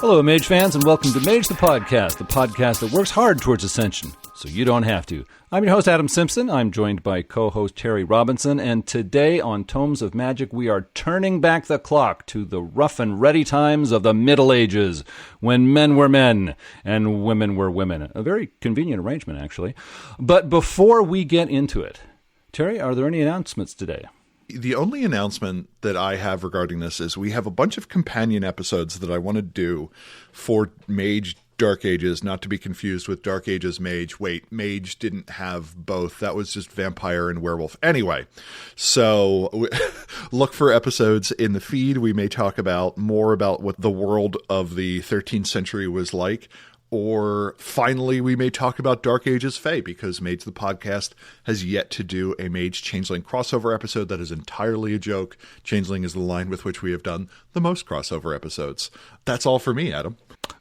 Hello, Mage fans, and welcome to Mage the podcast that works hard towards Ascension, so you don't have to. I'm your host, Adam Simpson. I'm joined by co-host Terry Robinson, and today on Tomes of Magic, we are turning back the clock to the rough and ready times of the Middle Ages, when men were men and women were women. A very convenient arrangement, actually. But before we get into it, Terry, are there any announcements today? The only announcement that I have regarding this is we have a bunch of companion episodes that I want to do for Mage Dark Ages, not to be confused with Dark Ages Mage. Wait, Mage didn't have both. That was just Vampire and Werewolf. Anyway, so look for episodes in the feed. We may talk about more about what the world of the 13th century was like. Or finally, we may talk about Dark Ages Fae, because Mage the Podcast has yet to do a Mage Changeling crossover episode that is entirely a joke. Changeling is the line with which we have done the most crossover episodes. That's all for me, Adam.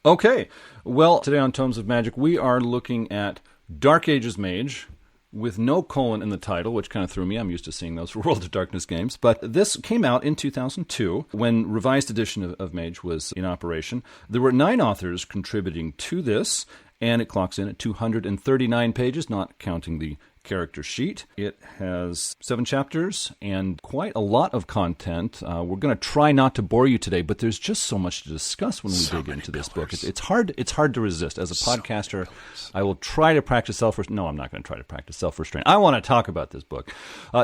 Okay. Well, today on Tomes of Magic, we are looking at Dark Ages Mage, with no colon in the title, which kind of threw me. I'm used to seeing those for World of Darkness games. But this came out in 2002, when revised edition of Mage was in operation. There were 9 authors contributing to this, and it clocks in at 239 pages, not counting the character sheet. It has 7 chapters and quite a lot of content. We're going to try not to bore you today, but there's just so much to discuss when we dig into this book. It's hard to resist. As a podcaster, I will try to practice self-restraint. No, I'm not going to try to practice self-restraint. I want to talk about this book.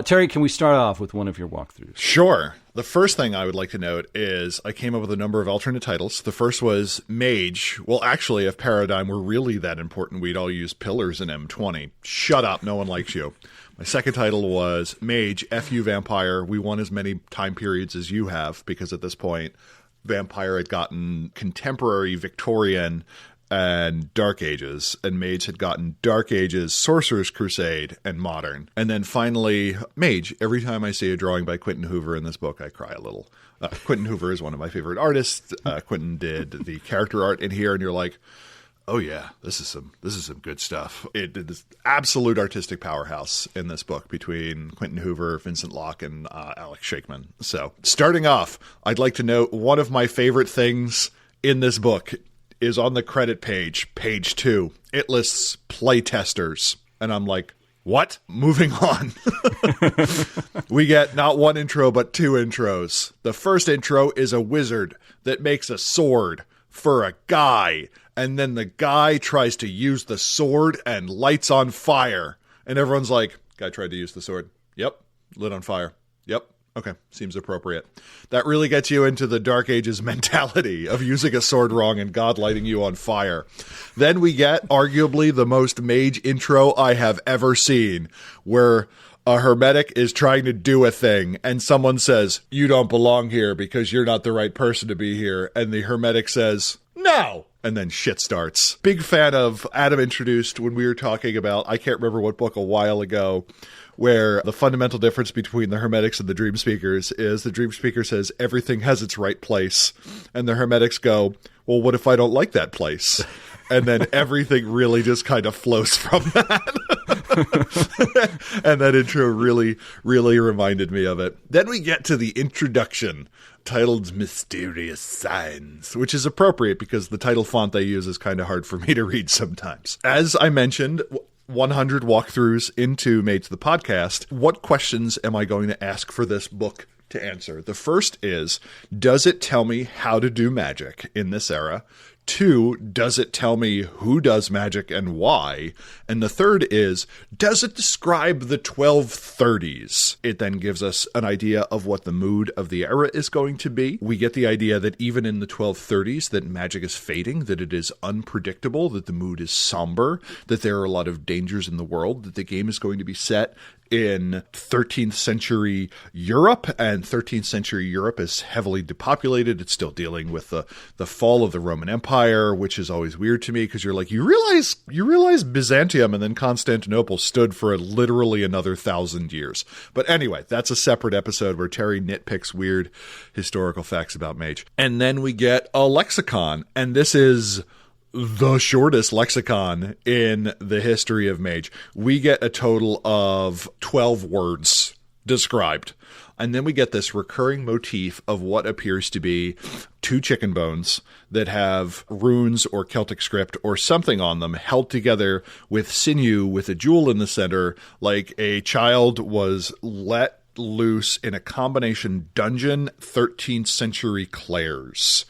Terry, can we start off with one of your walkthroughs? Sure. The first thing I would like to note is I came up with a number of alternate titles. The first was Mage. Well, actually, if Paradigm were really that important, we'd all use Pillars in M20. Shut up. No one likes you. My second title was Mage, F.U. Vampire. We want as many time periods as you have, because at this point, Vampire had gotten contemporary Victorian and Dark Ages, and Mage had gotten Dark Ages, Sorcerers Crusade, and Modern. And then finally, Mage. Every time I see a drawing by Quentin Hoover in this book, I cry a little. Quentin Hoover is one of my favorite artists. Quentin did the character art in here, and you're like, oh yeah, this is some good stuff. It did this absolute artistic powerhouse in this book between Quentin Hoover, Vincent Locke, and Alex Shakeman. So, starting off, I'd like to note one of my favorite things in this book is on the credit page, page 2. It lists playtesters. And I'm like, what? Moving on. We get not one intro, but 2 intros. The first intro is a wizard that makes a sword for a guy. And then the guy tries to use the sword and lights on fire. And everyone's like, guy tried to use the sword. Yep. Lit on fire. Yep. Okay, seems appropriate. That really gets you into the Dark Ages mentality of using a sword wrong and God lighting you on fire. Then we get arguably the most Mage intro I have ever seen, where a hermetic is trying to do a thing and someone says, you don't belong here because you're not the right person to be here. And the hermetic says, no. And then shit starts. Big fan of Adam introduced when we were talking about, I can't remember what book a while ago, where the fundamental difference between the Hermetics and the Dream Speakers is the Dream Speaker says everything has its right place. And the Hermetics go, well, what if I don't like that place? And then everything really just kind of flows from that. And that intro really, really reminded me of it. Then we get to the introduction, titled Mysterious Signs, which is appropriate because the title font they use is kind of hard for me to read sometimes. As I mentioned, 100 walkthroughs into Mage the Podcast. What questions am I going to ask for this book to answer? The first is, does it tell me how to do magic in this era? 2, does it tell me who does magic and why? And the third is, does it describe the 1230s? It then gives us an idea of what the mood of the era is going to be. We get the idea that even in the 1230s, that magic is fading, that it is unpredictable, that the mood is somber, that there are a lot of dangers in the world, that the game is going to be set in 13th century Europe, and 13th century Europe is heavily depopulated. It's still dealing with the fall of the Roman Empire, which is always weird to me because you're like, you realize Byzantium and then Constantinople stood for literally another 1,000 years. But anyway, that's a separate episode where Terry nitpicks weird historical facts about Mage. And then we get a lexicon, and this is the shortest lexicon in the history of Mage. We get a total of 12 words described. And then we get this recurring motif of what appears to be 2 chicken bones that have runes or Celtic script or something on them held together with sinew with a jewel in the center, like a child was let loose in a combination dungeon 13th century Claire's.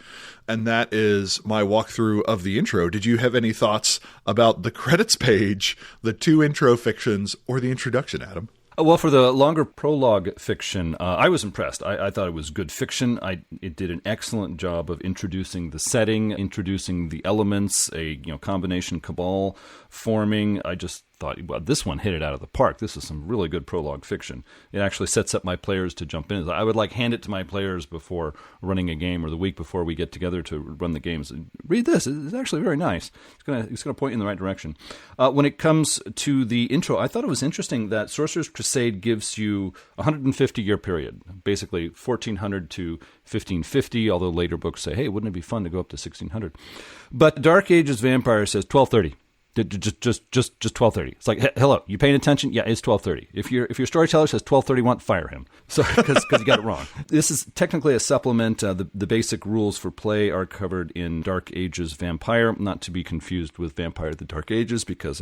And that is my walkthrough of the intro. Did you have any thoughts about the credits page, the 2 intro fictions, or the introduction, Adam? Well, for the longer prologue fiction, I was impressed. I thought it was good fiction. It did an excellent job of introducing the setting, introducing the elements, a combination cabal forming. I just thought, well, this one hit it out of the park. This is some really good prologue fiction. It actually sets up my players to jump in. I would hand it to my players before running a game or the week before we get together to run the games. Read this. It's actually very nice. It's gonna point you in the right direction. When it comes to the intro, I thought it was interesting that Sorcerers Crusade gives you a 150-year period, basically 1400 to 1550, although later books say, hey, wouldn't it be fun to go up to 1600? But Dark Ages Vampire says 1230. Just 12:30. It's like, hello, you paying attention? Yeah, it's 12:30. If your storyteller says 12:31, fire him. So because you got it wrong. This is technically a supplement. The basic rules for play are covered in Dark Ages Vampire, not to be confused with Vampire of the Dark Ages, because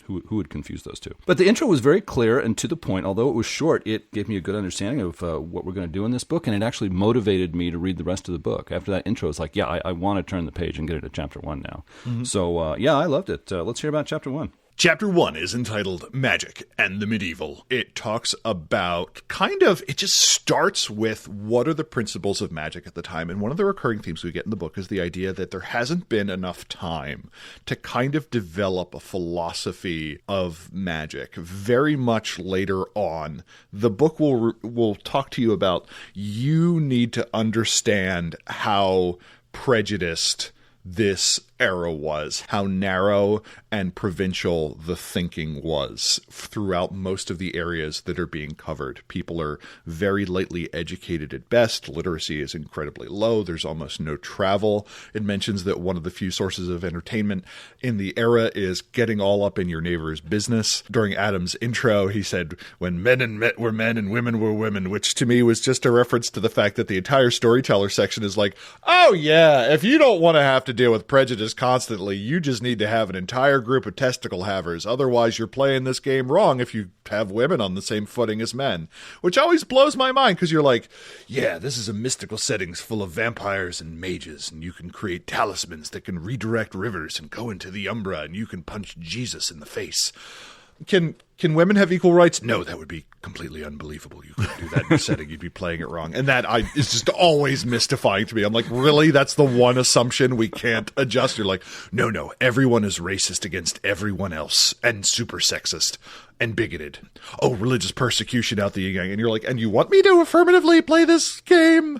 who would confuse those two? But the intro was very clear and to the point. Although it was short, it gave me a good understanding of what we're going to do in this book, and it actually motivated me to read the rest of the book. After that intro, it's like, yeah, I want to turn the page and get into Chapter 1 now. Mm-hmm. So, yeah, I loved it. Let's hear about Chapter 1. Chapter 1 is entitled Magic and the Medieval. It talks about it just starts with what are the principles of magic at the time. And one of the recurring themes we get in the book is the idea that there hasn't been enough time to kind of develop a philosophy of magic. Very much later on, the book will talk to you about you need to understand how prejudiced this era was, how narrow and provincial the thinking was throughout most of the areas that are being covered. People are very lightly educated at best. Literacy is incredibly low. There's almost no travel. It mentions that one of the few sources of entertainment in the era is getting all up in your neighbor's business. During Adam's intro, he said, when men were men and women were women, which to me was just a reference to the fact that the entire Storyteller section is like, oh yeah, if you don't want to have to deal with prejudice constantly, you just need to have an entire group of testicle havers. Otherwise, you're playing this game wrong if you have women on the same footing as men. Which always blows my mind, because you're like, yeah, this is a mystical setting full of vampires and mages, and you can create talismans that can redirect rivers and go into the Umbra, and you can punch Jesus in the face. Can women have equal rights? No, that would be completely unbelievable. You couldn't do that in a setting. You'd be playing it wrong. And that is just always mystifying to me. I'm like, really? That's the one assumption we can't adjust? You're like, no, everyone is racist against everyone else and super sexist and bigoted. Oh, religious persecution out the yin-yang. And you're like, and you want me to affirmatively play this game?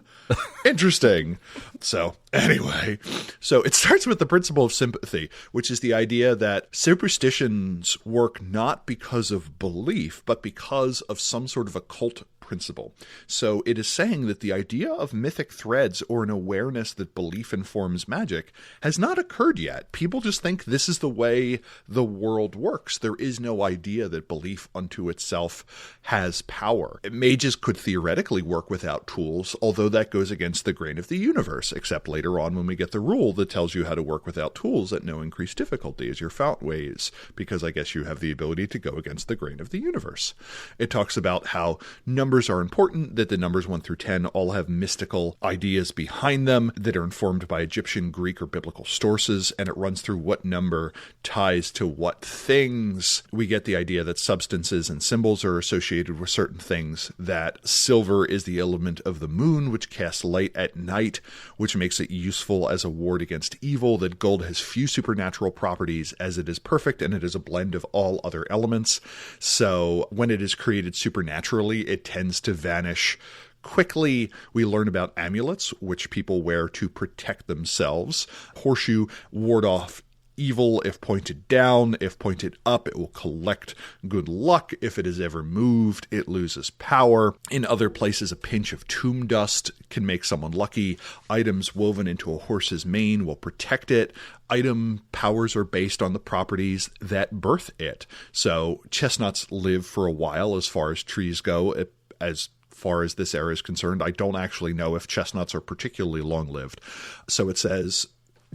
Interesting. So anyway, so it starts with the principle of sympathy, which is the idea that superstitions work not because of belief, but because of some sort of occult principle. So it is saying that the idea of mythic threads or an awareness that belief informs magic has not occurred yet. People just think this is the way the world works. There is no idea that belief unto itself has power. Mages could theoretically work without tools, although that goes against the grain of the universe, except later on when we get the rule that tells you how to work without tools at no increased difficulty as your fount ways, because I guess you have the ability to go against the grain of the universe. It talks about how numbers are important, that the numbers 1 through 10 all have mystical ideas behind them that are informed by Egyptian, Greek, or biblical sources, and it runs through what number ties to what things. We get the idea that substances and symbols are associated with certain things, that silver is the element of the moon, which casts light at night, which makes it useful as a ward against evil, that gold has few supernatural properties as it is perfect and it is a blend of all other elements. So when it is created supernaturally, it tends to vanish quickly. We learn about amulets, which people wear to protect themselves. Horseshoe ward off evil if pointed down. If pointed up, it will collect good luck. If it is ever moved, it loses power. In other places, a pinch of tomb dust can make someone lucky. Items woven into a horse's mane will protect it. Item powers are based on the properties that birth it. So chestnuts live for a while as far as trees go, as far as this era is concerned. I don't actually know if chestnuts are particularly long-lived. So it says,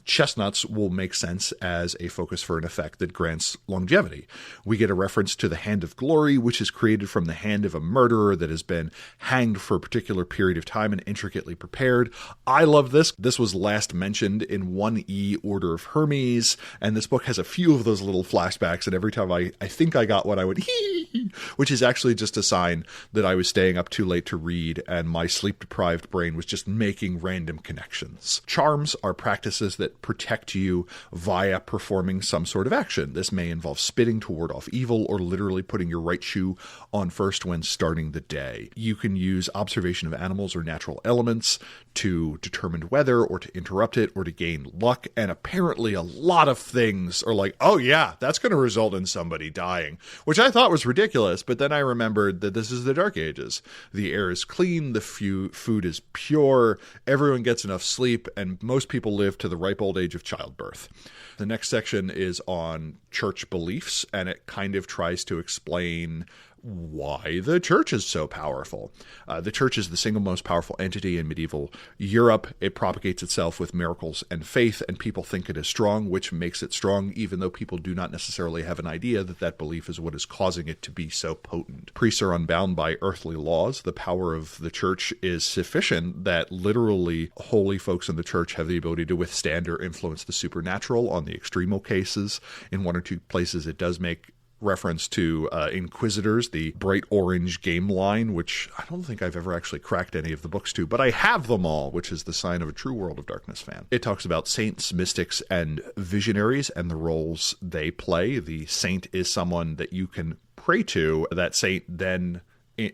chestnuts will make sense as a focus for an effect that grants longevity. We get a reference to the Hand of Glory, which is created from the hand of a murderer that has been hanged for a particular period of time and intricately prepared. I love this. This was last mentioned in 1E Order of Hermes, and this book has a few of those little flashbacks, and every time I think I got one, I would hee, which is actually just a sign that I was staying up too late to read, and my sleep-deprived brain was just making random connections. Charms are practices that protect you via performing some sort of action. This may involve spitting to ward off evil or literally putting your right shoe on first when starting the day. You can use observation of animals or natural elements to determine weather or to interrupt it or to gain luck. And apparently a lot of things are like, oh yeah, that's going to result in somebody dying, which I thought was ridiculous. But then I remembered that this is the Dark Ages. The air is clean, the food is pure, everyone gets enough sleep, and most people live to the ripe old age of childbirth. The next section is on church beliefs, and it kind of tries to explain why the church is so powerful. The church is the single most powerful entity in medieval Europe. It propagates itself with miracles and faith, and people think it is strong, which makes it strong, even though people do not necessarily have an idea that that belief is what is causing it to be so potent. Priests are unbound by earthly laws. The power of the church is sufficient that literally holy folks in the church have the ability to withstand or influence the supernatural on the extremal cases. In one or two places, it does make reference to Inquisitors, the bright orange game line, which I don't think I've ever actually cracked any of the books to, but I have them all, which is the sign of a true World of Darkness fan. It talks about saints, mystics, and visionaries and the roles they play. The saint is someone that you can pray to. That saint then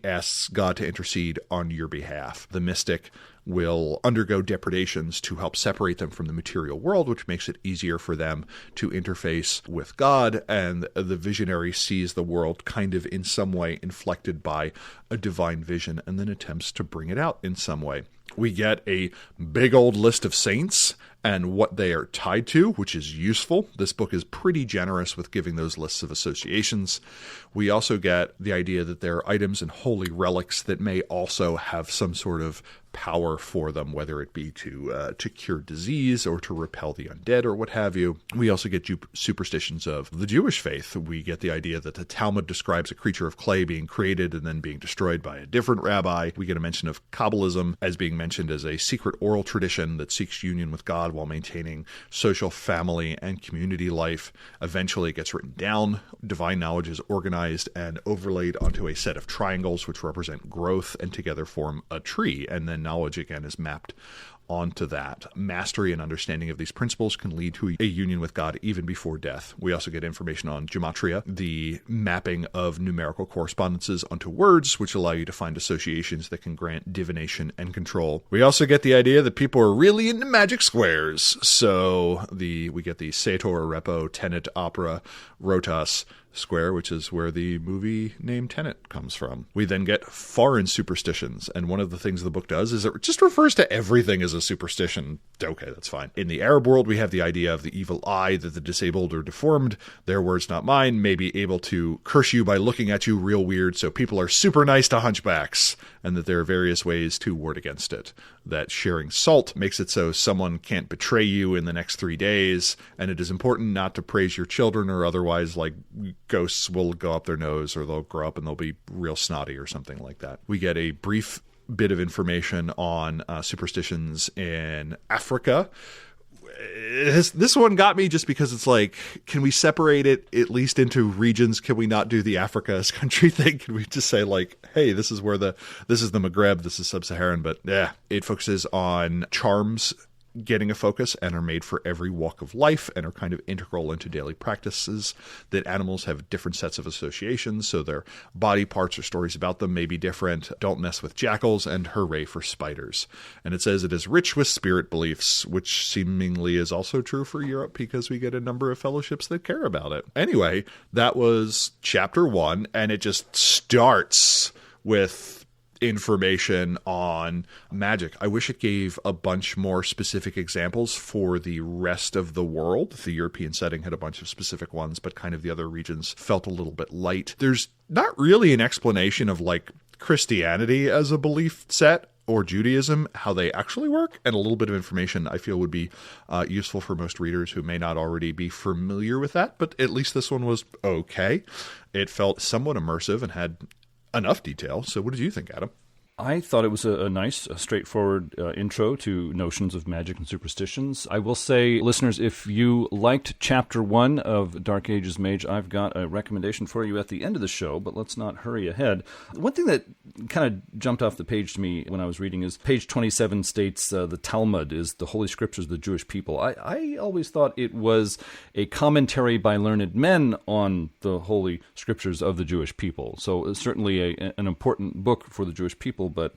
asks God to intercede on your behalf. The mystic will undergo depredations to help separate them from the material world, which makes it easier for them to interface with God, and the visionary sees the world kind of in some way inflected by a divine vision and then attempts to bring it out in some way. We get a big old list of saints and what they are tied to, which is useful. This book is pretty generous with giving those lists of associations. We also get the idea that there are items and holy relics that may also have some sort of power for them, whether it be to cure disease or to repel the undead or what have you. We also get superstitions of the Jewish faith. We get the idea that the Talmud describes a creature of clay being created and then being destroyed by a different rabbi. We get a mention of Kabbalism as being mentioned as a secret oral tradition that seeks union with God while maintaining social, family, and community life. Eventually it gets written down. Divine knowledge is organized and overlaid onto a set of triangles which represent growth and together form a tree, and then knowledge again is mapped onto that. Mastery and understanding of these principles can lead to a union with God even before death. We also get information on gematria, the mapping of numerical correspondences onto words, which allow you to find associations that can grant divination and control. We also get the idea that people are really into magic squares. So we get the Sator, Repo, Tenet, Opera, Rotas square, which is where the movie named Tenet comes from. We then get foreign superstitions, and one of the things the book does is it just refers to everything as a superstition. Okay, that's fine. In the Arab world, we have the idea of the evil eye, that the disabled or deformed, their words not mine, may be able to curse you by looking at you real weird, so people are super nice to hunchbacks, and that there are various ways to ward against it. That sharing salt makes it so someone can't betray you in the next 3 days, and it is important not to praise your children, or otherwise, like, ghosts will go up their nose, or they'll grow up and they'll be real snotty or something like that. We get a brief bit of information on superstitions in Africa. This one got me just because it's like, can we separate it at least into regions? Can we not do the Africa as country thing? Can we just say like, hey, this is the Maghreb, this is sub-Saharan, but yeah, it focuses on charms getting a focus and are made for every walk of life and are kind of integral into daily practices. That animals have different sets of associations, so their body parts or stories about them may be different. Don't mess with jackals, and hooray for spiders. And it says it is rich with spirit beliefs, which seemingly is also true for Europe because we get a number of fellowships that care about it. Anyway, that was chapter 1, and it just starts with information on magic. I wish it gave a bunch more specific examples for the rest of the world. The European setting had a bunch of specific ones, but kind of the other regions felt a little bit light. There's not really an explanation of like Christianity as a belief set or Judaism, how they actually work, and a little bit of information I feel would be useful for most readers who may not already be familiar with that, but at least this one was okay. It felt somewhat immersive and had enough detail. So what did you think, Adam? I thought it was a nice, straightforward intro to notions of magic and superstitions. I will say, listeners, if you liked Chapter 1 of Dark Ages Mage, I've got a recommendation for you at the end of the show, but let's not hurry ahead. One thing that kind of jumped off the page to me when I was reading is page 27 states the Talmud is the Holy Scriptures of the Jewish people. I always thought it was a commentary by learned men on the Holy Scriptures of the Jewish people. So it's certainly an important book for the Jewish people, but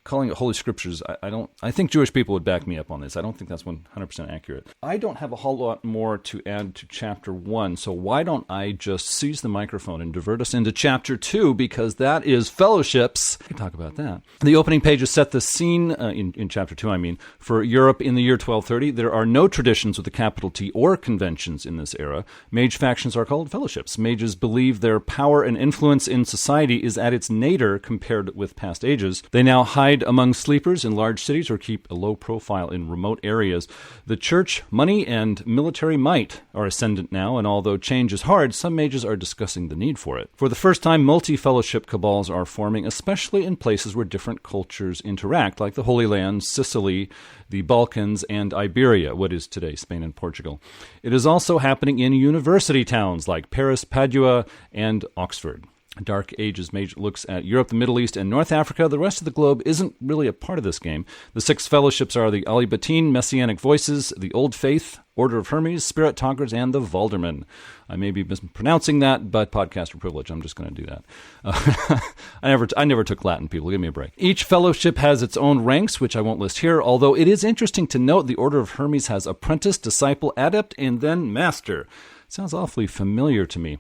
calling it Holy Scriptures, I think Jewish people would back me up on this. I don't think that's 100% accurate. I don't have a whole lot more to add to Chapter 1, so why don't I just seize the microphone and divert us into Chapter 2, because that is fellowships. We can talk about that. The opening pages set the scene, in Chapter 2, for Europe in the year 1230. There are no traditions with a capital T or conventions in this era. Mage factions are called fellowships. Mages believe their power and influence in society is at its nadir compared with past ages. They now hide among sleepers in large cities or keep a low profile in remote areas. The church, money, and military might are ascendant now, and although change is hard, some mages are discussing the need for it. For the first time, multi-fellowship cabals are forming, especially in places where different cultures interact, like the Holy Land, Sicily, the Balkans, and Iberia, what is today Spain and Portugal. It is also happening in university towns like Paris, Padua, and Oxford. Dark Ages Mage looks at Europe, the Middle East, and North Africa. The rest of the globe isn't really a part of this game. The 6 fellowships are the Alibatine, Messianic Voices, the Old Faith, Order of Hermes, Spirit Talkers, and the Valderman. I may be mispronouncing that, but podcaster privilege, I'm just going to do that. I never took Latin, people. Give me a break. Each fellowship has its own ranks, which I won't list here, although it is interesting to note the Order of Hermes has apprentice, disciple, adept, and then master. Sounds awfully familiar to me.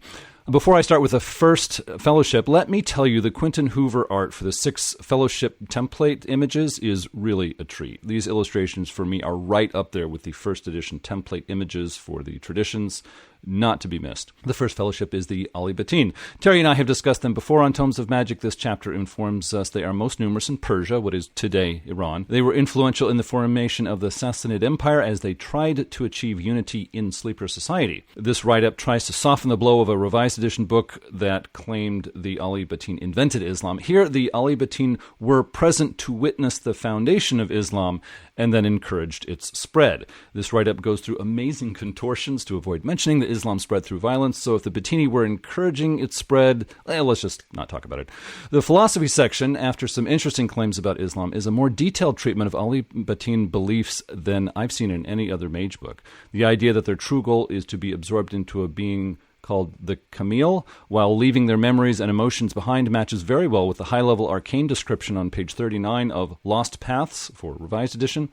Before I start with the first fellowship, let me tell you the Quentin Hoover art for the 6 fellowship template images is really a treat. These illustrations for me are right up there with the first edition template images for the traditions. Not to be missed. The first fellowship is the Alibatine. Terry and I have discussed them before on Tomes of Magic. This chapter informs us they are most numerous in Persia, what is today Iran. They were influential in the formation of the Sassanid Empire as they tried to achieve unity in sleeper society. This write-up tries to soften the blow of a revised edition book that claimed the Alibatine invented Islam. Here, the Alibatine were present to witness the foundation of Islam and then encouraged its spread. This write-up goes through amazing contortions to avoid mentioning that Islam spread through violence, so if the Batini were encouraging its spread, let's just not talk about it. The philosophy section, after some interesting claims about Islam, is a more detailed treatment of Alibatine beliefs than I've seen in any other mage book. The idea that their true goal is to be absorbed into a being called the Camille, while leaving their memories and emotions behind, matches very well with the high-level arcane description on page 39 of Lost Paths for Revised Edition.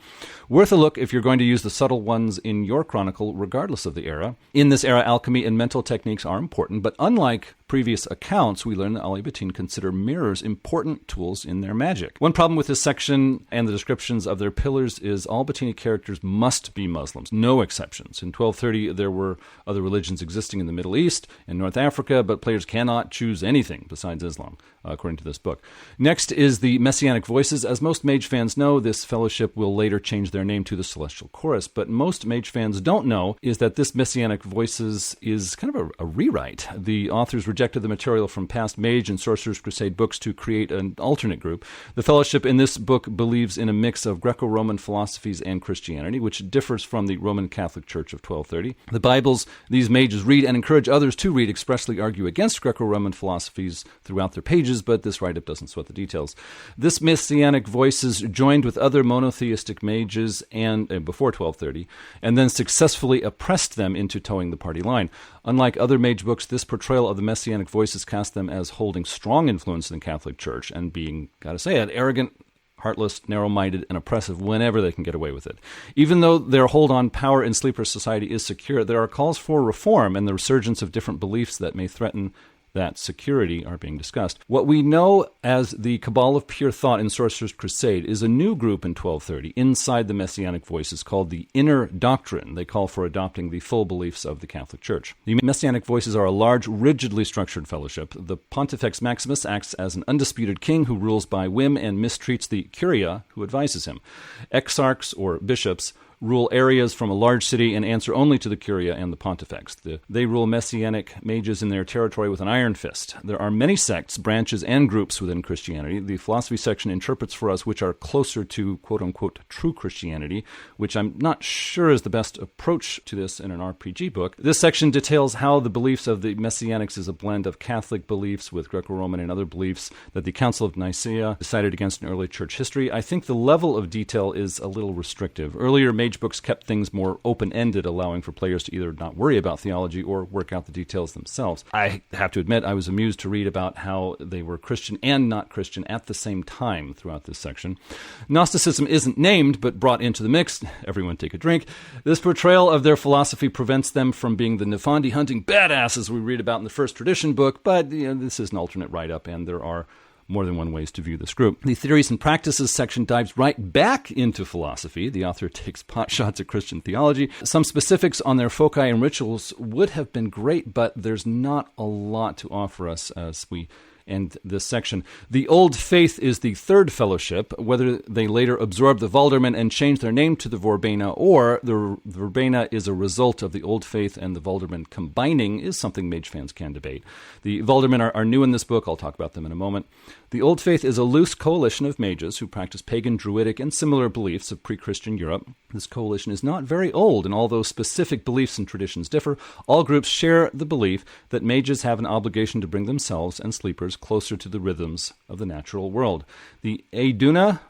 Worth a look if you're going to use the subtle ones in your chronicle, regardless of the era. In this era, alchemy and mental techniques are important, but unlike previous accounts, we learn that Alibatine consider mirrors important tools in their magic. One problem with this section and the descriptions of their pillars is all Batini characters must be Muslims, no exceptions. In 1230, there were other religions existing in the Middle East and North Africa, but players cannot choose anything besides Islam, according to this book. Next is the Messianic Voices. As most Mage fans know, this fellowship will later change their name to the Celestial Chorus, but most Mage fans don't know is that this Messianic Voices is kind of a rewrite. The authors rejected the material from past Mage and Sorcerers Crusade books to create an alternate group. The fellowship in this book believes in a mix of Greco-Roman philosophies and Christianity, which differs from the Roman Catholic Church of 1230. The Bibles these mages read and encourage others to read expressly argue against Greco-Roman philosophies throughout their pages, but this write-up doesn't sweat the details. This Messianic Voices joined with other monotheistic mages and before 1230, and then successfully oppressed them into towing the party line. Unlike other mage books, this portrayal of the Messianic Voices cast them as holding strong influence in the Catholic Church and being, gotta say it, arrogant, heartless, narrow-minded, and oppressive whenever they can get away with it. Even though their hold on power in sleeper society is secure, there are calls for reform and the resurgence of different beliefs that may threaten that security are being discussed. What we know as the Cabal of Pure Thought in Sorcerers Crusade is a new group in 1230 inside the Messianic Voices called the Inner Doctrine. They call for adopting the full beliefs of the Catholic Church. The Messianic Voices are a large, rigidly structured fellowship. The Pontifex Maximus acts as an undisputed king who rules by whim and mistreats the Curia, who advises him. Exarchs, or bishops, rule areas from a large city and answer only to the Curia and the Pontifex. They rule Messianic mages in their territory with an iron fist. There are many sects, branches, and groups within Christianity. The philosophy section interprets for us which are closer to quote-unquote true Christianity, which I'm not sure is the best approach to this in an RPG book. This section details how the beliefs of the Messianics is a blend of Catholic beliefs with Greco-Roman and other beliefs that the Council of Nicaea decided against in early church history. I think the level of detail is a little restrictive. Earlier Mage books kept things more open-ended, allowing for players to either not worry about theology or work out the details themselves. I have to admit, I was amused to read about how they were Christian and not Christian at the same time throughout this section. Gnosticism isn't named, but brought into the mix. Everyone take a drink. This portrayal of their philosophy prevents them from being the Nefandi hunting badasses we read about in the first tradition book, but this is an alternate write-up, and there are more than one ways to view this group. The Theories and Practices section dives right back into philosophy. The author takes pot shots at Christian theology. Some specifics on their foci and rituals would have been great, but there's not a lot to offer us as we end this section. The Old Faith is the third fellowship. Whether they later absorbed the Valdermen and changed their name to the Vorbena, or the Vorbena is a result of the Old Faith and the Valdermen combining, is something Mage fans can debate. The Valdermen are new in this book. I'll talk about them in a moment. The Old Faith is a loose coalition of mages who practice pagan, druidic, and similar beliefs of pre-Christian Europe. This coalition is not very old, and although specific beliefs and traditions differ, all groups share the belief that mages have an obligation to bring themselves and sleepers closer to the rhythms of the natural world. The Aeduna,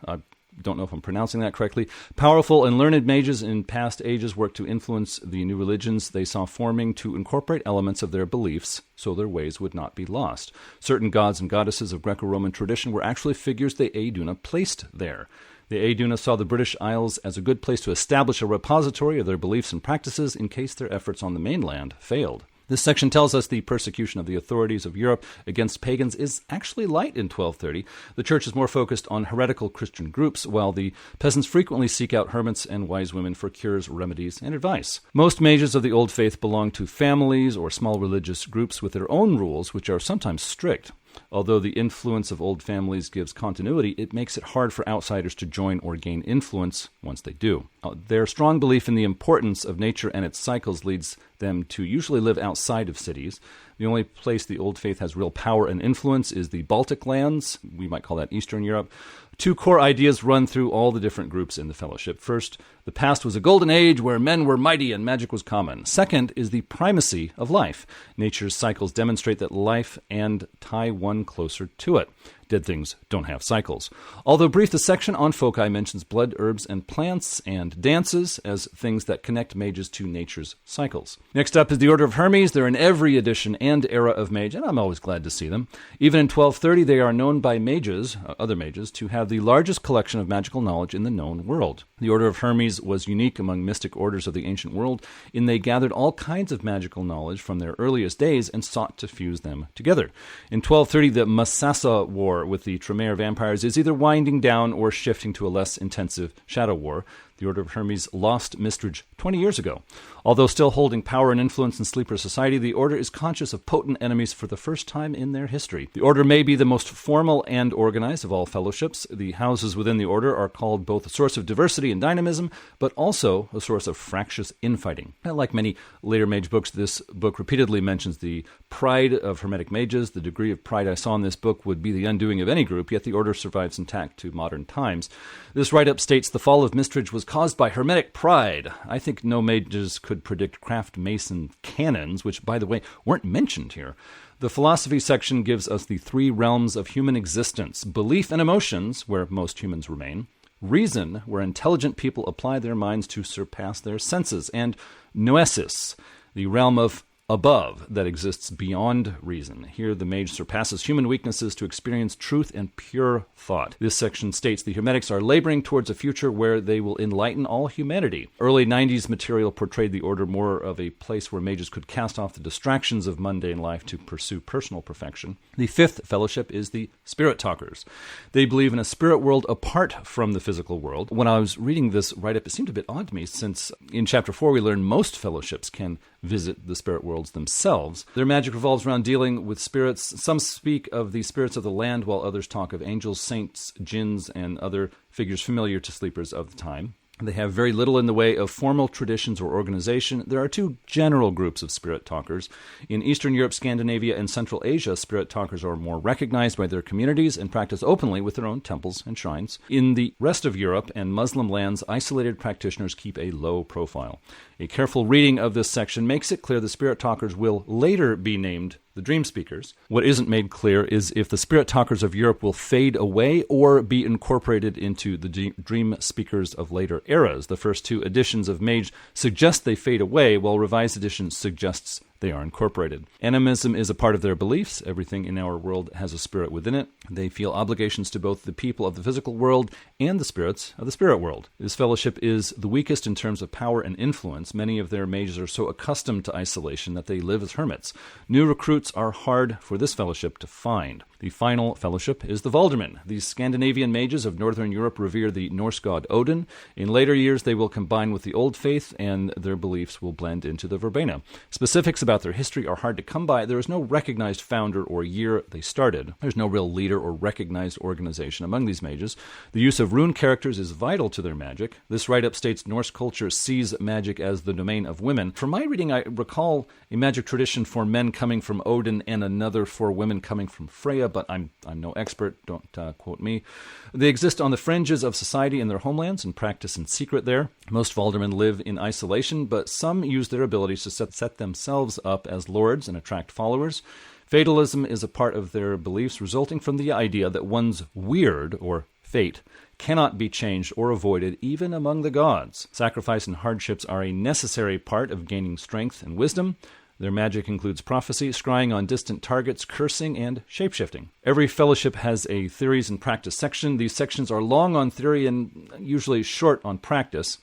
don't know if I'm pronouncing that correctly, powerful and learned mages in past ages worked to influence the new religions they saw forming to incorporate elements of their beliefs so their ways would not be lost. Certain gods and goddesses of Greco-Roman tradition were actually figures the Aeduna placed there. The Aeduna saw the British Isles as a good place to establish a repository of their beliefs and practices in case their efforts on the mainland failed. This section tells us the persecution of the authorities of Europe against pagans is actually light in 1230. The church is more focused on heretical Christian groups, while the peasants frequently seek out hermits and wise women for cures, remedies, and advice. Most mages of the Old Faith belong to families or small religious groups with their own rules, which are sometimes strict. Although the influence of old families gives continuity, it makes it hard for outsiders to join or gain influence once they do. Their strong belief in the importance of nature and its cycles leads them to usually live outside of cities. The only place the Old Faith has real power and influence is the Baltic lands. We might call that Eastern Europe. Two core ideas run through all the different groups in the fellowship. First, the past was a golden age where men were mighty and magic was common. Second is the primacy of life. Nature's cycles demonstrate that life and tie one closer to it. Dead things don't have cycles. Although brief, the section on foci mentions blood, herbs, and plants, and dances as things that connect mages to nature's cycles. Next up is the Order of Hermes. They're in every edition and era of Mage, and I'm always glad to see them. Even in 1230, they are known by mages, other mages, to have the largest collection of magical knowledge in the known world. The Order of Hermes was unique among mystic orders of the ancient world in they gathered all kinds of magical knowledge from their earliest days and sought to fuse them together. In 1230, the Masasa War with the Tremere vampires is either winding down or shifting to a less intensive shadow war. The Order of Hermes lost Mistridge 20 years ago. Although still holding power and influence in sleeper society, the Order is conscious of potent enemies for the first time in their history. The Order may be the most formal and organized of all fellowships. The houses within the Order are called both a source of diversity and dynamism, but also a source of fractious infighting. Like many later Mage books, this book repeatedly mentions the pride of Hermetic mages. The degree of pride I saw in this book would be the undoing of any group, yet the Order survives intact to modern times. This write-up states the fall of Mistridge was caused by Hermetic pride. I think no mages could predict craft mason cannons, which, by the way, weren't mentioned here. The philosophy section gives us the three realms of human existence: belief and emotions, where most humans remain; reason, where intelligent people apply their minds to surpass their senses; and noesis, the realm of above that exists beyond reason. Here, the mage surpasses human weaknesses to experience truth and pure thought. This section states the Hermetics are laboring towards a future where they will enlighten all humanity. Early 90s material portrayed the order more of a place where mages could cast off the distractions of mundane life to pursue personal perfection. The fifth fellowship is the Spirit Talkers. They believe in a spirit world apart from the physical world. When I was reading this write-up, it seemed a bit odd to me, since in Chapter 4 we learn most fellowships can visit the spirit worlds themselves. Their magic revolves around dealing with spirits. Some speak of the spirits of the land, while others talk of angels, saints, jinns, and other figures familiar to sleepers of the time. They have very little in the way of formal traditions or organization. There are two general groups of spirit talkers. In Eastern Europe, Scandinavia, and Central Asia, spirit talkers are more recognized by their communities and practice openly with their own temples and shrines. In the rest of Europe and Muslim lands, isolated practitioners keep a low profile. A careful reading of this section makes it clear the spirit talkers will later be named the Dream Speakers. What isn't made clear is if the Spirit Talkers of Europe will fade away or be incorporated into the Dream Speakers of later eras. The first two editions of Mage suggest they fade away, while Revised Edition suggests they are incorporated. Animism is a part of their beliefs. Everything in our world has a spirit within it. They feel obligations to both the people of the physical world and the spirits of the spirit world. This fellowship is the weakest in terms of power and influence. Many of their mages are so accustomed to isolation that they live as hermits. New recruits are hard for this fellowship to find. The final fellowship is the Valdermen. These Scandinavian mages of Northern Europe revere the Norse god Odin. In later years, they will combine with the Old Faith, and their beliefs will blend into the Verbena. Specifics about their history are hard to come by. There is no recognized founder or year they started. There's no real leader or recognized organization among these mages. The use of rune characters is vital to their magic. This write-up states Norse culture sees magic as the domain of women. From my reading, I recall a magic tradition for men coming from Odin and another for women coming from Freya, but I'm no expert, don't quote me. They exist on the fringes of society in their homelands and practice in secret there. Most Valdermen live in isolation, but some use their abilities to set themselves up as lords and attract followers. Fatalism is a part of their beliefs, resulting from the idea that one's weird, or fate, cannot be changed or avoided even among the gods. Sacrifice and hardships are a necessary part of gaining strength and wisdom. Their magic includes prophecy, scrying on distant targets, cursing, and shapeshifting. Every fellowship has a theories and practice section. These sections are long on theory and usually short on practice.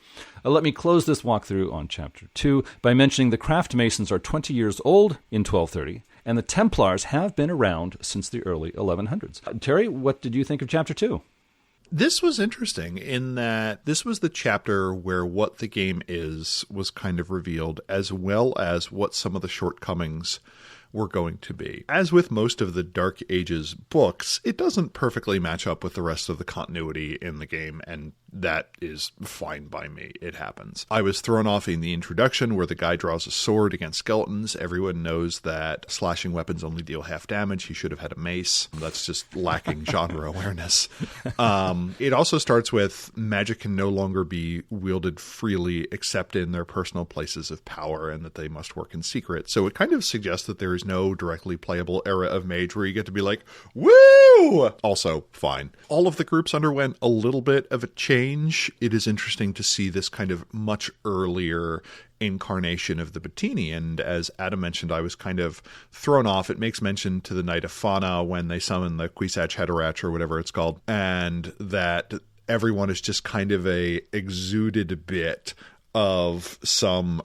Let me close this walkthrough on Chapter 2 by mentioning the craft masons are 20 years old in 1230, and the Templars have been around since the early 1100s. Terry, what did you think of Chapter 2? This was interesting in that this was the chapter where what the game is was kind of revealed, as well as what some of the shortcomings were going to be. As with most of the Dark Ages books, it doesn't perfectly match up with the rest of the continuity in the game, and that is fine by me. It happens. I was thrown off in the introduction where the guy draws a sword against skeletons. Everyone knows that slashing weapons only deal half damage. He should have had a mace. That's just lacking genre awareness. It also starts with magic can no longer be wielded freely except in their personal places of power, and that they must work in secret. So it kind of suggests that there is no directly playable era of Mage where you get to be like, woo! Also, fine. All of the groups underwent a little bit of a change. It is interesting to see this kind of much earlier incarnation of the Bettini, and as Adam mentioned, I was kind of thrown off. It makes mention to the Knight of Fauna when they summon the Kwisatz Haderach or whatever it's called, and that everyone is just kind of a exuded bit of some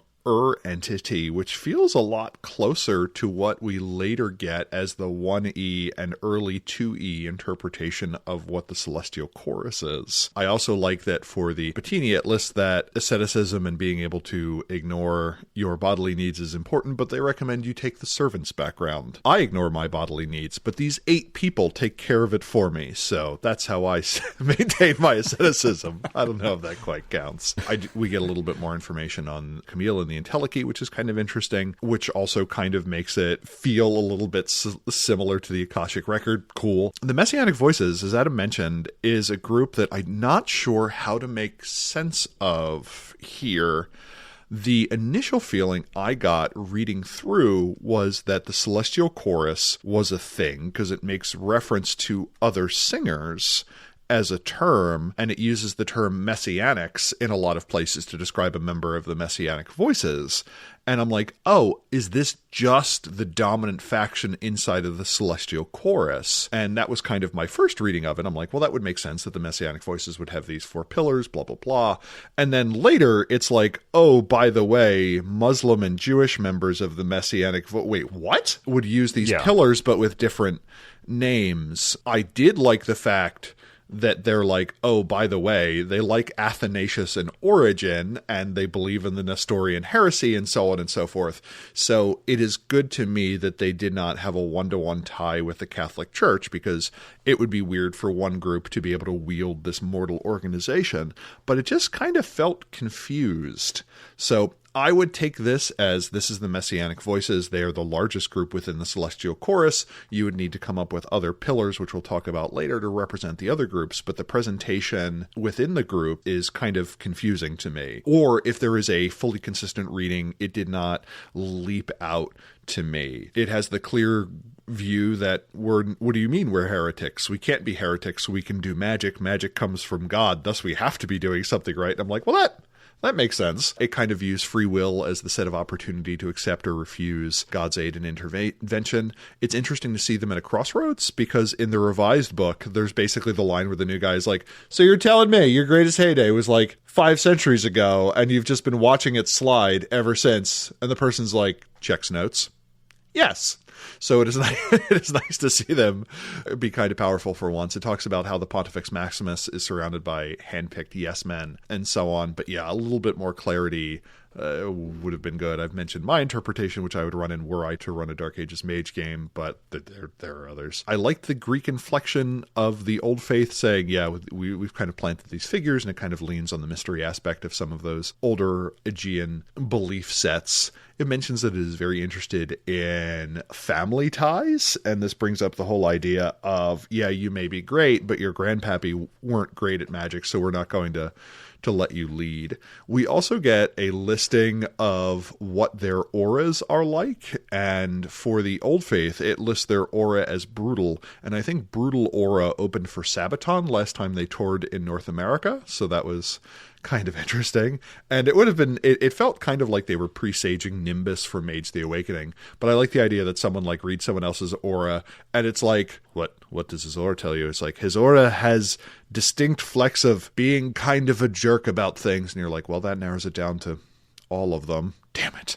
entity, which feels a lot closer to what we later get as the 1E and early 2E interpretation of what the Celestial Chorus is. I also like that for the Bettini, it lists that asceticism and being able to ignore your bodily needs is important, but they recommend you take the servant's background. I ignore my bodily needs, but these 8 people take care of it for me, so that's how I maintain my asceticism. I don't know if that quite counts. We get a little bit more information on Camille and the Entelechy, which is kind of interesting, which also kind of makes it feel a little bit similar to the Akashic Record. Cool. The Messianic Voices, as Adam mentioned, is a group that I'm not sure how to make sense of here. The initial feeling I got reading through was that the Celestial Chorus was a thing because it makes reference to other singers, as a term, and it uses the term messianics in a lot of places to describe a member of the messianic voices. And I'm like, oh, is this just the dominant faction inside of the Celestial Chorus? And that was kind of my first reading of it. I'm like, well, that would make sense that the messianic voices would have these 4 pillars, blah, blah, blah. And then later, it's like, oh, by the way, Muslim and Jewish members of the messianic wait, what? Would use these pillars, but with different names. I did like the fact that they're like, oh, by the way, they like Athanasius and Origen, and they believe in the Nestorian heresy, and so on and so forth. So it is good to me that they did not have a one-to-one tie with the Catholic Church, because it would be weird for one group to be able to wield this mortal organization, but it just kind of felt confused. So I would take this as this is the Messianic Voices. They are the largest group within the Celestial Chorus. You would need to come up with other pillars, which we'll talk about later, to represent the other groups. But the presentation within the group is kind of confusing to me. Or if there is a fully consistent reading, it did not leap out to me. It has the clear view that what do you mean we're heretics? We can't be heretics. We can do magic. Magic comes from God. Thus we have to be doing something right. I'm like, well, that makes sense. It kind of views free will as the set of opportunity to accept or refuse God's aid and intervention. It's interesting to see them at a crossroads, because in the revised book, there's basically the line where the new guy is like, so you're telling me your greatest heyday was like 5 centuries ago, and you've just been watching it slide ever since. And the person's like, checks notes. Yes. So it is nice to see them be kind of powerful for once. It talks about how the Pontifex Maximus is surrounded by handpicked yes men and so on. But yeah, a little bit more clarity would have been good. I've mentioned my interpretation, which I would run in were I to run a Dark Ages Mage game, but there are others. I liked the Greek inflection of the Old Faith saying, yeah, we've kind of planted these figures, and it kind of leans on the mystery aspect of some of those older Aegean belief sets. It mentions that it is very interested in family ties, and this brings up the whole idea of, yeah, you may be great, but your grandpappy weren't great at magic, so we're not going to let you lead. We also get a listing of what their auras are like, and for the Old Faith, it lists their aura as brutal, and I think brutal aura opened for Sabaton last time they toured in North America, so that was kind of interesting. And it would have been, it felt kind of like they were presaging Nimbus for Mage the Awakening, but I like the idea that someone like reads someone else's aura, and it's like, what does his aura tell you? It's like, his aura has distinct flecks of being kind of a jerk about things, and you're like, well, that narrows it down to all of them. Damn it.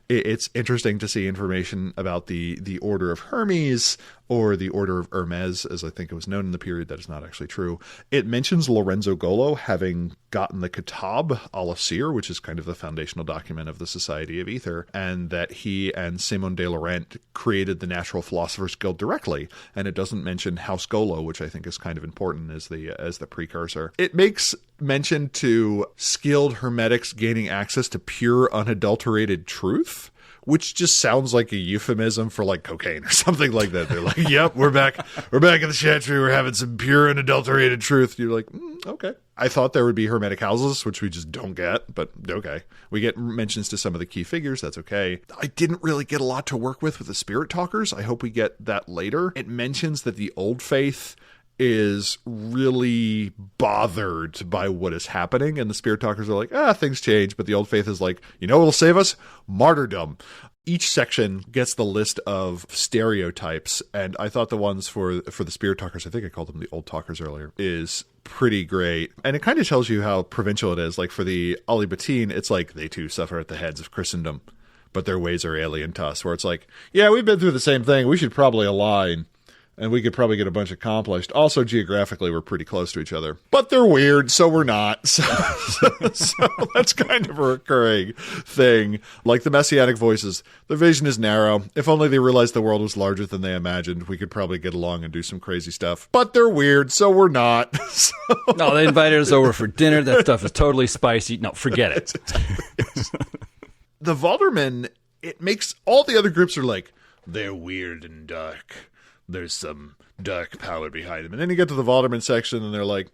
It's interesting to see information about the Order of Hermes, or the Order of Hermes, as I think it was known in the period. That is not actually true. It mentions Lorenzo Golo having gotten the Kitab al-Asir, which is kind of the foundational document of the Society of Ether, and that he and Simon de Laurent created the Natural Philosophers Guild directly. And it doesn't mention House Golo, which I think is kind of important as the precursor. It makes mention to skilled hermetics gaining access to pure, unadulterated truth, which just sounds like a euphemism for like cocaine or something like that. They're like, yep, we're back in the chantry, we're having some pure and adulterated truth. You're like, okay. I thought there would be hermetic houses, which we just don't get, but okay. We get mentions to some of the key figures, that's okay. I didn't really get a lot to work with the Spirit Talkers. I hope we get that later. It mentions that the Old Faith is really bothered by what is happening, and the Spirit Talkers are like, things change, but the Old Faith is like, you know what'll save us? Martyrdom. Each section gets the list of stereotypes, and I thought the ones for the Spirit Talkers, I think I called them the Old Talkers earlier, is pretty great. And it kind of tells you how provincial it is. Like for the Alibatine, it's like they too suffer at the heads of Christendom, but their ways are alien to us, where it's like, yeah, we've been through the same thing, we should probably align, and we could probably get a bunch accomplished. Also, geographically, we're pretty close to each other. But they're weird, so we're not. So that's kind of a recurring thing. Like the Messianic Voices, the vision is narrow. If only they realized the world was larger than they imagined, we could probably get along and do some crazy stuff. But they're weird, so we're not. No, they invited us over for dinner. That stuff is totally spicy. No, forget it. The Valdermen, it makes all the other groups are like, they're weird and dark. There's some dark power behind them. And then you get to the Valderman section, and they're like,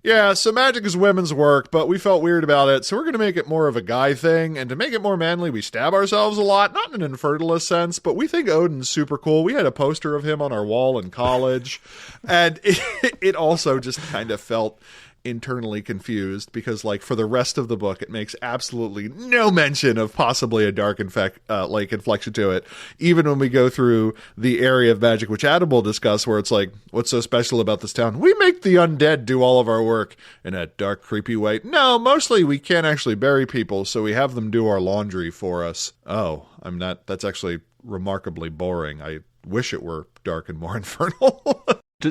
yeah, so magic is women's work, but we felt weird about it, so we're going to make it more of a guy thing. And to make it more manly, we stab ourselves a lot, not in an infertilist sense, but we think Odin's super cool. We had a poster of him on our wall in college, and it also just kind of felt internally confused because, like, for the rest of the book, it makes absolutely no mention of possibly a dark inflection to it. Even when we go through the area of magic, which Adam will discuss, where it's like, what's so special about this town? We make the undead do all of our work in a dark, creepy way. No, mostly we can't actually bury people, so we have them do our laundry for us. Oh, that's actually remarkably boring. I wish it were dark and more infernal.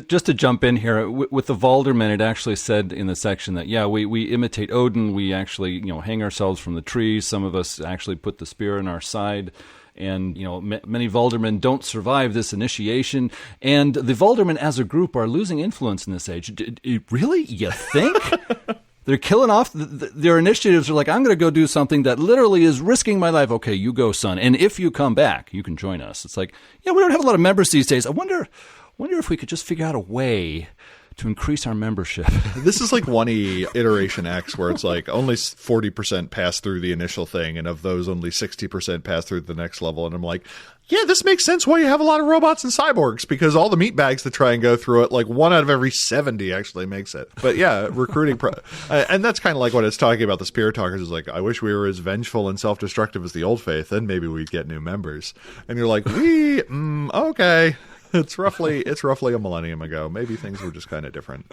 Just to jump in here, with the Valdermen, it actually said in the section that, yeah, we imitate Odin. We actually, hang ourselves from the trees. Some of us actually put the spear in our side. And, many Valdermen don't survive this initiation. And the Valdermen as a group are losing influence in this age. Really? You think? They're killing off. Their initiatives are like, I'm going to go do something that literally is risking my life. Okay, you go, son. And if you come back, you can join us. It's like, yeah, we don't have a lot of members these days. I wonder if we could just figure out a way to increase our membership. This is like 1E Iteration X, where it's like only 40% pass through the initial thing, and of those, only 60% pass through the next level. And I'm like, yeah, this makes sense why you have a lot of robots and cyborgs, because all the meat bags that try and go through it, like 1 out of every 70 actually makes it. But yeah, recruiting. And that's kind of like what it's talking about. The Spirit Talkers is like, I wish we were as vengeful and self-destructive as the Old Faith, then maybe we'd get new members. And you're like, okay. It's roughly a millennium ago. Maybe things were just kind of different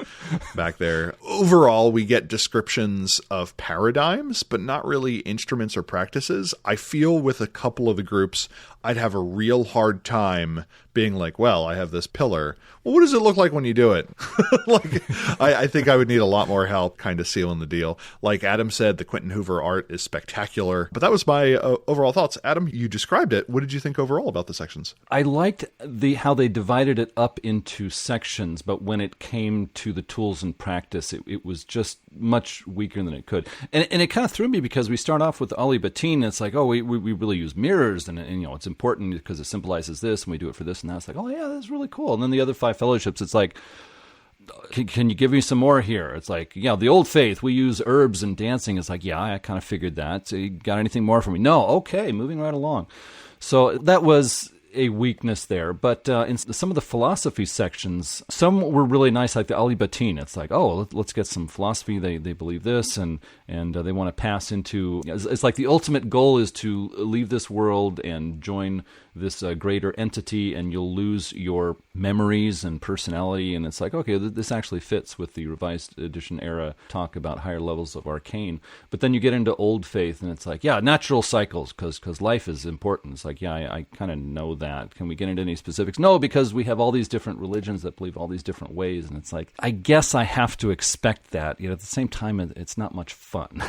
back there. Overall, we get descriptions of paradigms, but not really instruments or practices. I feel with a couple of the groups, I'd have a real hard time being like, well, I have this pillar. Well, what does it look like when you do it? I think I would need a lot more help kind of sealing the deal. Like Adam said, the Quentin Hoover art is spectacular. But that was my overall thoughts. Adam, you described it. What did you think overall about the sections? I liked how they divided it up into sections, but when it came to the tools and practice, it was just much weaker than it could. And it kind of threw me because we start off with Ali Batin, and it's like, oh, we really use mirrors, and it's important because it symbolizes this, and we do it for this and that. It's like, oh, yeah, that's really cool. And then the other 5 fellowships, it's like, can you give me some more here? It's like, yeah, the Old Faith, we use herbs and dancing. It's like, yeah, I kind of figured that. So you got anything more for me? No, okay, moving right along. So that was a weakness there. But in some of the philosophy sections, some were really nice, like the Ali Batin. It's like, oh, let's get some philosophy. They believe this, and they want to pass into... It's like the ultimate goal is to leave this world and join this greater entity, and you'll lose your memories and personality. And it's like, okay, this actually fits with the revised edition era talk about higher levels of arcane. But then you get into Old Faith, and it's like, yeah, natural cycles, because life is important. It's like, yeah, I kind of know that. Can we get into any specifics? No, because we have all these different religions that believe all these different ways. And it's like, I guess I have to expect that. At the same time, it's not much fun.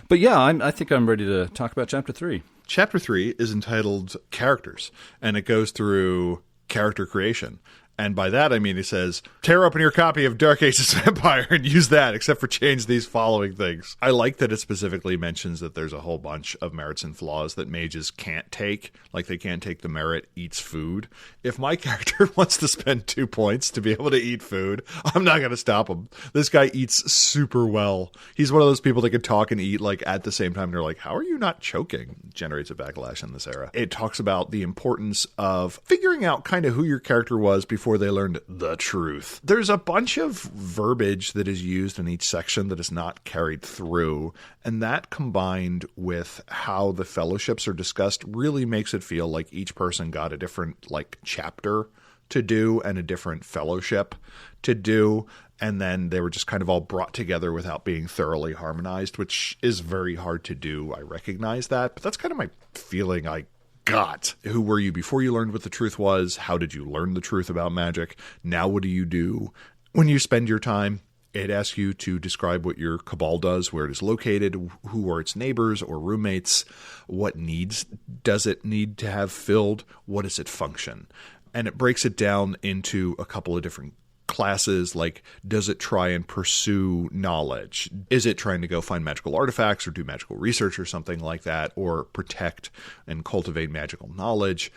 But yeah, I think I'm ready to talk about Chapter 3. Chapter 3 is entitled Characters, and it goes through character creation. And by that, I mean, he says, tear open your copy of Dark Ages Empire and use that, except for change these following things. I like that it specifically mentions that there's a whole bunch of merits and flaws that mages can't take. Like, they can't take the merit eats food. If my character wants to spend 2 points to be able to eat food, I'm not going to stop him. This guy eats super well. He's one of those people that can talk and eat, like, at the same time. They're like, how are you not choking? Generates a backlash in this era. It talks about the importance of figuring out kind of who your character was before they learned the truth. There's a bunch of verbiage that is used in each section that is not carried through, and that combined with how the fellowships are discussed really makes it feel like each person got a different chapter to do and a different fellowship to do, and then they were just kind of all brought together without being thoroughly harmonized, which is very hard to do. I recognize that, but that's kind of my feeling I got. Who were you before you learned what the truth was? How did you learn the truth about magic? Now what do you do when you spend your time? It asks you to describe what your cabal does, where it is located, who are its neighbors or roommates, what needs does it need to have filled, what does it function? And it breaks it down into a couple of different classes, like, does it try and pursue knowledge? Is it trying to go find magical artifacts or do magical research or something like that, or protect and cultivate magical knowledge?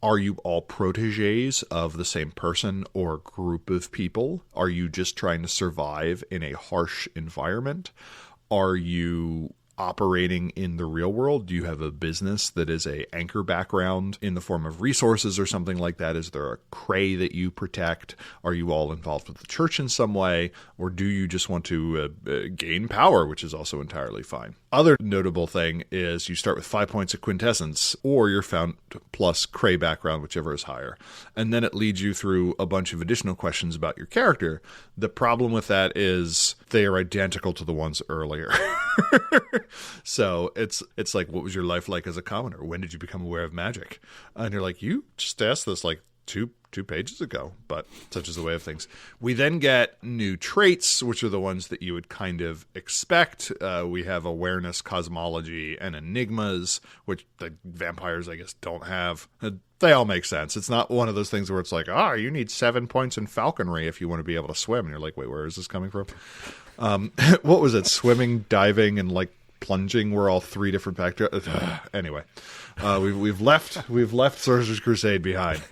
Are you all proteges of the same person or group of people? Are you just trying to survive in a harsh environment? Are you operating in the real world? Do you have a business that is a anchor background in the form of resources or something like that? Is there a cray that you protect? Are you all involved with the church in some way? Or do you just want to gain power, which is also entirely fine? Other notable thing is you start with 5 points of quintessence, or you're found plus cray background, whichever is higher. And then it leads you through a bunch of additional questions about your character. The problem with that is they are identical to the ones earlier. So it's like, what was your life like as a commoner? When did you become aware of magic? And you're like, you just asked this like two pages ago, but such is the way of things. We then get new traits, which are the ones that you would kind of expect. We have awareness, cosmology, and enigmas, which the vampires, I guess, don't have. They all make sense. It's not one of those things where it's like, you need 7 points in falconry if you want to be able to swim. And you're like, wait, where is this coming from? What was it? Swimming, diving, and like plunging were all 3 different factors. Anyway, we've left Sorcerers Crusade behind.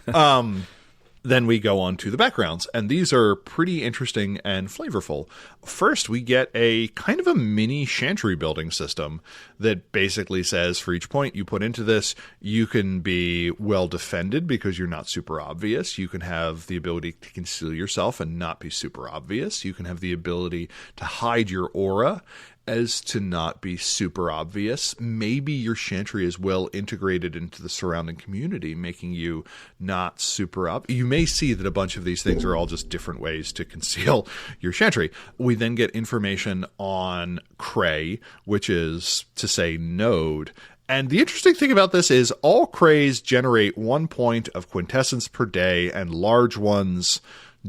Then we go on to the backgrounds, and these are pretty interesting and flavorful. First, we get a kind of a mini chantry building system that basically says for each point you put into this, you can be well defended because you're not super obvious. You can have the ability to conceal yourself and not be super obvious. You can have the ability to hide your aura as to not be super obvious. Maybe your chantry is well integrated into the surrounding community, making you not super obvious. You may see that a bunch of these things are all just different ways to conceal your chantry. We then get information on cray, which is to say node. And the interesting thing about this is all crays generate 1 point of quintessence per day, and large ones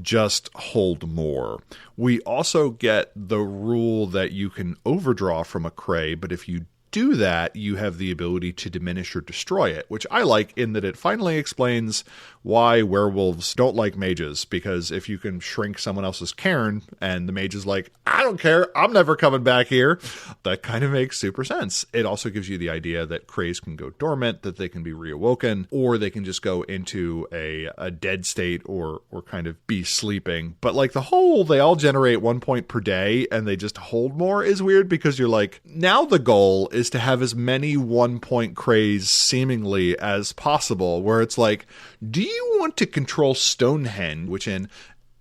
just hold more. We also get the rule that you can overdraw from a cray, but if you do that, you have the ability to diminish or destroy it, which I like in that it finally explains why werewolves don't like mages, because if you can shrink someone else's cairn and the mage is like, I don't care, I'm never coming back here, that kind of makes super sense. It also gives you the idea that crays can go dormant, that they can be reawoken, or they can just go into a dead state or kind of be sleeping. But like the whole, they all generate 1 point per day and they just hold more is weird, because you're like, now the goal is to have as many 1 point crays seemingly as possible, where it's like, do you want to control Stonehenge, which in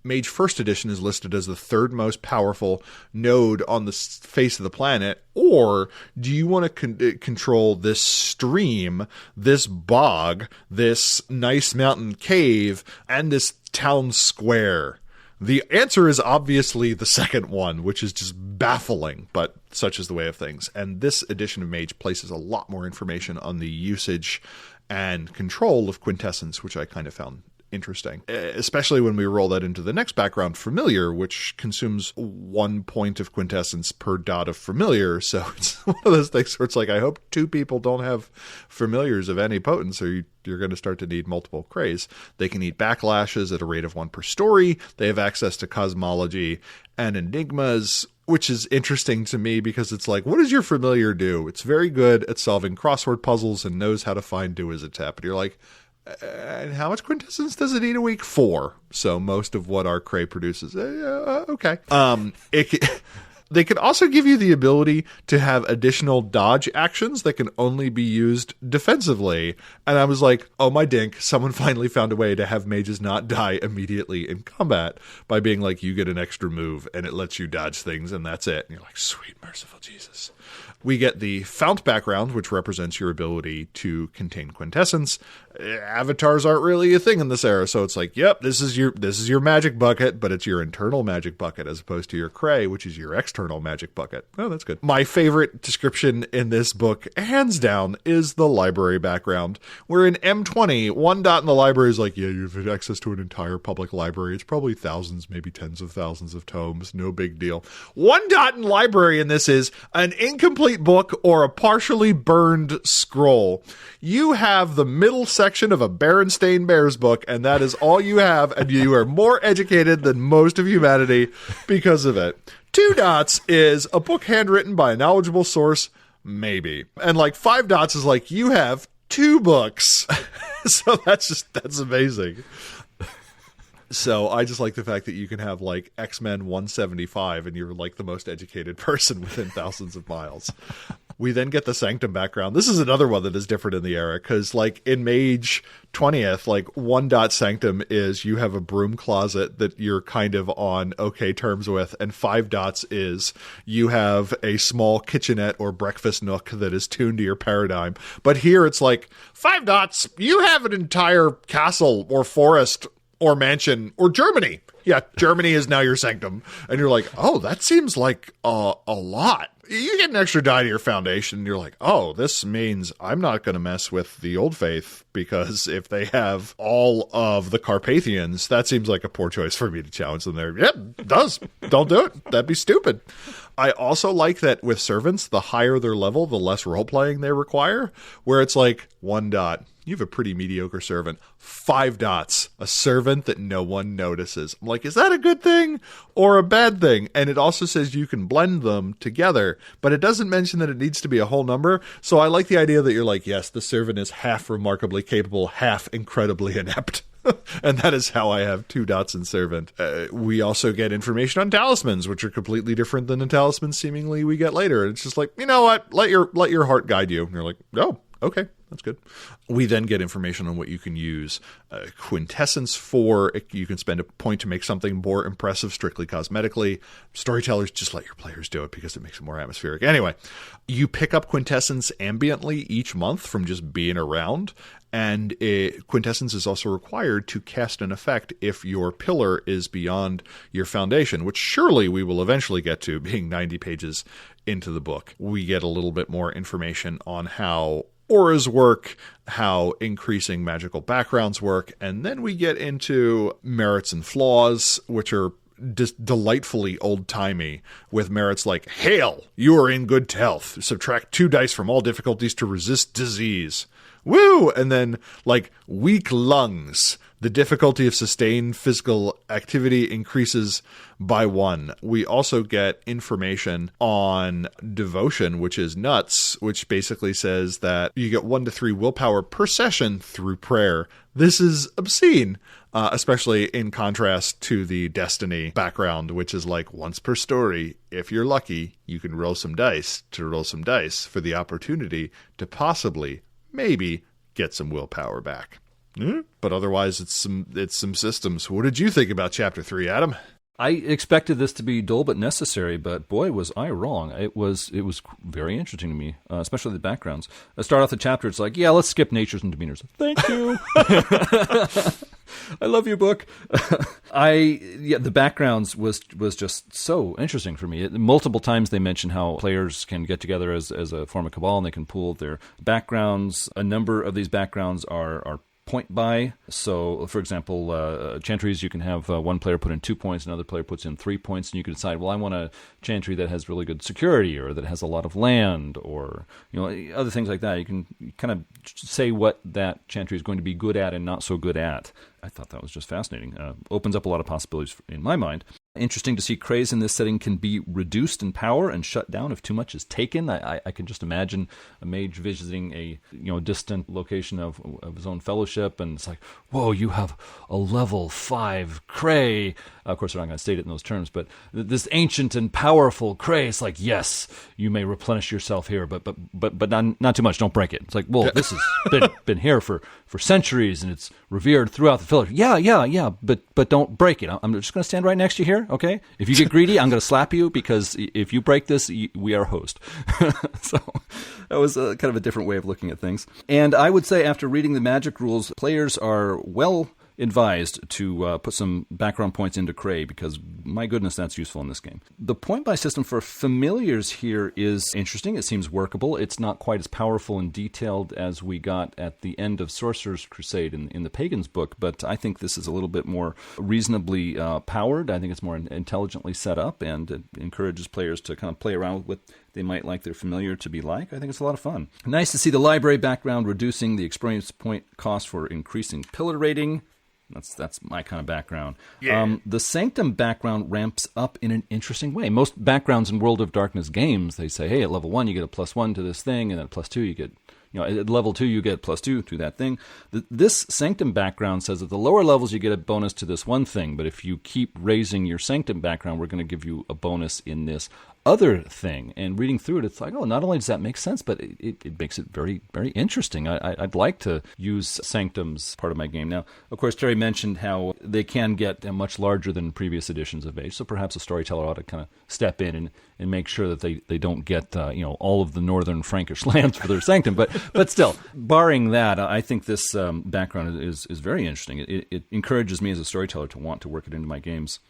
Mage First Edition is listed as the 3rd most powerful node on the face of the planet, or do you want to control this stream, this bog, this nice mountain cave, and this town square? The answer is obviously the second one, which is just baffling, but such is the way of things. And this edition of Mage places a lot more information on the usage and control of quintessence, which I kind of found interesting, especially when we roll that into the next background, familiar, which consumes 1 point of quintessence per dot of familiar. So it's one of those things where it's like, I hope 2 people don't have familiars of any potence, or you're going to start to need multiple crays. They can eat backlashes at a rate of 1 per story. They have access to cosmology and enigmas, which is interesting to me because it's like, what does your familiar do? It's very good at solving crossword puzzles and knows how to find Duizatep. And you're like, and how much quintessence does it eat a week? 4. So most of what our cray produces. Okay. They could also give you the ability to have additional dodge actions that can only be used defensively. And I was like, oh my dink, someone finally found a way to have mages not die immediately in combat by being like, you get an extra move and it lets you dodge things and that's it. And you're like, sweet, merciful Jesus. We get the fount background, which represents your ability to contain quintessence. Avatars aren't really a thing in this era, so it's like, yep, this is your magic bucket, but it's your internal magic bucket as opposed to your cray, which is your external magic bucket. Oh, that's good. My favorite description in this book, hands down, is the library background, where in M20, 1 dot in the library is like, yeah, you have access to an entire public library. It's probably thousands, maybe tens of thousands of tomes. No big deal. 1 dot in library in this is an incomplete book or a partially burned scroll. You have the middle section of a Berenstain Bears book, and that is all you have, and you are more educated than most of humanity because of it. 2 dots is a book handwritten by a knowledgeable source, maybe. And like 5 dots is like, you have 2 books. So that's amazing. So I just like the fact that you can have like X-Men 175 and you're like the most educated person within thousands of miles. We then get the Sanctum background. This is another one that is different in the era because like in Mage 20th, like 1 dot Sanctum is you have a broom closet that you're kind of on okay terms with, and 5 dots is you have a small kitchenette or breakfast nook that is tuned to your paradigm. But here it's like 5 dots, you have an entire castle or forest or mansion, or Germany. Yeah, Germany is now your sanctum. And you're like, oh, that seems like a lot. You get an extra die to your foundation, and you're like, oh, this means I'm not going to mess with the Old Faith, because if they have all of the Carpathians, that seems like a poor choice for me to challenge them there. Yep, it does. Don't do it. That'd be stupid. I also like that with servants, the higher their level, the less role-playing they require, where it's like 1 dot. You have a pretty mediocre servant. 5 dots. A servant that no one notices. I'm like, is that a good thing or a bad thing? And it also says you can blend them together, but it doesn't mention that it needs to be a whole number. So I like the idea that you're like, yes, the servant is half remarkably capable, half incredibly inept. And that is how I have 2 dots in servant. We also get information on talismans, which are completely different than the talismans seemingly we get later. It's just like, you know what? Let your heart guide you. And you're like, oh, okay. That's good. We then get information on what you can use quintessence for. You can spend a point to make something more impressive strictly cosmetically. Storytellers, just let your players do it because it makes it more atmospheric. Anyway, you pick up quintessence ambiently each month from just being around. And quintessence is also required to cast an effect if your pillar is beyond your foundation, which surely we will eventually get to, being 90 pages into the book. We get a little bit more information on how auras work, how increasing magical backgrounds work, and then we get into merits and flaws, which are just delightfully old-timey, with merits like, hail, you are in good health. Subtract 2 dice from all difficulties to resist disease. Woo! And then, like, weak lungs. The difficulty of sustained physical activity increases by 1. We also get information on devotion, which is nuts, which basically says that you get 1 to 3 willpower per session through prayer. This is obscene, especially in contrast to the Destiny background, which is like once per story. If you're lucky, you can roll some dice for the opportunity to possibly, maybe, get some willpower back. But otherwise, it's some systems. What did you think about Chapter 3, Adam? I expected this to be dull but necessary, but boy, was I wrong. It was very interesting to me, especially the backgrounds. I start off the chapter, it's like, yeah, let's skip natures and demeanors. Thank you. I love your book. The backgrounds was just so interesting for me. Multiple times they mention how players can get together as a form of cabal and they can pool their backgrounds. A number of these backgrounds are point buy. So, for example, chantries, you can have one player put in 2 points, another player puts in 3 points, and you can decide, well, I want a chantry that has really good security, or that has a lot of land, or other things like that. You can kind of say what that chantry is going to be good at and not so good at. I thought that was just fascinating. Opens up a lot of possibilities in my mind. Interesting to see Krays in this setting can be reduced in power and shut down if too much is taken. I can just imagine a mage visiting a distant location of his own fellowship, and it's like, whoa, you have a level 5 Kray. Of course, they're not going to state it in those terms, but this ancient and powerful Kray. It's like, yes, you may replenish yourself here, but not too much. Don't break it. It's like, well, this has been here for centuries, and it's revered throughout the village. Yeah, but don't break it. I'm just going to stand right next to you here, okay? If you get greedy, I'm going to slap you, because if you break this, we are host. So that was kind of a different way of looking at things. And I would say after reading the magic rules, players are well advised to put some background points into Kray, because my goodness, that's useful in this game. The point buy system for familiars here is interesting. It seems workable. It's not quite as powerful and detailed as we got at the end of Sorcerers Crusade in the Pagans book, but I think this is a little bit more reasonably powered. I think it's more intelligently set up, and it encourages players to kind of play around with they might like their familiar to be like. I think it's a lot of fun. Nice to see the library background reducing the experience point cost for increasing pillar rating. That's my kind of background. Yeah. The Sanctum background ramps up in an interesting way. Most backgrounds in World of Darkness games, they say, hey, at level 1 you get a +1 to this thing, and then at +2 you get at level 2 you get +2 to that thing. This Sanctum background says at the lower levels you get a bonus to this one thing, but if you keep raising your Sanctum background, we're going to give you a bonus in this other thing. And reading through it, it's like, not only does that make sense, but it makes it very, very interesting. I'd like to use Sanctums part of my game. Now, of course, Terry mentioned how they can get much larger than previous editions of Mage, so perhaps a storyteller ought to kind of step in and make sure that they don't get all of the northern Frankish lands for their Sanctum. But still, barring that, I think this background is very interesting. It encourages me as a storyteller to want to work it into my games.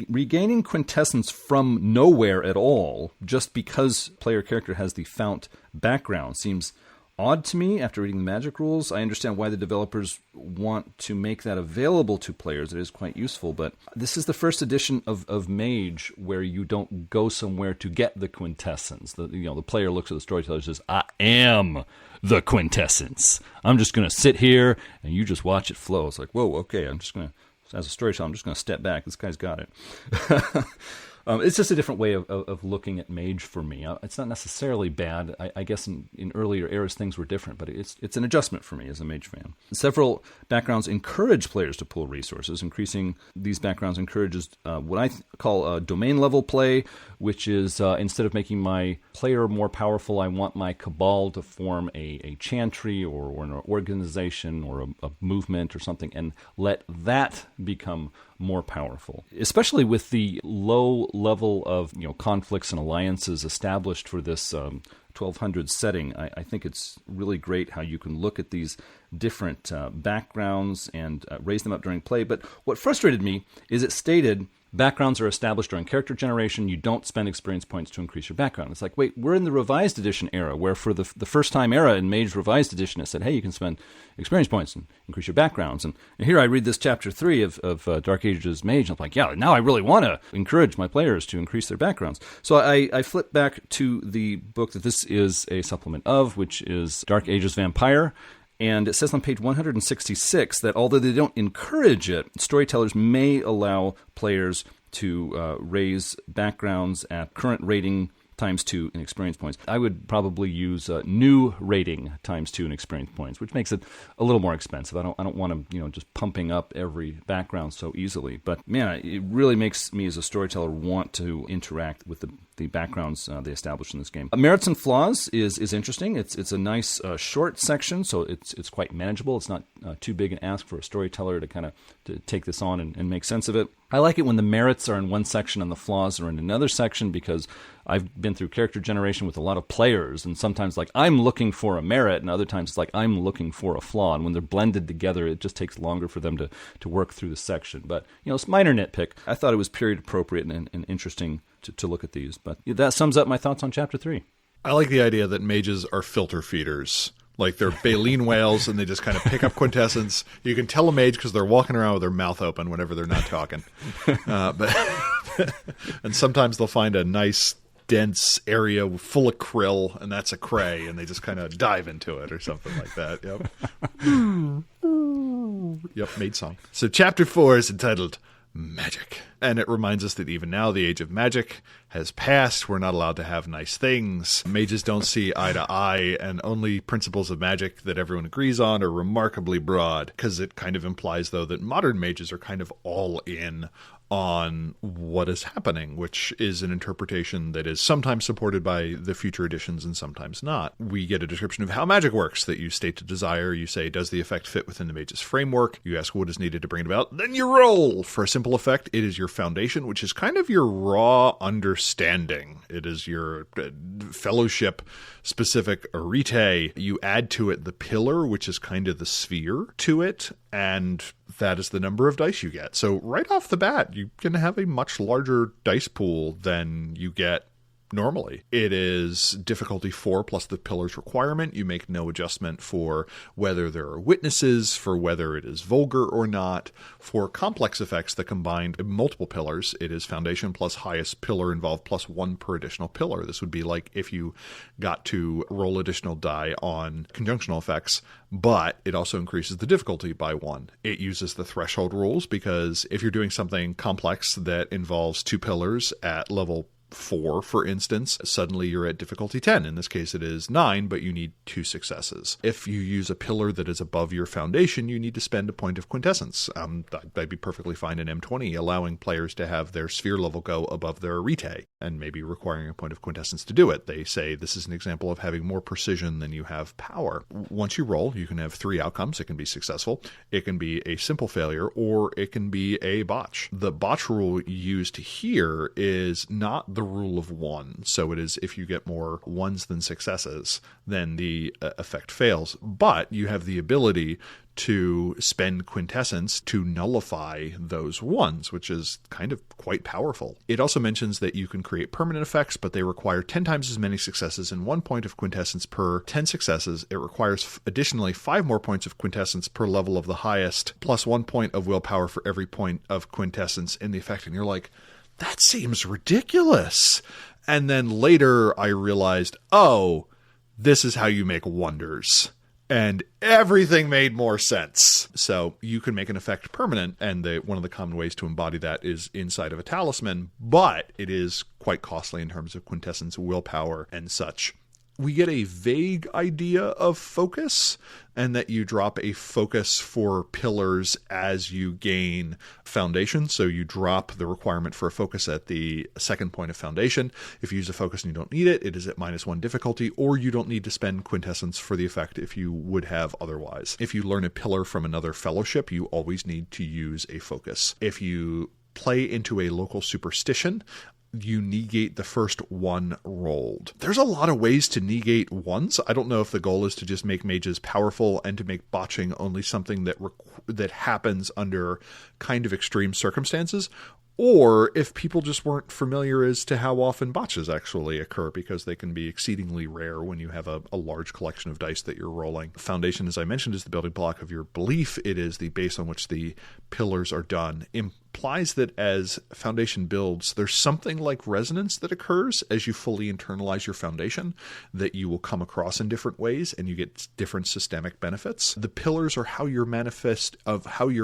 Regaining quintessence from nowhere at all, just because player character has the fount background, seems odd to me after reading the Magic rules. I understand why the developers want to make that available to players. It is quite useful, but this is the first edition of Mage where you don't go somewhere to get the quintessence. The player looks at the storyteller and says, I am the quintessence. I'm just going to sit here and you just watch it flow. It's like, whoa, okay, as a storyteller, I'm just going to step back. This guy's got it. It's just a different way of looking at Mage for me. It's not necessarily bad. I guess in earlier eras things were different, but it's an adjustment for me as a Mage fan. Several backgrounds encourage players to pull resources. Increasing these backgrounds encourages what I call domain level play, which is instead of making my player more powerful, I want my cabal to form a chantry or an organization or a movement or something, and let that become more powerful, especially with the low level of conflicts and alliances established for this 1200 setting. I think it's really great how you can look at these different backgrounds and raise them up during play. But what frustrated me is it stated backgrounds are established during character generation. You don't spend experience points to increase your background. It's like, wait, we're in the Revised Edition era, where for the first time era in Mage Revised Edition, it said, hey, you can spend experience points and increase your backgrounds. And here I read this chapter 3 of Dark Ages Mage, and I'm like, yeah, now I really want to encourage my players to increase their backgrounds. So I flip back to the book that this is a supplement of, which is Dark Ages Vampire. And it says on page 166 that although they don't encourage it, storytellers may allow players to raise backgrounds at current rating ×2 in experience points. I would probably use new rating ×2 in experience points, which makes it a little more expensive. I don't want to just pumping up every background so easily. But man, it really makes me as a storyteller want to interact with the backgrounds they established in this game. Merits and flaws is interesting. It's a nice short section, so it's quite manageable. It's not too big an ask for a storyteller to take this on and make sense of it. I like it when the merits are in one section and the flaws are in another section, because I've been through character generation with a lot of players, and sometimes I'm looking for a merit, and other times it's like I'm looking for a flaw, and when they're blended together, it just takes longer for them to work through the section. But it's minor nitpick. I thought it was period appropriate and interesting to look at these. But that sums up my thoughts on Chapter 3. I like the idea that mages are filter feeders. Like they're baleen whales, and they just kind of pick up quintessence. You can tell a mage because they're walking around with their mouth open whenever they're not talking. And sometimes they'll find a nice, dense area full of krill, and that's a cray, and they just kind of dive into it or something like that. Yep, mage song. So Chapter 4 is entitled Magic. And it reminds us that even now the age of magic has passed. We're not allowed to have nice things. Mages don't see eye to eye, and only principles of magic that everyone agrees on are remarkably broad, because it kind of implies, though, that modern mages are kind of all in on what is happening, which is an interpretation that is sometimes supported by the future editions and sometimes not. We get a description of how magic works that you state a desire. You say, does the effect fit within the mage's framework? You ask what is needed to bring it about. Then you roll. For a simple effect, it is your foundation, which is kind of your raw understanding. It is your fellowship-specific arete. You add to it the pillar, which is kind of the sphere to it, and that is the number of dice you get. So right off the bat, you can have a much larger dice pool than you get normally. It is difficulty 4 plus the pillars requirement. You make no adjustment for whether there are witnesses, for whether it is vulgar or not. For complex effects that combine multiple pillars, it is foundation plus highest pillar involved plus 1 per additional pillar. This would be like if you got to roll additional die on conjunctional effects, but it also increases the difficulty by 1. It uses the threshold rules, because if you're doing something complex that involves 2 pillars at level 4, for instance, suddenly you're at difficulty 10. In this case, it is 9, but you need 2 successes. If you use a pillar that is above your foundation, you need to spend a point of quintessence. That'd be perfectly fine in M20, allowing players to have their sphere level go above their arete, and maybe requiring a point of quintessence to do it. They say this is an example of having more precision than you have power. Once you roll, you can have 3 outcomes. It can be successful, it can be a simple failure, or it can be a botch. The botch rule used here is not the rule of 1. So it is if you get more 1s than successes, then the effect fails. But you have the ability to spend quintessence to nullify those 1s, which is kind of quite powerful. It also mentions that you can create permanent effects, but they require 10 times as many successes and 1 point of quintessence per 10 successes. It requires additionally 5 more points of quintessence per level of the highest, plus 1 point of willpower for every point of quintessence in the effect. And you're like, that seems ridiculous. And then later I realized, oh, this is how you make wonders. And everything made more sense. So you can make an effect permanent, and one of the common ways to embody that is inside of a talisman, but it is quite costly in terms of quintessence, willpower, and such. We get a vague idea of focus, and that you drop a focus for pillars as you gain foundation. So you drop the requirement for a focus at the second point of foundation. If you use a focus and you don't need it, it is at -1 difficulty, or you don't need to spend quintessence for the effect if you would have otherwise. If you learn a pillar from another fellowship, you always need to use a focus. If you play into a local superstition, you negate the first 1 rolled. There's a lot of ways to negate 1s. I don't know if the goal is to just make mages powerful and to make botching only something that happens under kind of extreme circumstances, or if people just weren't familiar as to how often botches actually occur, because they can be exceedingly rare when you have a large collection of dice that you're rolling. Foundation, as I mentioned, is the building block of your belief. It is the base on which the pillars are done. Implies that as foundation builds, there's something like resonance that occurs as you fully internalize your foundation that you will come across in different ways, and you get different systemic benefits. The pillars are how your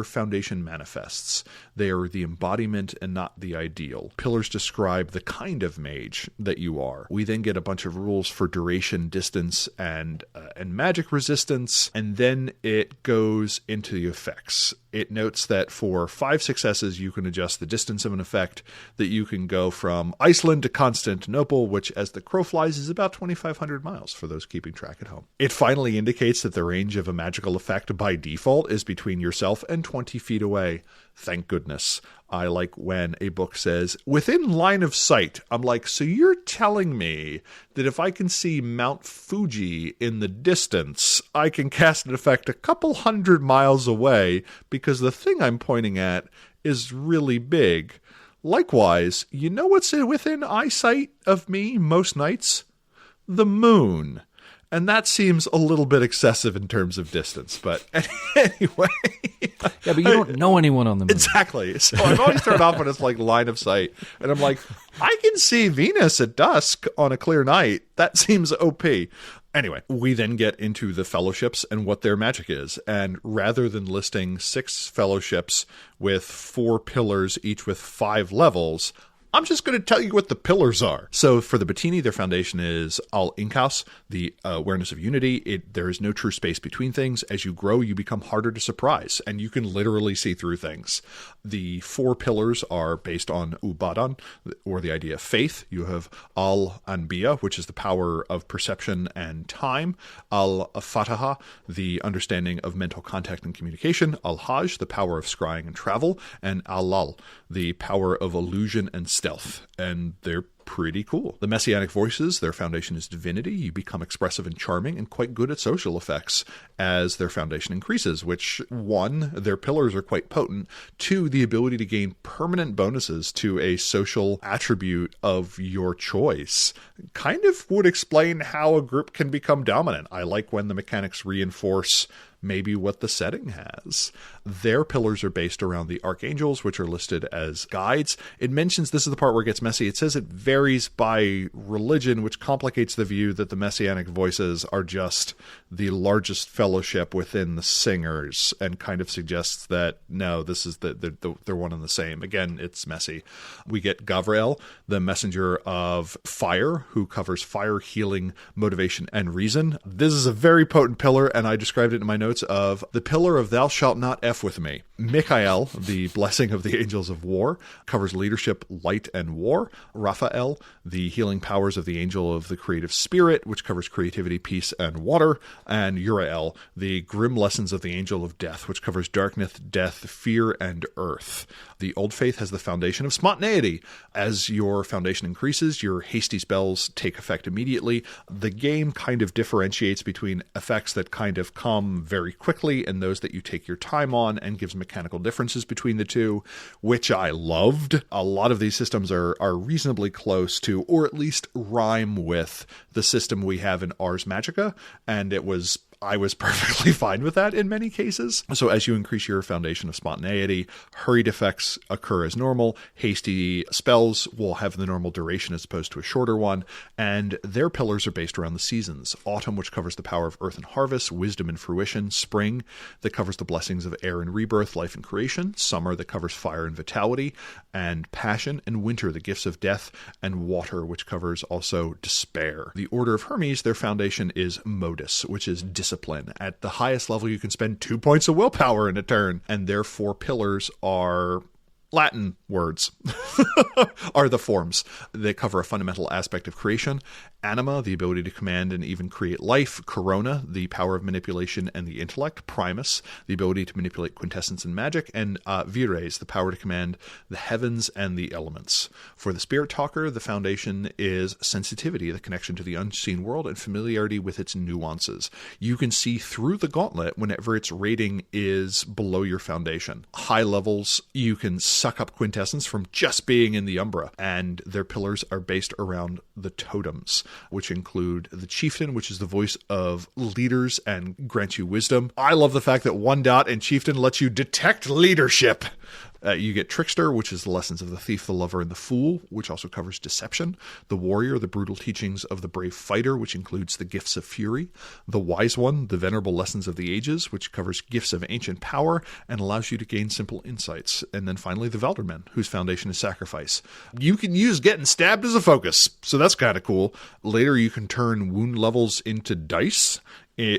foundation manifests. They are the embodiment and not the ideal. Pillars describe the kind of mage that you are. We then get a bunch of rules for duration, distance, and magic resistance, and then it goes into the effects. It notes that for 5 successes, you can adjust the distance of an effect, that you can go from Iceland to Constantinople, which, as the crow flies, is about 2,500 miles for those keeping track at home. It finally indicates that the range of a magical effect by default is between yourself and 20 feet away. Thank goodness. I like when a book says, within line of sight. I'm like, so you're telling me that if I can see Mount Fuji in the distance, I can cast an effect a couple hundred miles away because the thing I'm pointing at is really big. Likewise, you know what's within eyesight of me most nights? The moon. And that seems a little bit excessive in terms of distance, but anyway. Yeah, but you don't know anyone on the moon. Exactly. So I've always turned off when it's like line of sight. And I'm like, I can see Venus at dusk on a clear night. That seems OP. Anyway, we then get into the fellowships and what their magic is. And rather than listing 6 fellowships with 4 pillars, each with 5 levels, I'm just going to tell you what the pillars are. So for the Bettini, their foundation is Al-Inkaus, the awareness of unity. There is no true space between things. As you grow, you become harder to surprise, and you can literally see through things. The 4 pillars are based on Ubadan, or the idea of faith. You have Al-Anbiya, which is the power of perception and time. Al-Fataha, the understanding of mental contact and communication. Al-Hajj, the power of scrying and travel. And Al-Lal, the power of illusion and stealth, and they're pretty cool. The Messianic voices, their foundation is divinity. You become expressive and charming and quite good at social effects as their foundation increases, which, 1, their pillars are quite potent, 2, the ability to gain permanent bonuses to a social attribute of your choice kind of would explain how a group can become dominant. I like when the mechanics reinforce maybe what the setting has. Their pillars are based around the archangels, which are listed as guides. It mentions, this is the part where it gets messy, it says it varies by religion, which complicates the view that the messianic voices are just the largest fellowship within the singers, and kind of suggests that no, this is they're one and the same. Again, it's messy. We get Gavriel, the messenger of fire, who covers fire, healing, motivation, and reason. This is a very potent pillar, and I described it in my notes of the pillar of thou shalt not F with me. Michael, the blessing of the angels of war, covers leadership, light, and war. Raphael, the healing powers of the angel of the creative spirit, which covers creativity, peace, and water. And Uriel, the grim lessons of the angel of death, which covers darkness, death, fear, and earth. The Old Faith has the foundation of spontaneity. As your foundation increases, your hasty spells take effect immediately. The game kind of differentiates between effects that kind of come very quickly and those that you take your time on, and gives mechanical differences between the two, which I loved. A lot of these systems are reasonably close to, or at least rhyme with, the system we have in Ars Magica, and I was perfectly fine with that in many cases. So as you increase your foundation of spontaneity, hurried effects occur as normal. Hasty spells will have the normal duration as opposed to a shorter one. And their pillars are based around the seasons. Autumn, which covers the power of earth and harvest, wisdom and fruition. Spring, that covers the blessings of air and rebirth, life and creation. Summer, that covers fire and vitality and passion. And winter, the gifts of death. And water, which covers also despair. The Order of Hermes, their foundation is modus, which is discipline. At the highest level, you can spend 2 points of willpower in a turn, and their 4 pillars are Latin words, are the forms. They cover a fundamental aspect of creation. Anima, the ability to command and even create life. Corona, the power of manipulation and the intellect. Primus, the ability to manipulate quintessence and magic. And Vires, the power to command the heavens and the elements. For the Spirit Talker, the foundation is sensitivity, the connection to the unseen world, and familiarity with its nuances. You can see through the gauntlet whenever its rating is below your foundation. High levels, you can suck up quintessence from just being in the Umbra, and their pillars are based around the totems, which include the Chieftain, which is the voice of leaders and grants you wisdom. I love the fact that 1 dot in Chieftain lets you detect leadership. You get Trickster, which is the lessons of the thief, the lover, and the fool, which also covers deception. The Warrior, the brutal teachings of the brave fighter, which includes the gifts of fury. The Wise One, the venerable lessons of the ages, which covers gifts of ancient power and allows you to gain simple insights. And then finally, the Velderman, whose foundation is sacrifice. You can use getting stabbed as a focus, so that's kind of cool. Later, you can turn wound levels into dice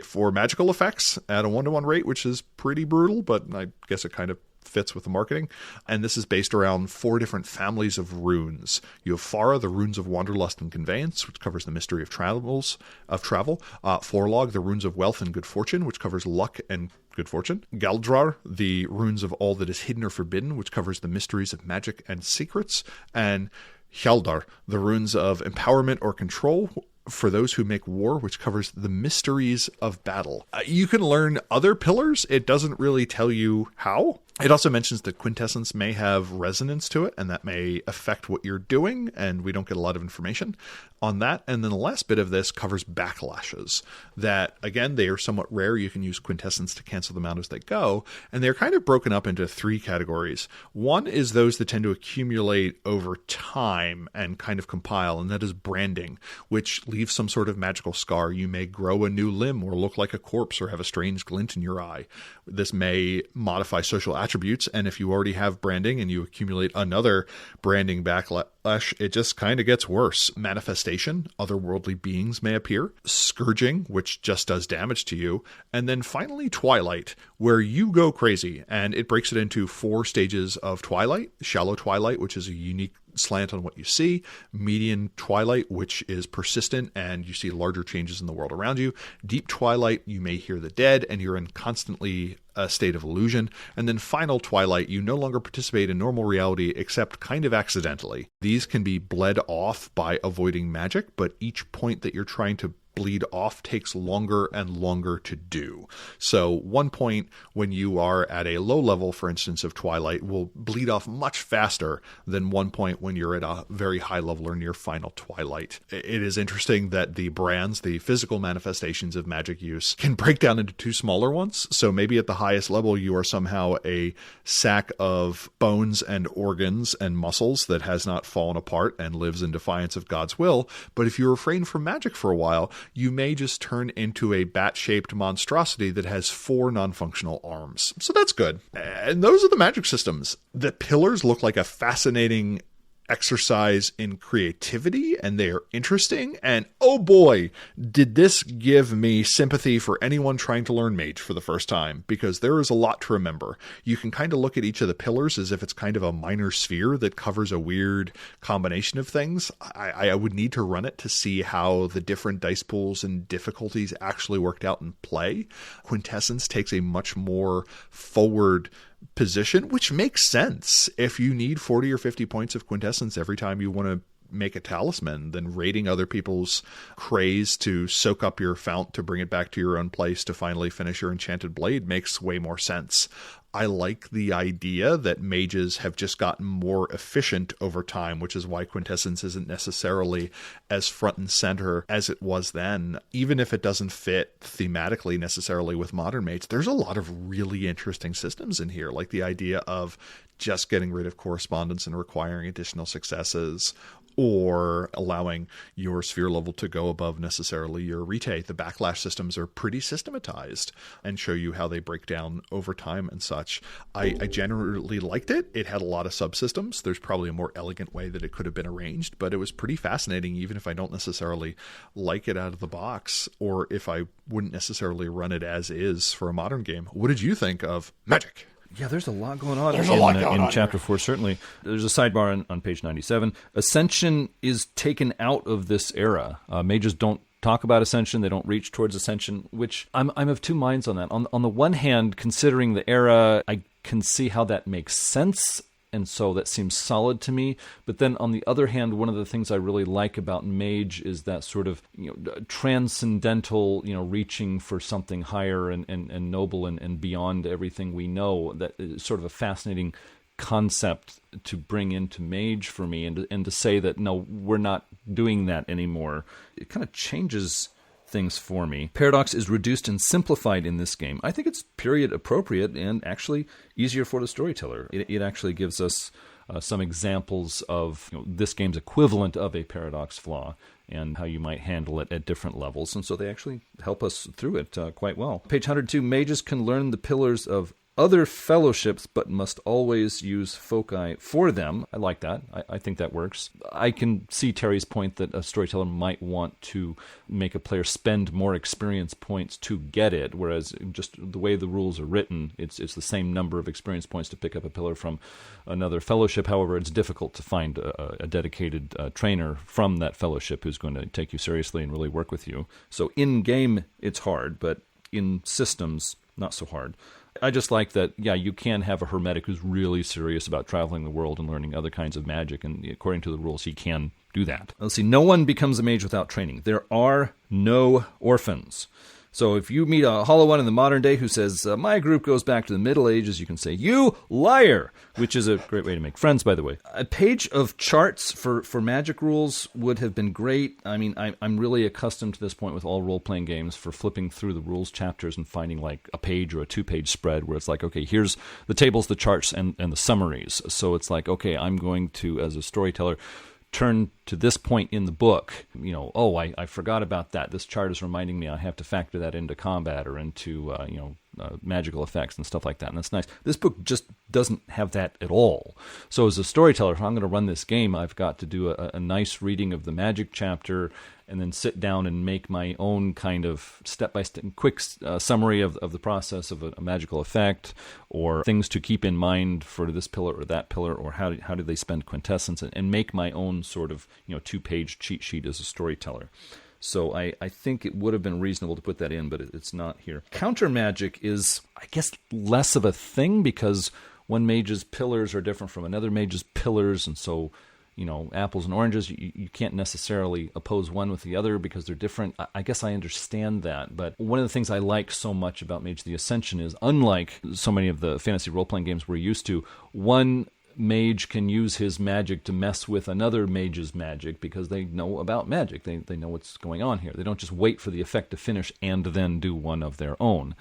for magical effects at a 1-to-1 rate, which is pretty brutal, but I guess it kind of fits with the marketing. And this is based around 4 different families of runes. You have Farah, the runes of wanderlust and conveyance, which covers the mystery of travel. Forlog, the runes of wealth and good fortune, which covers luck and good fortune. Galdrar, the runes of all that is hidden or forbidden, which covers the mysteries of magic and secrets. And Hjaldar, the runes of empowerment or control for those who make war, which covers the mysteries of battle. You can learn other pillars. It doesn't really tell you how. It also mentions that quintessence may have resonance to it, and that may affect what you're doing, and we don't get a lot of information on that. And then the last bit of this covers backlashes that, again, they are somewhat rare. You can use quintessence to cancel them out as they go, and they're kind of broken up into 3 categories. One is those that tend to accumulate over time and kind of compile, and that is branding, which leaves some sort of magical scar. You may grow a new limb or look like a corpse or have a strange glint in your eye. This may modify social attributes, and if you already have branding and you accumulate another branding backlash, it just kind of gets worse. Manifestation, otherworldly beings may appear. Scourging, which just does damage to you. And then finally Twilight, where you go crazy, and it breaks it into 4 stages of Twilight. Shallow Twilight, which is a unique slant on what you see. Median Twilight, which is persistent and you see larger changes in the world around you. Deep Twilight, you may hear the dead and you're in constantly a state of illusion. And then Final Twilight, you no longer participate in normal reality except kind of accidentally. These can be bled off by avoiding magic, but each point that you're trying to bleed off takes longer and longer to do. So one point when you are at a low level, for instance, of Twilight will bleed off much faster than one point when you're at a very high level or near final Twilight. It is interesting that the brands, the physical manifestations of magic use, can break down into two smaller ones. So maybe at the highest level, you are somehow a sack of bones and organs and muscles that has not fallen apart and lives in defiance of God's will. But if you refrain from magic for a while, you may just turn into a bat-shaped monstrosity that has 4 non-functional arms. So that's good. And those are the magic systems. The pillars look like a fascinating exercise in creativity, and they are interesting. And oh boy, did this give me sympathy for anyone trying to learn Mage for the first time, because there is a lot to remember. You can kind of look at each of the pillars as if it's kind of a minor sphere that covers a weird combination of things. I would need to run it to see how the different dice pools and difficulties actually worked out in play. Quintessence takes a much more forward position, which makes sense. If you need 40 or 50 points of quintessence every time you want to make a talisman, then raiding other people's craze to soak up your fount to bring it back to your own place to finally finish your enchanted blade makes way more sense. I like the idea that mages have just gotten more efficient over time, which is why quintessence isn't necessarily as front and center as it was then. Even if it doesn't fit thematically necessarily with modern mages, there's a lot of really interesting systems in here, like the idea of just getting rid of correspondence and requiring additional successes, or allowing your sphere level to go above necessarily your rete. The backlash systems are pretty systematized and show you how they break down over time and such. I generally liked it. It had a lot of subsystems. There's probably a more elegant way that it could have been arranged, but it was pretty fascinating, even if I don't necessarily like it out of the box, or if I wouldn't necessarily run it as is for a modern game. What did you think of Magic? Yeah, there's a lot going on in Chapter 4, certainly. There's a sidebar on page 97. Ascension is taken out of this era. Mages don't talk about Ascension. They don't reach towards Ascension, which I'm of two minds on that. On the one hand, considering the era, I can see how that makes sense, and so that seems solid to me. But then on the other hand, one of the things I really like about Mage is that sort of transcendental, reaching for something higher and noble and beyond everything we know. That is sort of a fascinating concept to bring into Mage for me, and to say that, no, we're not doing that anymore. It kind of changes things for me. Paradox is reduced and simplified in this game. I think it's period appropriate and actually easier for the storyteller. It actually gives us some examples of this game's equivalent of a paradox flaw and how you might handle it at different levels. And so they actually help us through it quite well. Page 102, mages can learn the pillars of other fellowships, but must always use foci for them. I like that. I think that works. I can see Terry's point that a storyteller might want to make a player spend more experience points to get it, whereas just the way the rules are written, it's the same number of experience points to pick up a pillar from another fellowship. However, it's difficult to find a dedicated trainer from that fellowship who's going to take you seriously and really work with you. So in-game, it's hard, but in systems, not so hard. I just like that, you can have a hermetic who's really serious about traveling the world and learning other kinds of magic, and according to the rules, he can do that. Let's see, no one becomes a mage without training. There are no orphans. So if you meet a hollow one in the modern day who says, my group goes back to the Middle Ages, you can say, you liar, which is a great way to make friends, by the way. A page of charts for magic rules would have been great. I mean, I'm really accustomed to this point with all role-playing games for flipping through the rules chapters and finding like a page or a 2-page spread where it's like, okay, here's the tables, the charts, and the summaries. So it's like, okay, I'm going to, as a storyteller, turn to this point in the book, I forgot about that. This chart is reminding me I have to factor that into combat or into, magical effects and stuff like that. And that's nice. This book just doesn't have that at all. So as a storyteller, if I'm going to run this game, I've got to do a nice reading of the magic chapter and then sit down and make my own kind of step-by-step, quick summary of the process of a magical effect, or things to keep in mind for this pillar or that pillar, or how do they spend quintessence, and make my own sort of 2-page cheat sheet as a storyteller. So I think it would have been reasonable to put that in, but it's not here. Counter magic is, I guess, less of a thing, because one mage's pillars are different from another mage's pillars, and so apples and oranges. You can't necessarily oppose one with the other because they're different. I guess I understand that. But one of the things I like so much about Mage the Ascension is, unlike so many of the fantasy role-playing games we're used to, one mage can use his magic to mess with another mage's magic because they know about magic. They know what's going on here. They don't just wait for the effect to finish and then do one of their own.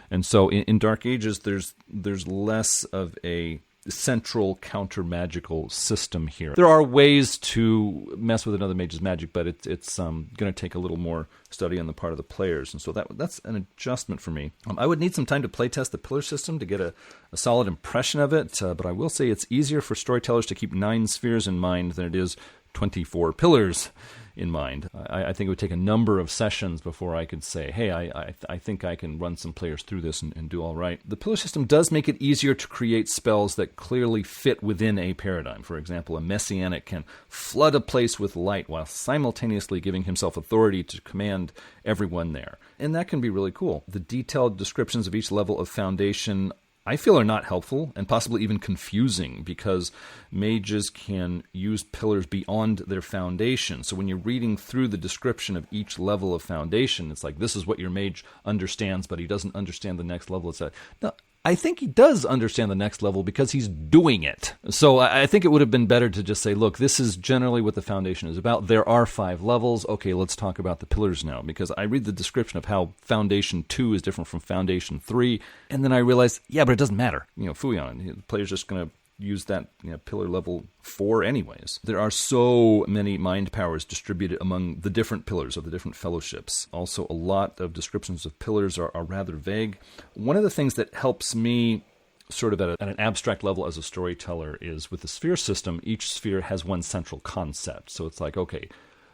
And so in Dark Ages, there's less of a central counter-magical system here. There are ways to mess with another mage's magic, but it's going to take a little more study on the part of the players, and so that's an adjustment for me. I would need some time to playtest the pillar system to get a solid impression of it, but I will say it's easier for storytellers to keep 9 spheres in mind than it is 24 pillars in mind. I think it would take a number of sessions before I could say, hey, I think I can run some players through this and do all right. The pillar system does make it easier to create spells that clearly fit within a paradigm. For example, a Messianic can flood a place with light while simultaneously giving himself authority to command everyone there. And that can be really cool. The detailed descriptions of each level of foundation, I feel, are not helpful and possibly even confusing because mages can use pillars beyond their foundation. So when you're reading through the description of each level of foundation, it's like, this is what your mage understands, but he doesn't understand the next level. It's like, no, I think he does understand the next level because he's doing it. So I think it would have been better to just say, look, this is generally what the foundation is about. There are 5 levels. Okay, let's talk about the pillars now, because I read the description of how Foundation 2 is different from Foundation 3, and then I realized, yeah, but it doesn't matter. Phooey on it. The player's just going to use that pillar level 4 anyways. There are so many mind powers distributed among the different pillars of the different fellowships. Also, a lot of descriptions of pillars are rather vague. One of the things that helps me sort of at an abstract level as a storyteller is with the sphere system, each sphere has one central concept. So it's like, okay,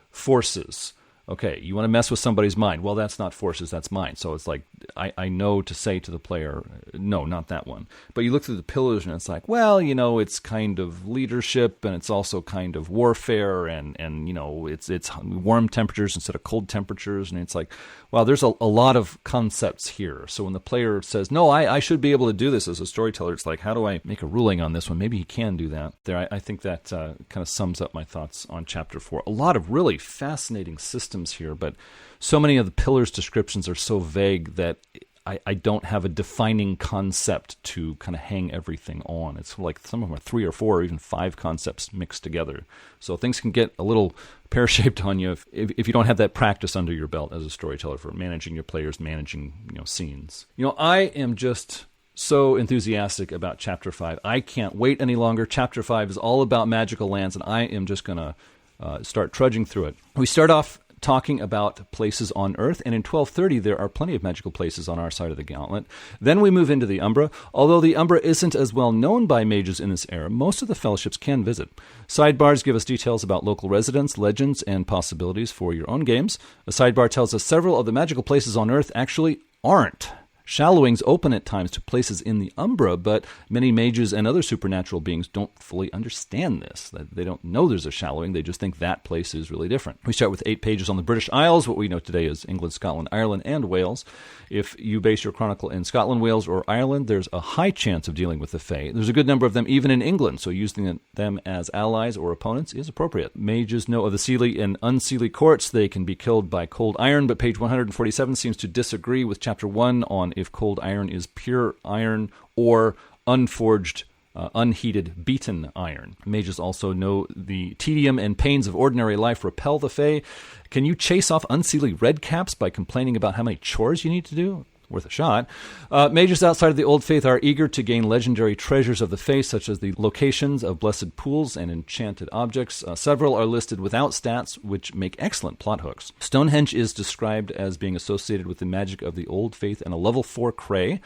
forces. Okay, you want to mess with somebody's mind. Well, that's not forces, that's mind. So it's like, I know to say to the player, no, not that one. But you look through the pillars and it's like, well, it's kind of leadership and it's also kind of warfare and it's warm temperatures instead of cold temperatures. And it's like, wow, there's a lot of concepts here. So when the player says, no, I should be able to do this as a storyteller, it's like, how do I make a ruling on this one? Maybe he can do that. There, I think that kind of sums up my thoughts on Chapter 4. A lot of really fascinating systems here, but so many of the pillars descriptions are so vague that I don't have a defining concept to kind of hang everything on. It's like some of them are 3 or 4 or even 5 concepts mixed together. So things can get a little pear-shaped on you if you don't have that practice under your belt as a storyteller for managing your players, managing scenes. I am just so enthusiastic about Chapter 5. I can't wait any longer. Chapter 5 is all about magical lands, and I am just going to start trudging through it. We start off talking about places on Earth, and in 1230 there are plenty of magical places on our side of the gauntlet. Then we move into the Umbra. Although the Umbra isn't as well known by mages in this era, most of the fellowships can visit. Sidebars give us details about local residents, legends, and possibilities for your own games. A sidebar tells us several of the magical places on Earth actually aren't. Shallowings open at times to places in the Umbra, but many mages and other supernatural beings don't fully understand this. They don't know there's a shallowing, they just think that place is really different. We start with 8 pages on the British Isles. What we know today is England, Scotland, Ireland, and Wales. If you base your chronicle in Scotland, Wales, or Ireland, there's a high chance of dealing with the Fae. There's a good number of them even in England, so using them as allies or opponents is appropriate. Mages know of the Seelie and Unseelie courts. They can be killed by cold iron, but page 147 seems to disagree with Chapter 1 on if cold iron is pure iron or unforged, unheated, beaten iron. Mages also know the tedium and pains of ordinary life repel the Fae. Can you chase off Unseelie redcaps by complaining about how many chores you need to do? Worth a shot. Mages outside of the Old Faith are eager to gain legendary treasures of the Fae, such as the locations of blessed pools and enchanted objects. Several are listed without stats, which make excellent plot hooks. Stonehenge is described as being associated with the magic of the Old Faith and a level 4 cray.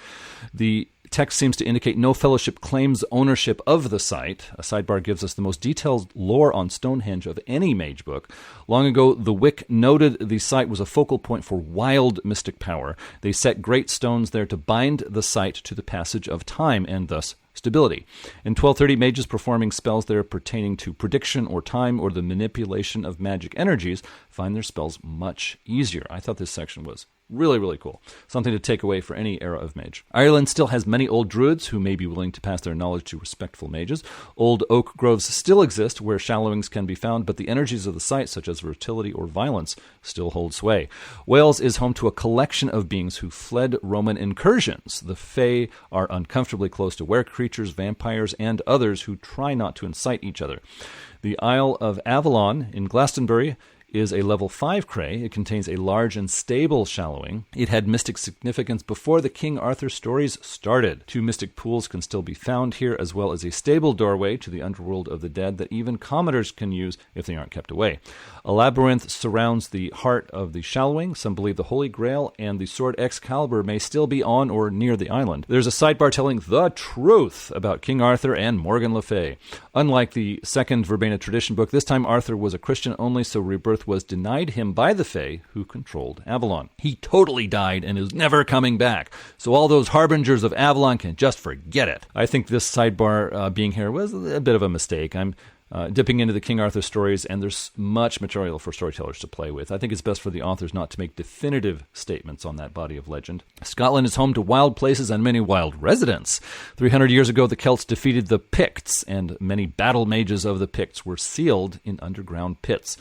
The text seems to indicate no fellowship claims ownership of the site. A sidebar gives us the most detailed lore on Stonehenge of any mage book. Long ago, the Wick noted the site was a focal point for wild mystic power. They set great stones there to bind the site to the passage of time and thus stability. In 1230, mages performing spells there pertaining to prediction or time or the manipulation of magic energies find their spells much easier. I thought this section was Really, really cool. Something to take away for any era of mage. Ireland still has many old druids who may be willing to pass their knowledge to respectful mages. Old oak groves still exist where shallowings can be found, but the energies of the site, such as fertility or violence, still hold sway. Wales is home to a collection of beings who fled Roman incursions. The Fae are uncomfortably close to were-creatures, vampires, and others who try not to incite each other. The Isle of Avalon in Glastonbury is a level 5 cray. It contains a large and stable shallowing. It had mystic significance before the King Arthur stories started. 2 mystic pools can still be found here, as well as a stable doorway to the underworld of the dead that even commoners can use if they aren't kept away. A labyrinth surrounds the heart of the shallowing. Some believe the Holy Grail and the sword Excalibur may still be on or near the island. There's a sidebar telling the truth about King Arthur and Morgan Le Fay. Unlike the second Verbena tradition book, this time Arthur was a Christian only, so rebirth was denied him by the Fae, who controlled Avalon. He totally died and is never coming back, so all those harbingers of Avalon can just forget it. I think this sidebar being here was a bit of a mistake. I'm dipping into the King Arthur stories, and there's much material for storytellers to play with. I think it's best for the authors not to make definitive statements on that body of legend. Scotland is home to wild places and many wild residents. 300 years ago, the Celts defeated the Picts, and many battle mages of the Picts were sealed in underground pits.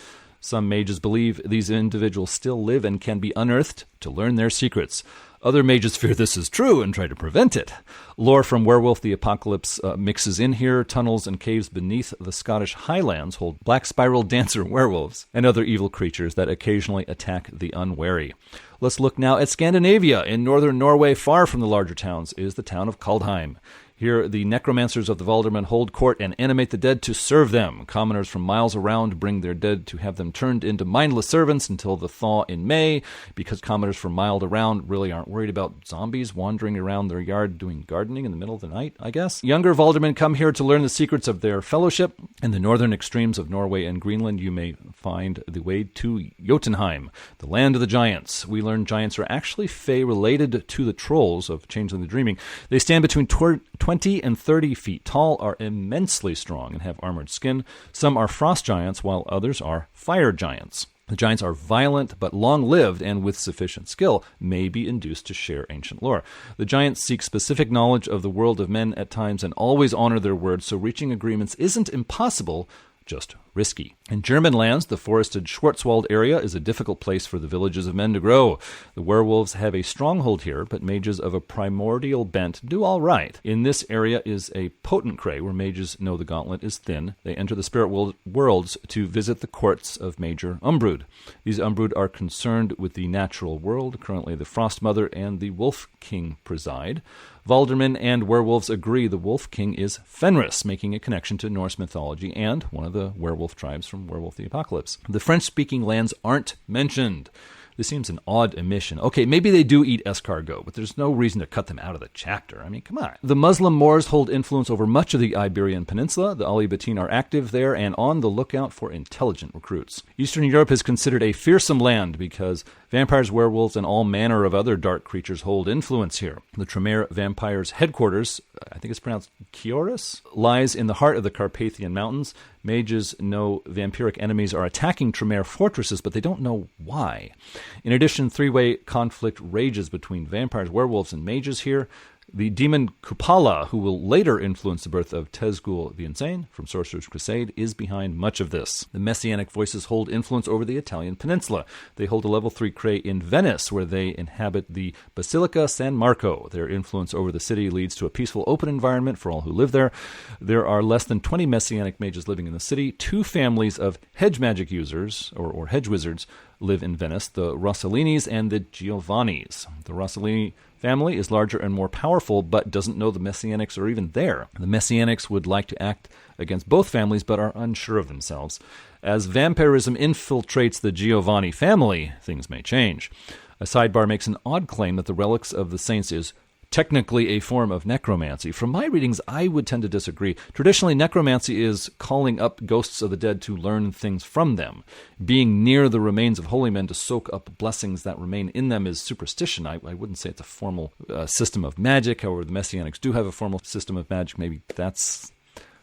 Some mages believe these individuals still live and can be unearthed to learn their secrets. Other mages fear this is true and try to prevent it. Lore from Werewolf the Apocalypse mixes in here. Tunnels and caves beneath the Scottish Highlands hold black spiral dancer werewolves and other evil creatures that occasionally attack the unwary. Let's look now at Scandinavia. In northern Norway, far from the larger towns, is the town of Kaldheim. Here, the necromancers of the Valdermen hold court and animate the dead to serve them. Commoners from miles around bring their dead to have them turned into mindless servants until the thaw in May, because commoners from miles around really aren't worried about zombies wandering around their yard doing gardening in the middle of the night, I guess. Younger Valdermen come here to learn the secrets of their fellowship. In the northern extremes of Norway and Greenland, you may find the way to Jotunheim, the land of the giants. We learn giants are actually fae related to the trolls of Changeling the Dreaming. They stand between 20 and 30 feet tall, are immensely strong, and have armored skin. Some are frost giants, while others are fire giants. The giants are violent, but long-lived, and with sufficient skill, may be induced to share ancient lore. The giants seek specific knowledge of the world of men at times and always honor their word, so reaching agreements isn't impossible, just risky. In German lands, the forested Schwarzwald area is a difficult place for the villages of men to grow. The werewolves have a stronghold here, but mages of a primordial bent do all right. In this area is a potent cray where mages know the gauntlet is thin. They enter the spirit worlds to visit the courts of Major Umbrood. These Umbrood are concerned with the natural world. Currently, the Frost Mother and the Wolf King preside. Valdermen and werewolves agree the Wolf King is Fenris, making a connection to Norse mythology and one of the werewolf tribes from Werewolf the Apocalypse. The French-speaking lands aren't mentioned. This seems an odd omission. Okay, maybe they do eat escargot, but there's no reason to cut them out of the chapter. I mean, come on. The Muslim Moors hold influence over much of the Iberian Peninsula. The Alibatin are active there and on the lookout for intelligent recruits. Eastern Europe is considered a fearsome land because vampires, werewolves, and all manner of other dark creatures hold influence here. The Tremere vampires' headquarters, I think it's pronounced Kioris, lies in the heart of the Carpathian Mountains. Mages know vampiric enemies are attacking Tremere fortresses, but they don't know why. In addition, three-way conflict rages between vampires, werewolves, and mages here. The demon Kupala, who will later influence the birth of Tezgul the Insane from Sorcerers Crusade, is behind much of this. The Messianic voices hold influence over the Italian peninsula. They hold a level 3 cray in Venice, where they inhabit the Basilica San Marco. Their influence over the city leads to a peaceful, open environment for all who live there. There are less than 20 Messianic mages living in the city. 2 families of hedge magic users, or hedge wizards, live in Venice, the Rosselinis and the Giovannis. The Rossellini family is larger and more powerful, but doesn't know the Messianics are even there. The Messianics would like to act against both families, but are unsure of themselves. As vampirism infiltrates the Giovanni family, things may change. A sidebar makes an odd claim that the relics of the saints is technically a form of necromancy. From my readings, I would tend to disagree. Traditionally, necromancy is calling up ghosts of the dead to learn things from them. Being near the remains of holy men to soak up blessings that remain in them is superstition. I wouldn't say it's a formal system of magic. However, the Messianics do have a formal system of magic. Maybe that's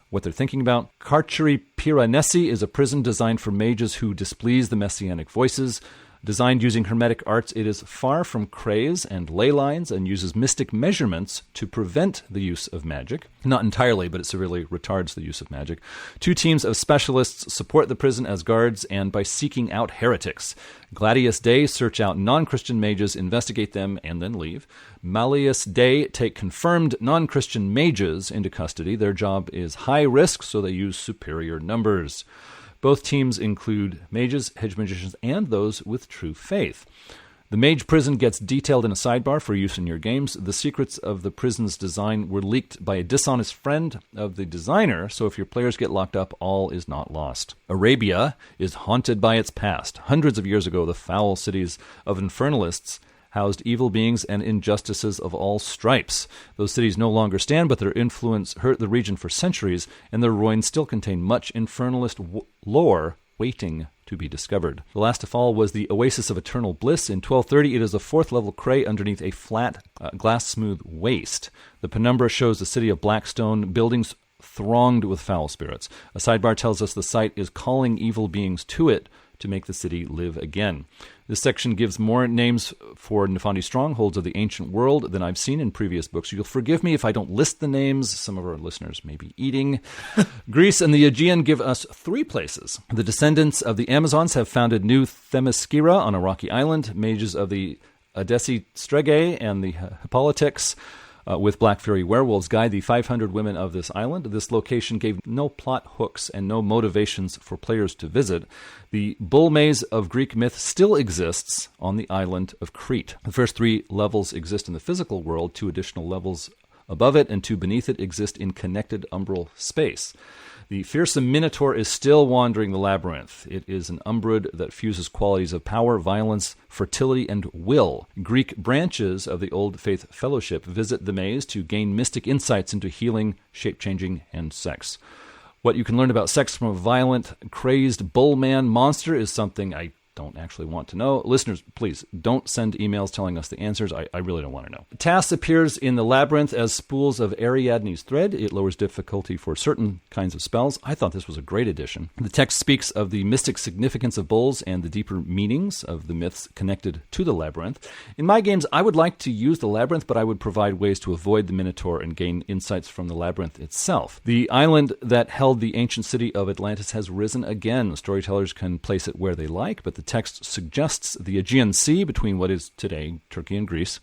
what they're thinking about. Carceri Piranesi is a prison designed for mages who displease the Messianic voices. Designed using hermetic arts, it is far from craze and ley lines and uses mystic measurements to prevent the use of magic. Not entirely, but it severely retards the use of magic. 2 teams of specialists support the prison as guards and by seeking out heretics. Gladius Dei search out non-Christian mages, investigate them, and then leave. Malleus Dei take confirmed non-Christian mages into custody. Their job is high risk, so they use superior numbers. Both teams include mages, hedge magicians, and those with true faith. The mage prison gets detailed in a sidebar for use in your games. The secrets of the prison's design were leaked by a dishonest friend of the designer, so if your players get locked up, all is not lost. Arabia is haunted by its past. Hundreds of years ago, the foul cities of infernalists housed evil beings and injustices of all stripes. Those cities no longer stand, but their influence hurt the region for centuries, and their ruins still contain much infernalist lore waiting to be discovered. The last to fall was the Oasis of Eternal Bliss. In 1230, it is a 4th-level cray underneath a flat, glass-smooth waste. The penumbra shows the city of Blackstone, buildings thronged with foul spirits. A sidebar tells us the site is calling evil beings to it to make the city live again. This section gives more names for Nefandi strongholds of the ancient world than I've seen in previous books. You'll forgive me if I don't list the names. Some of our listeners may be eating. Greece and the Aegean give us 3 places. The descendants of the Amazons have founded New Themyscira on a rocky island. Mages of the Odessi Strege and the Hippolytics with Black Fury werewolves guide the 500 women of this island. This location gave no plot hooks and no motivations for players to visit. The bull maze of Greek myth still exists on the island of Crete. The first 3 levels exist in the physical world. 2 additional levels above it and 2 beneath it exist in connected umbral space. The fearsome Minotaur is still wandering the labyrinth. It is an umbrid that fuses qualities of power, violence, fertility, and will. Greek branches of the Old Faith Fellowship visit the maze to gain mystic insights into healing, shape-changing, and sex. What you can learn about sex from a violent, crazed bullman monster is something I don't actually want to know. Listeners, please don't send emails telling us the answers. I really don't want to know. Tass appears in the labyrinth as spools of Ariadne's thread. It lowers difficulty for certain kinds of spells. I thought this was a great addition. The text speaks of the mystic significance of bulls and the deeper meanings of the myths connected to the labyrinth. In my games, I would like to use the labyrinth, but I would provide ways to avoid the Minotaur and gain insights from the labyrinth itself. The island that held the ancient city of Atlantis has risen again. Storytellers can place it where they like, but the text suggests the Aegean Sea between what is today Turkey and Greece.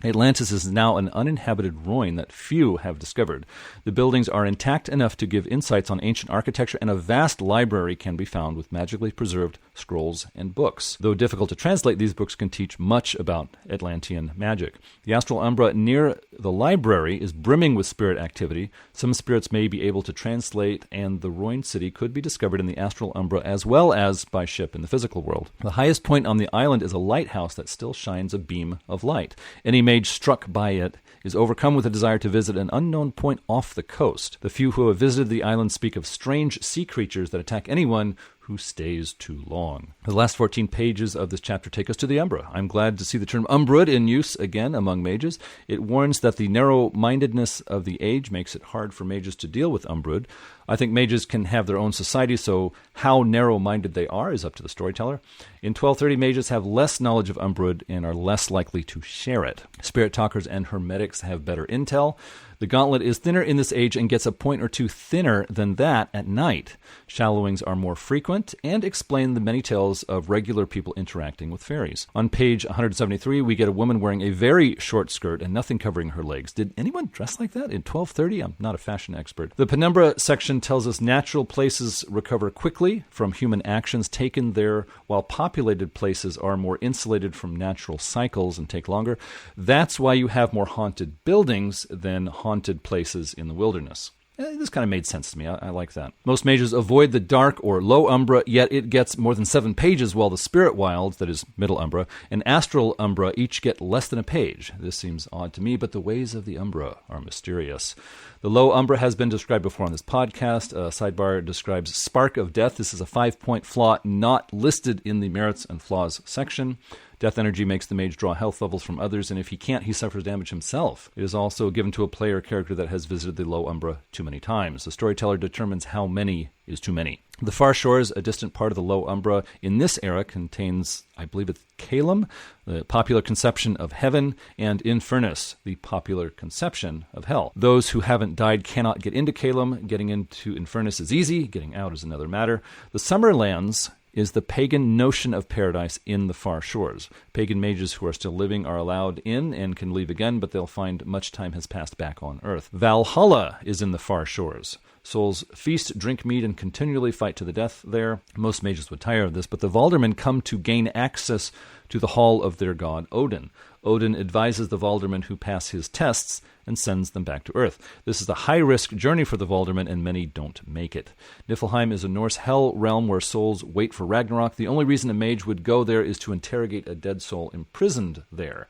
Atlantis is now an uninhabited ruin that few have discovered. The buildings are intact enough to give insights on ancient architecture, and a vast library can be found with magically preserved scrolls and books. Though difficult to translate, these books can teach much about Atlantean magic. The astral umbra near the library is brimming with spirit activity. Some spirits may be able to translate, and the ruined city could be discovered in the astral umbra as well as by ship in the physical world. The highest point on the island is a lighthouse that still shines a beam of light. Any mage struck by it is overcome with a desire to visit an unknown point off the coast. The few who have visited the island speak of strange sea creatures that attack anyone who stays too long. The last 14 pages of this chapter take us to the Umbra. I'm glad to see the term umbrid in use again among mages. It warns that the narrow-mindedness of the age makes it hard for mages to deal with umbrid. I think mages can have their own society, so how narrow-minded they are is up to the storyteller. In 1230, mages have less knowledge of umbrid and are less likely to share it. Spirit talkers and hermetics have better intel. The gauntlet is thinner in this age and gets a point or two thinner than that at night. Shallowings are more frequent and explain the many tales of regular people interacting with fairies. On page 173, we get a woman wearing a very short skirt and nothing covering her legs. Did anyone dress like that in 1230? I'm not a fashion expert. The penumbra section tells us natural places recover quickly from human actions taken there, while populated places are more insulated from natural cycles and take longer. That's why you have more haunted buildings than haunted places in the wilderness. This kind of made sense to me. I like that. Most mages avoid the dark or low umbra, yet it gets more than 7 pages, while the spirit wilds, that is middle umbra, and astral umbra each get less than a page. This seems odd to me, but the ways of the umbra are mysterious. The low umbra has been described before on this podcast. Sidebar describes Spark of Death. This is a 5-point flaw not listed in the merits and flaws section. Death energy makes the mage draw health levels from others, and if he can't, he suffers damage himself. It is also given to a player character that has visited the low Umbra too many times. The storyteller determines how many is too many. The Far Shores, a distant part of the Low Umbra in this era, contains, I believe it's Calum, the popular conception of heaven, and Infernus, the popular conception of hell. Those who haven't died cannot get into Calum. Getting into Infernus is easy. Getting out is another matter. The Summerlands is the pagan notion of paradise in the Far Shores. Pagan mages who are still living are allowed in and can leave again, but they'll find much time has passed back on Earth. Valhalla is in the Far Shores. Souls feast, drink mead, and continually fight to the death there. Most mages would tire of this, but the Valdermen come to gain access to the hall of their god Odin. Odin advises the Valdermen who pass his tests and sends them back to Earth. This is a high-risk journey for the Valdermen, and many don't make it. Niflheim is a Norse hell realm where souls wait for Ragnarok. The only reason a mage would go there is to interrogate a dead soul imprisoned there,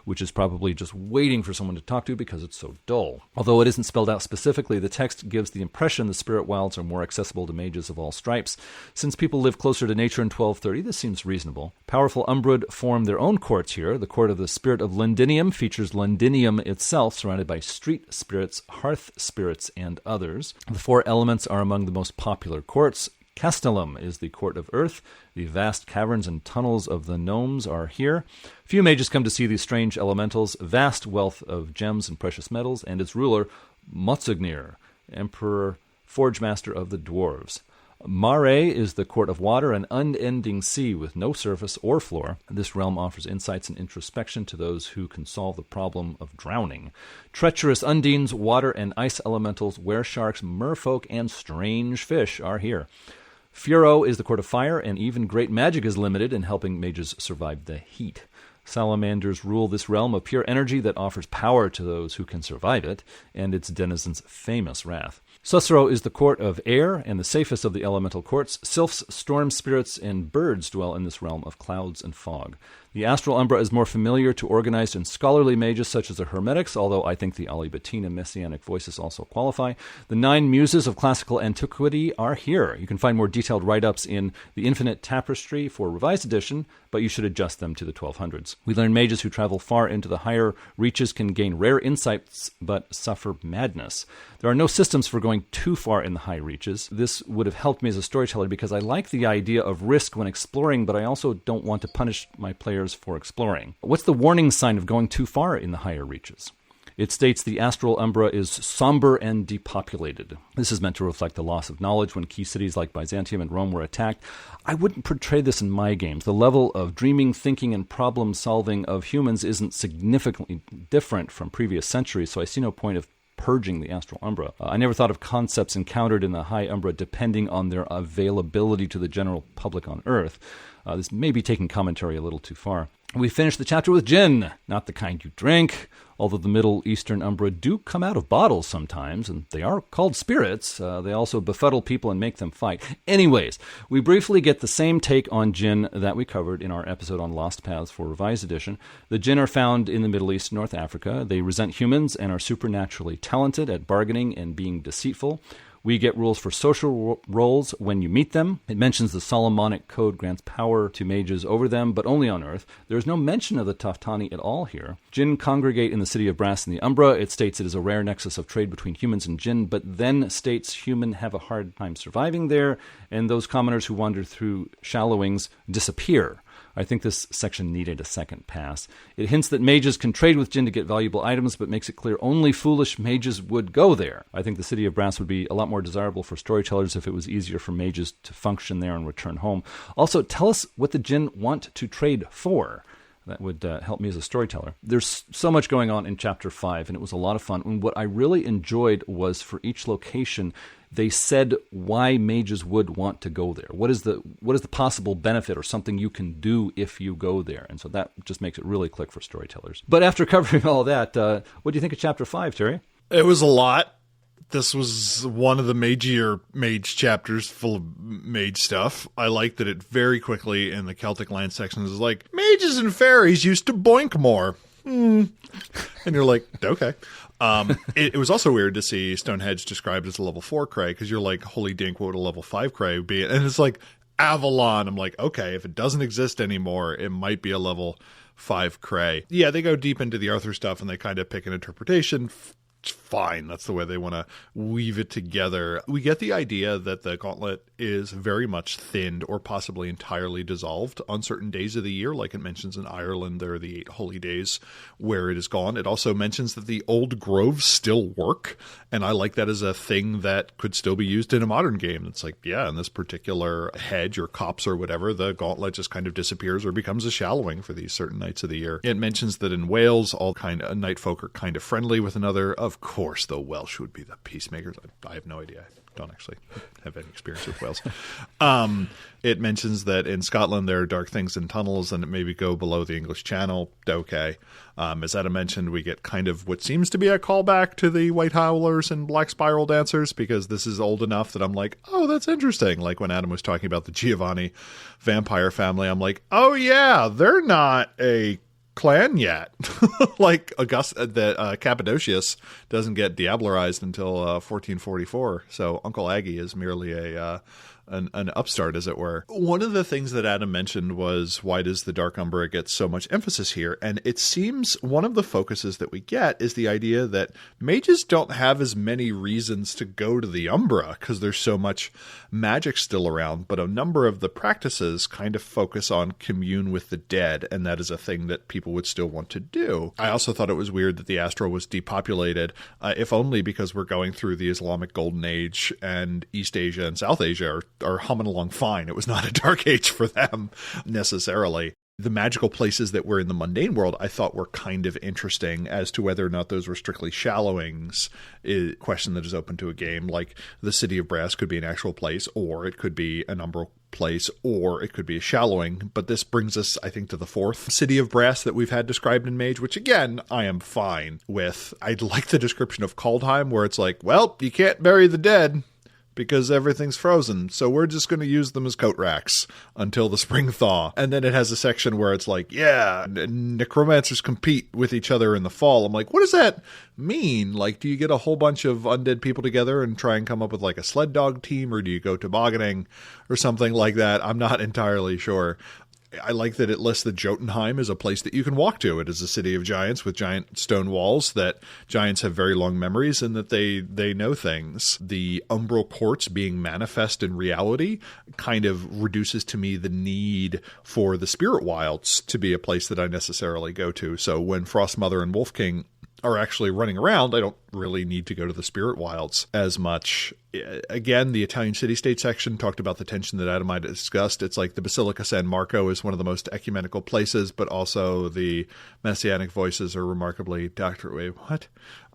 which is probably just waiting for someone to talk to because it's so dull. Although it isn't spelled out specifically, the text gives the impression the spirit wilds are more accessible to mages of all stripes. Since people live closer to nature in 1230, this seems reasonable. Powerful Umbrud form their own courts here. The court of the spirit of Londinium features Londinium itself, surrounded by street spirits, hearth spirits, and others. The four elements are among the most popular courts. Castellum is the court of earth. The vast caverns and tunnels of the gnomes are here. Few mages come to see these strange elementals, vast wealth of gems and precious metals, and its ruler, Motsognir, emperor, forge master of the dwarves. Mare is the court of water, an unending sea with no surface or floor. This realm offers insights and introspection to those who can solve the problem of drowning. Treacherous undines, water and ice elementals, were-sharks, merfolk, and strange fish are here. Furo is the court of fire, and even great magic is limited in helping mages survive the heat. Salamanders rule this realm of pure energy that offers power to those who can survive it, and its denizens' famous wrath. Sussero is the court of air and the safest of the elemental courts. Sylphs, storm spirits, and birds dwell in this realm of clouds and fog. The Astral Umbra is more familiar to organized and scholarly mages such as the Hermetics, although I think the Alibatina Messianic voices also qualify. The 9 muses of classical antiquity are here. You can find more detailed write-ups in The Infinite Tapestry for Revised Edition, but you should adjust them to the 1200s. We learn mages who travel far into the higher reaches can gain rare insights, but suffer madness. There are no systems for going too far in the high reaches. This would have helped me as a storyteller because I like the idea of risk when exploring, but I also don't want to punish my players for exploring. What's the warning sign of going too far in the higher reaches? It states the Astral Umbra is somber and depopulated. This is meant to reflect the loss of knowledge when key cities like Byzantium and Rome were attacked. I wouldn't portray this in my games. The level of dreaming, thinking, and problem-solving of humans isn't significantly different from previous centuries, so I see no point of purging the Astral Umbra. I never thought of concepts encountered in the High Umbra depending on their availability to the general public on Earth. This may be taking commentary a little too far. We finished the chapter with gin, not the kind you drink, although the Middle Eastern Umbra do come out of bottles sometimes, and they are called spirits. They also befuddle people and make them fight. Anyways, we briefly get the same take on gin that we covered in our episode on Lost Paths for Revised Edition. The jinn are found in the Middle East and North Africa. They resent humans and are supernaturally talented at bargaining and being deceitful. We get rules for social roles when you meet them. It mentions the Solomonic Code grants power to mages over them, but only on Earth. There is no mention of the Taftani at all here. Jinn congregate in the city of Brass in the Umbra. It states it is a rare nexus of trade between humans and Jinn, but then states humans have a hard time surviving there, and those commoners who wander through shallowings disappear. I think this section needed a second pass. It hints that mages can trade with Jinn to get valuable items, but makes it clear only foolish mages would go there. I think the city of Brass would be a lot more desirable for storytellers if it was easier for mages to function there and return home. Also, tell us what the Jinn want to trade for. That would help me as a storyteller. There's so much going on in Chapter 5, and it was a lot of fun. And what I really enjoyed was for each location, they said why mages would want to go there. What is the possible benefit or something you can do if you go there? And so that just makes it really click for storytellers. But after covering all that, what do you think of Chapter 5, Terry? It was a lot. This was one of the magier mage chapters full of mage stuff. I like that it very quickly in the Celtic land sections is like, mages and fairies used to boink more. And you're like, okay. It was also weird to see Stonehenge described as a level 4 cray, because you're like, holy dink, what would a level 5 cray be? And it's like, Avalon. I'm like, okay, if it doesn't exist anymore, it might be a level 5 cray. Yeah, they go deep into the Arthur stuff and they kind of pick an interpretation. Fine, that's the way they want to weave it together. We get the idea that the gauntlet is very much thinned or possibly entirely dissolved on certain days of the year. Like it mentions in Ireland, there are the 8 holy days where it is gone. It also mentions that the old groves still work, and I like that as a thing that could still be used in a modern game. It's like, yeah, in this particular hedge or copse or whatever, the gauntlet just kind of disappears or becomes a shallowing for these certain nights of the year. It mentions that in Wales, all kind of night folk are kind of friendly with another. Of course, the Welsh would be the peacemakers. I have no idea. I don't actually have any experience with Wales. It mentions that in Scotland there are dark things in tunnels and it maybe go below the English Channel. Okay. As Adam mentioned, we get kind of what seems to be a callback to the White Howlers and Black Spiral Dancers, because this is old enough that I'm like, oh, that's interesting. Like when Adam was talking about the Giovanni vampire family, I'm like, oh yeah, they're not a clan yet. Like Cappadocius doesn't get diablerized until 1444. So Uncle Aggie is merely an upstart, as it were. One of the things that Adam mentioned was, why does the Dark Umbra get so much emphasis here? And it seems one of the focuses that we get is the idea that mages don't have as many reasons to go to the Umbra because there's so much magic still around, but a number of the practices kind of focus on commune with the dead, and that is a thing that people would still want to do. I also thought it was weird that the Astral was depopulated, if only because we're going through the Islamic Golden Age and East Asia and South Asia are humming along fine. It was not a dark age for them necessarily. The magical places that were in the mundane world I thought were kind of interesting. As to whether or not those were strictly shallowings is a question that is open to a game. Like the City of Brass could be an actual place, or it could be an umbral place, or it could be a shallowing. But this brings us, I think, to the 4th City of Brass that we've had described in Mage, which again, I am fine with. I like the description of Kaldheim where it's like, well, you can't bury the dead because everything's frozen, so we're just going to use them as coat racks until the spring thaw. And then it has a section where it's like, yeah, necromancers compete with each other in the fall. I'm like, what does that mean? Like, do you get a whole bunch of undead people together and try and come up with like a sled dog team, or do you go tobogganing or something like that? I'm not entirely sure. I like that it lists that Jotunheim is a place that you can walk to. It is a city of giants with giant stone walls, that giants have very long memories and that they know things. The umbral courts being manifest in reality kind of reduces to me the need for the spirit wilds to be a place that I necessarily go to. So when Frostmother and Wolf King are actually running around, I don't really need to go to the spirit wilds as much. Again, the Italian city-state section talked about the tension that Adam and I discussed. It's like the Basilica San Marco is one of the most ecumenical places, but also the Messianic voices are remarkably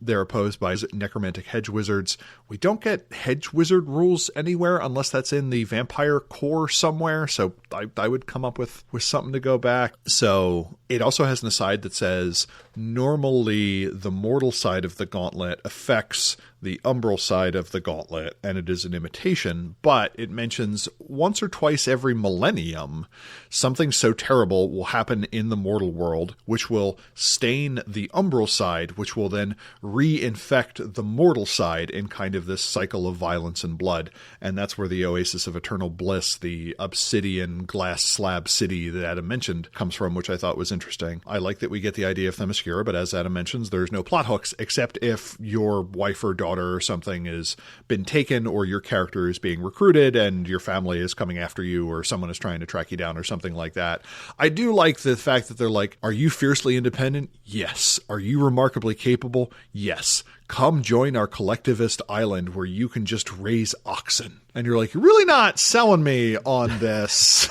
They're opposed by necromantic hedge wizards. We don't get hedge wizard rules anywhere unless that's in the vampire core somewhere, so I would come up with something to go back. So it also has an aside that says, normally the mortal side of the gauntlet affects the umbral side of the gauntlet, and it is an imitation, but it mentions once or twice every millennium something so terrible will happen in the mortal world, which will stain the umbral side, which will then reinfect the mortal side in kind of this cycle of violence and blood. And that's where the Oasis of Eternal Bliss, the obsidian glass slab city that Adam mentioned, comes from, which I thought was interesting. I like that we get the idea of Themyscira, but as Adam mentions, there's no plot hooks, except if your wife or daughter or something has been taken, or your character is being recruited and your family is coming after you, or someone is trying to track you down or something like that. I do like the fact that they're like, are you fiercely independent? Yes. Are you remarkably capable? Yes. Come join our collectivist island where you can just raise oxen. And you're like, you're really not selling me on this.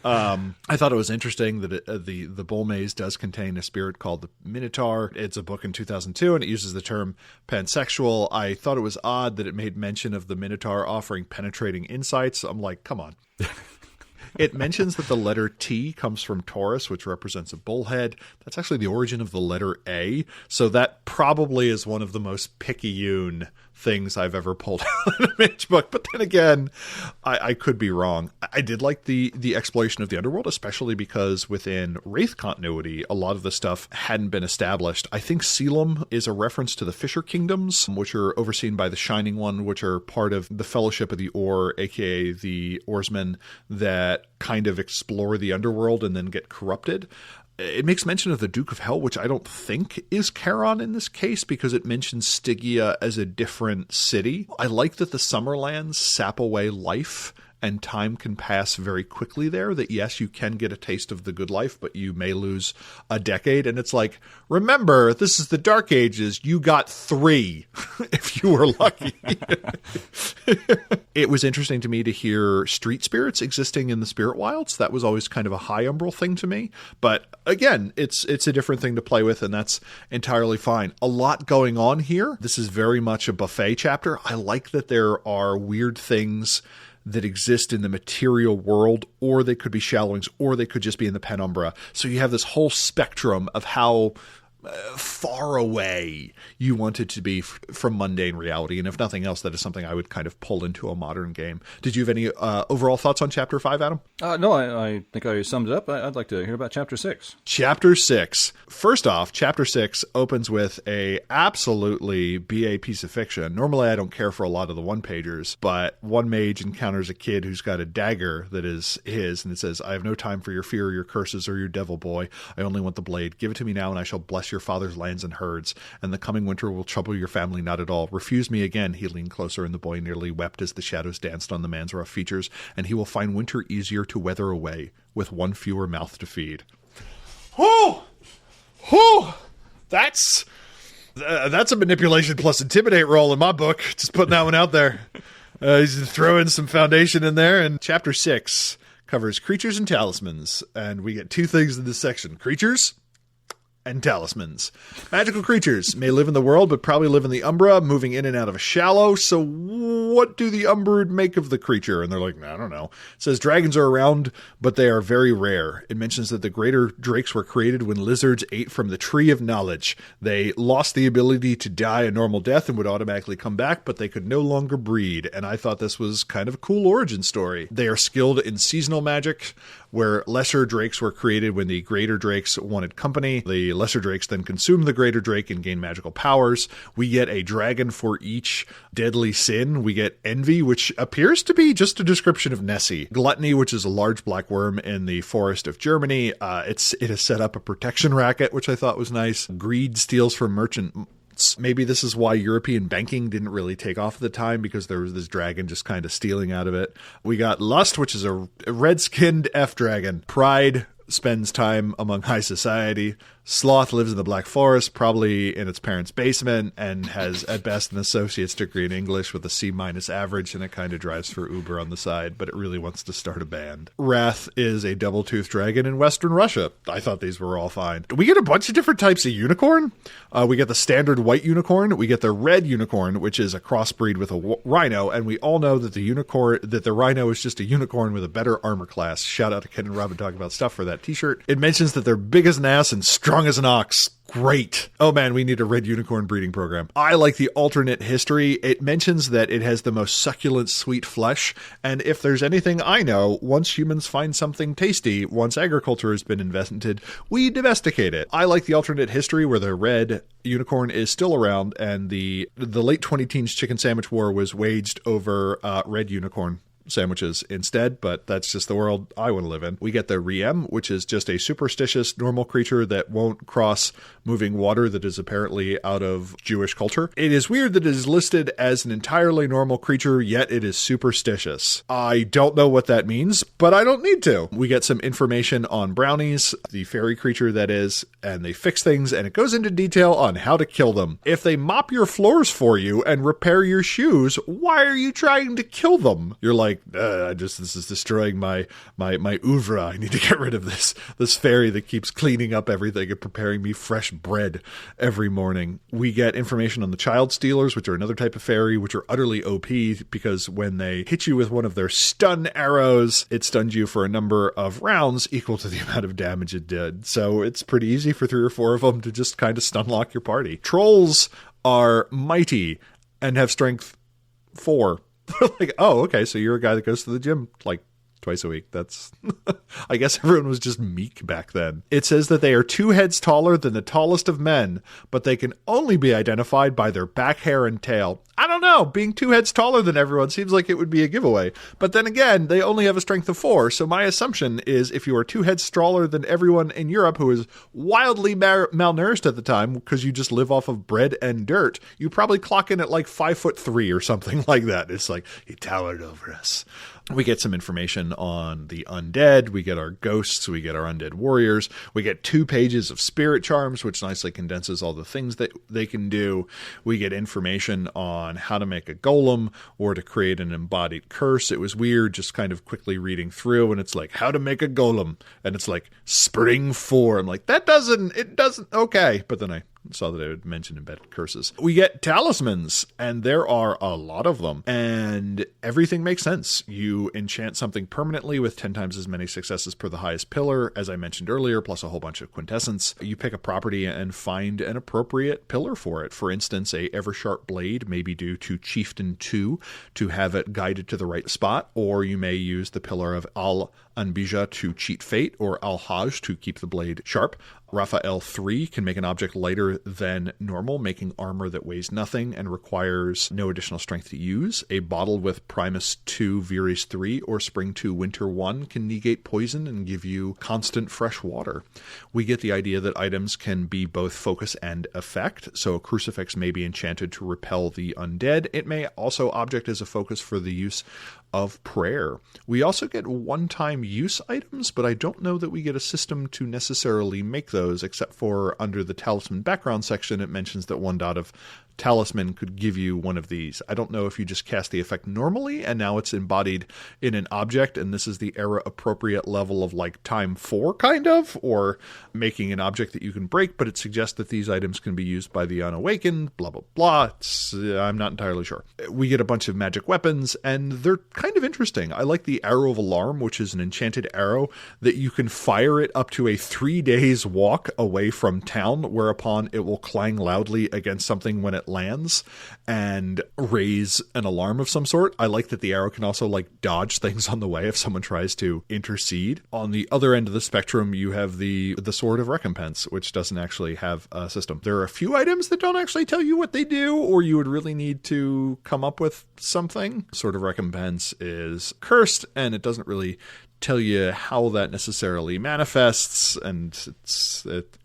I thought it was interesting that the Bull Maze does contain a spirit called the Minotaur. It's a book in 2002, and it uses the term pansexual. I thought it was odd that it made mention of the Minotaur offering penetrating insights. I'm like, come on. It mentions that the letter T comes from Taurus, which represents a bullhead. That's actually the origin of the letter A. So that probably is one of the most picayune things I've ever pulled out in a Mage book. But then again, I could be wrong. I did like the exploration of the underworld, especially because within Wraith continuity, a lot of the stuff hadn't been established. I think Sealam is a reference to the Fisher Kingdoms, which are overseen by the Shining One, which are part of the Fellowship of the Oar, aka the Oarsmen that kind of explore the underworld and then get corrupted. It makes mention of the Duke of Hell, which I don't think is Charon in this case because it mentions Stygia as a different city. I like that the Summerlands sap away life and time can pass very quickly there, that yes, you can get a taste of the good life, but you may lose a decade. And it's like, remember, this is the Dark Ages. You got 3 if you were lucky. It was interesting to me to hear street spirits existing in the spirit wilds. That was always kind of a high umbral thing to me. But again, it's a different thing to play with, and that's entirely fine. A lot going on here. This is very much a buffet chapter. I like that there are weird things that exist in the material world, or they could be shallowings, or they could just be in the penumbra. So you have this whole spectrum of how far away you want it to be from mundane reality. And if nothing else, that is something I would kind of pull into a modern game. Did you have any overall thoughts on Chapter 5, Adam? No, I think I summed it up. I'd like to hear about Chapter 6. Chapter 6. First off, Chapter 6 opens with a absolutely BA piece of fiction. Normally, I don't care for a lot of the one-pagers, but one mage encounters a kid who's got a dagger that is his, and it says, "I have no time for your fear, your curses, or your devil boy. I only want the blade. Give it to me now, and I shall bless your father's lands and herds, and the coming winter will trouble your family not at all. Refuse me again." He leaned closer, and the boy nearly wept as the shadows danced on the man's rough features, "and he will find winter easier to weather away, with one fewer mouth to feed." Oh! Oh! That's a manipulation plus intimidate roll in my book. Just putting that one out there. He's throwing some foundation in there. And Chapter 6 covers creatures and talismans, and we get 2 things in this section. Creatures and talismans. Magical creatures may live in the world, but probably live in the Umbra, moving in and out of a shallow. So what do the Umbra make of the creature? And they're like, I don't know. It says dragons are around, but they are very rare. It mentions that the greater drakes were created when lizards ate from the tree of knowledge. They lost the ability to die a normal death and would automatically come back, but they could no longer breed. And I thought this was kind of a cool origin story. They are skilled in seasonal magic, where lesser drakes were created when the greater drakes wanted company. The lesser drakes then consume the greater drake and gain magical powers. We get a dragon for each deadly sin. We get envy, which appears to be just a description of Nessie. Gluttony, which is a large black worm in the forest of Germany. It has set up a protection racket, which I thought was nice. Greed steals from merchant. Maybe this is why European banking didn't really take off at the time, because there was this dragon just kind of stealing out of it. We got Lust, which is a red-skinned F-dragon. Pride spends time among high society. Sloth lives in the Black Forest, probably in its parents' basement, and has at best an associate's degree in English with a C- average, and it kind of drives for Uber on the side, but it really wants to start a band. Wrath is a double-toothed dragon in Western Russia. I thought these were all fine. We get a bunch of different types of unicorn. We get the standard white unicorn. We get the red unicorn, which is a crossbreed with a rhino, and we all know that the rhino is just a unicorn with a better armor class. Shout out to Ken and Robin talking about stuff for that t-shirt. It mentions that they're big as an ass and strong as an ox. Great. Oh man, we need a red unicorn breeding program. I like the alternate history. It mentions that it has the most succulent, sweet flesh. And if there's anything I know, once humans find something tasty, once agriculture has been invented, we domesticate it. I like the alternate history where the red unicorn is still around, and the late 20-teens chicken sandwich war was waged over red unicorn sandwiches instead, but that's just the world I want to live in. We get the Riem, which is just a superstitious normal creature that won't cross moving water that is apparently out of Jewish culture. It is weird that it is listed as an entirely normal creature, yet it is superstitious. I don't know what that means, but I don't need to. We get some information on brownies, the fairy creature that is, and they fix things, and it goes into detail on how to kill them. If they mop your floors for you and repair your shoes, why are you trying to kill them? You're like, this is destroying my oeuvre. I need to get rid of this fairy that keeps cleaning up everything and preparing me fresh bread every morning. We get information on the child stealers, which are another type of fairy, which are utterly OP because when they hit you with one of their stun arrows, it stuns you for a number of rounds equal to the amount of damage it did. So it's pretty easy for 3 or 4 of them to just kind of stun lock your party. Trolls are mighty. and have strength 4. Like, oh, okay, so you're a guy that goes to the gym like twice a week. That's, I guess everyone was just meek back then. It says that they are 2 heads taller than the tallest of men, but they can only be identified by their back hair and tail. I don't know. Being 2 heads taller than everyone seems like it would be a giveaway. But then again, they only have a strength of 4. So my assumption is if you are 2 heads taller than everyone in Europe who is wildly malnourished at the time because you just live off of bread and dirt, you probably clock in at like 5'3" or something like that. It's like, he towered over us. We get some information on the undead. We get our ghosts. We get our undead warriors. We get 2 pages of spirit charms, which nicely condenses all the things that they can do. We get information on how to make a golem or to create an embodied curse. It was weird just kind of quickly reading through, and it's like, how to make a golem. And it's like, spring 4. I'm like, it doesn't, okay. But then I saw that I would mention embedded curses. We get talismans, and there are a lot of them, and everything makes sense. You enchant something permanently with 10 times as many successes per the highest pillar, as I mentioned earlier, plus a whole bunch of quintessence. You pick a property and find an appropriate pillar for it. For instance, a Eversharp blade may be due to Chieftain 2 to have it guided to the right spot, or you may use the pillar of Al-Anbija to cheat fate, or Al-Hajj to keep the blade sharp. Raphael 3 can make an object lighter than normal, making armor that weighs nothing and requires no additional strength to use. A bottle with Primus 2, Viris 3, or Spring 2, Winter 1 can negate poison and give you constant fresh water. We get the idea that items can be both focus and effect, so a crucifix may be enchanted to repel the undead. It may also object as a focus for the use of prayer. We also get one-time use items, but I don't know that we get a system to necessarily make those, except for under the talisman background section, it mentions that 1 dot of talisman could give you one of these. I don't know if you just cast the effect normally and now it's embodied in an object and this is the era appropriate level of like time 4 kind of, or making an object that you can break, but it suggests that these items can be used by the unawakened, blah, blah, blah. I'm not entirely sure. We get a bunch of magic weapons and they're kind of interesting. I like the Arrow of Alarm, which is an enchanted arrow that you can fire it up to a 3 days walk away from town, whereupon it will clang loudly against something when it lands and raise an alarm of some sort. I like that the arrow can also like dodge things on the way if someone tries to intercede. On the other end of the spectrum, you have the Sword of Recompense, which doesn't actually have a system. There are a few items that don't actually tell you what they do, or you would really need to come up with something. Sword of Recompense is cursed, and it doesn't really tell you how that necessarily manifests, and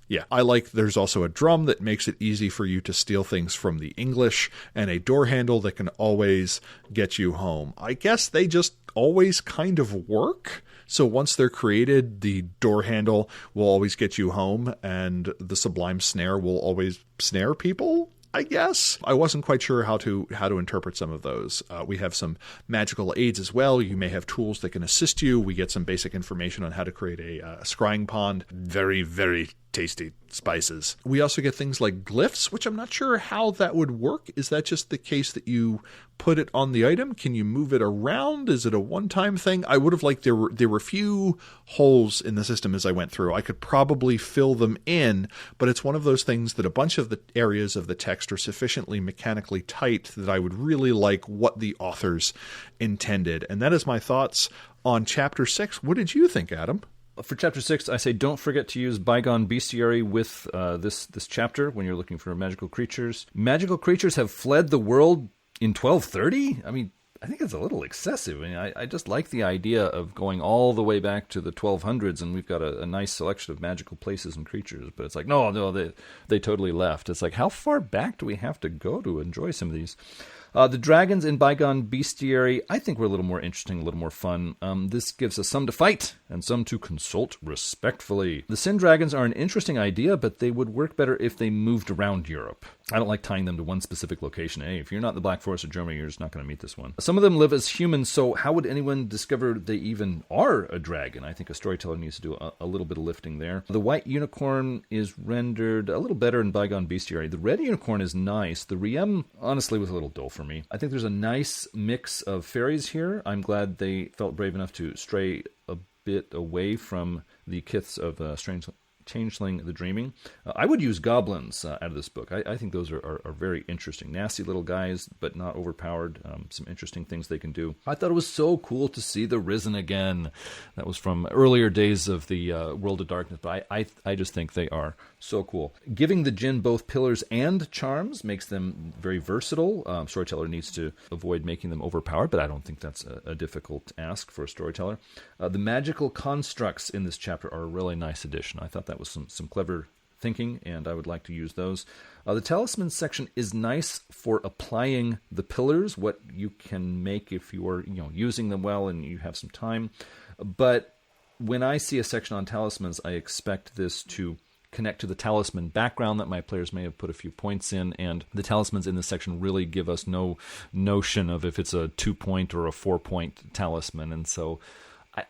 yeah, I like there's also a drum that makes it easy for you to steal things from the English, and a door handle that can always get you home. I guess they just always kind of work. So once they're created, the door handle will always get you home, and the Sublime Snare will always snare people, I guess. I wasn't quite sure how to interpret some of those. We have some magical aids as well. You may have tools that can assist you. We get some basic information on how to create a scrying pond. Very, very tasty spices. We also get things like glyphs, which I'm not sure how that would work. Is that just the case that you put it on the item? Can you move it around? Is it a one-time thing? I would have liked there were a few holes in the system as I went through. I could probably fill them in, but it's one of those things that a bunch of the areas of the text are sufficiently mechanically tight that I would really like what the authors intended. And that is my thoughts on Chapter 6. What did you think, Adam? For Chapter 6, I say don't forget to use Bygone Bestiary with this chapter when you're looking for magical creatures. Magical creatures have fled the world in 1230? I mean, I think it's a little excessive. I mean, I just like the idea of going all the way back to the 1200s, and we've got a nice selection of magical places and creatures. But it's like, no, they totally left. It's like, how far back do we have to go to enjoy some of these? The dragons in Bygone Bestiary, I think, were a little more interesting, a little more fun. This gives us some to fight and some to consult respectfully. The Sin Dragons are an interesting idea, but they would work better if they moved around Europe. I don't like tying them to one specific location. Hey, if you're not in the Black Forest of Germany, you're just not going to meet this one. Some of them live as humans, so how would anyone discover they even are a dragon? I think a storyteller needs to do a little bit of lifting there. The white unicorn is rendered a little better in Bygone Bestiary. The red unicorn is nice. The Riem, honestly, was a little dull for me. I think there's a nice mix of fairies here. I'm glad they felt brave enough to stray a bit away from the kiths of Changeling the Dreaming. I would use goblins out of this book. I think those are very interesting. Nasty little guys, but not overpowered. Some interesting things they can do. I thought it was so cool to see the Risen again. That was from earlier days of the World of Darkness, but I just think they are so cool. Giving the Djinn both pillars and charms makes them very versatile. Storyteller needs to avoid making them overpowered, but I don't think that's a difficult ask for a storyteller. The magical constructs in this chapter are a really nice addition. I thought that was some clever thinking, and I would like to use those. The talismans section is nice for applying the pillars, what you can make if you are using them well and you have some time. But when I see a section on talismans, I expect this to connect to the talisman background that my players may have put a few points in, and the talismans in this section really give us no notion of if it's a 2-point or a 4-point talisman, and so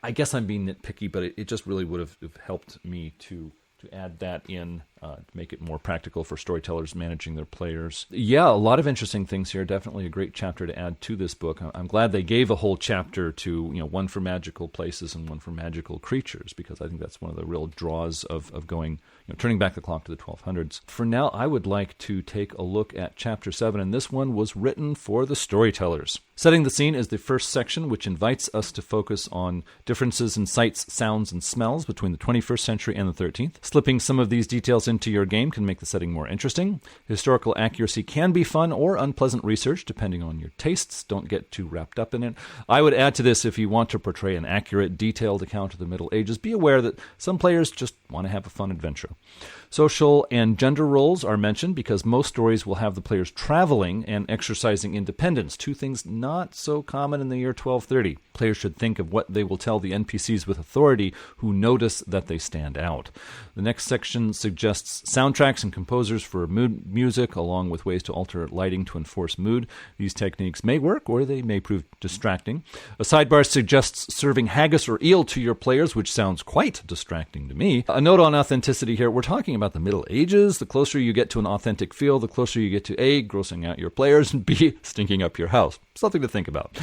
I guess I'm being nitpicky, but it just really would have helped me to add that in, to make it more practical for storytellers managing their players. Yeah, a lot of interesting things here. Definitely a great chapter to add to this book. I'm glad they gave a whole chapter to, one for magical places and one for magical creatures, because I think that's one of the real draws of going, turning back the clock to the 1200s. For now, I would like to take a look at Chapter 7, and this one was written for the storytellers. Setting the scene is the first section, which invites us to focus on differences in sights, sounds, and smells between the 21st century and the 13th. Slipping some of these details into your game can make the setting more interesting. Historical accuracy can be fun or unpleasant research, depending on your tastes. Don't get too wrapped up in it. I would add to this, if you want to portray an accurate, detailed account of the Middle Ages, be aware that some players just want to have a fun adventure. Social and gender roles are mentioned because most stories will have the players traveling and exercising independence, two things not so common in the year 1230. Players should think of what they will tell the NPCs with authority who notice that they stand out. The next section suggests soundtracks and composers for mood music, along with ways to alter lighting to enforce mood. These techniques may work, or they may prove distracting. A sidebar suggests serving haggis or eel to your players, which sounds quite distracting to me. A note on authenticity here. We're talking about the Middle Ages. The closer you get to an authentic feel, the closer you get to A, grossing out your players, and B, stinking up your house. Something to think about.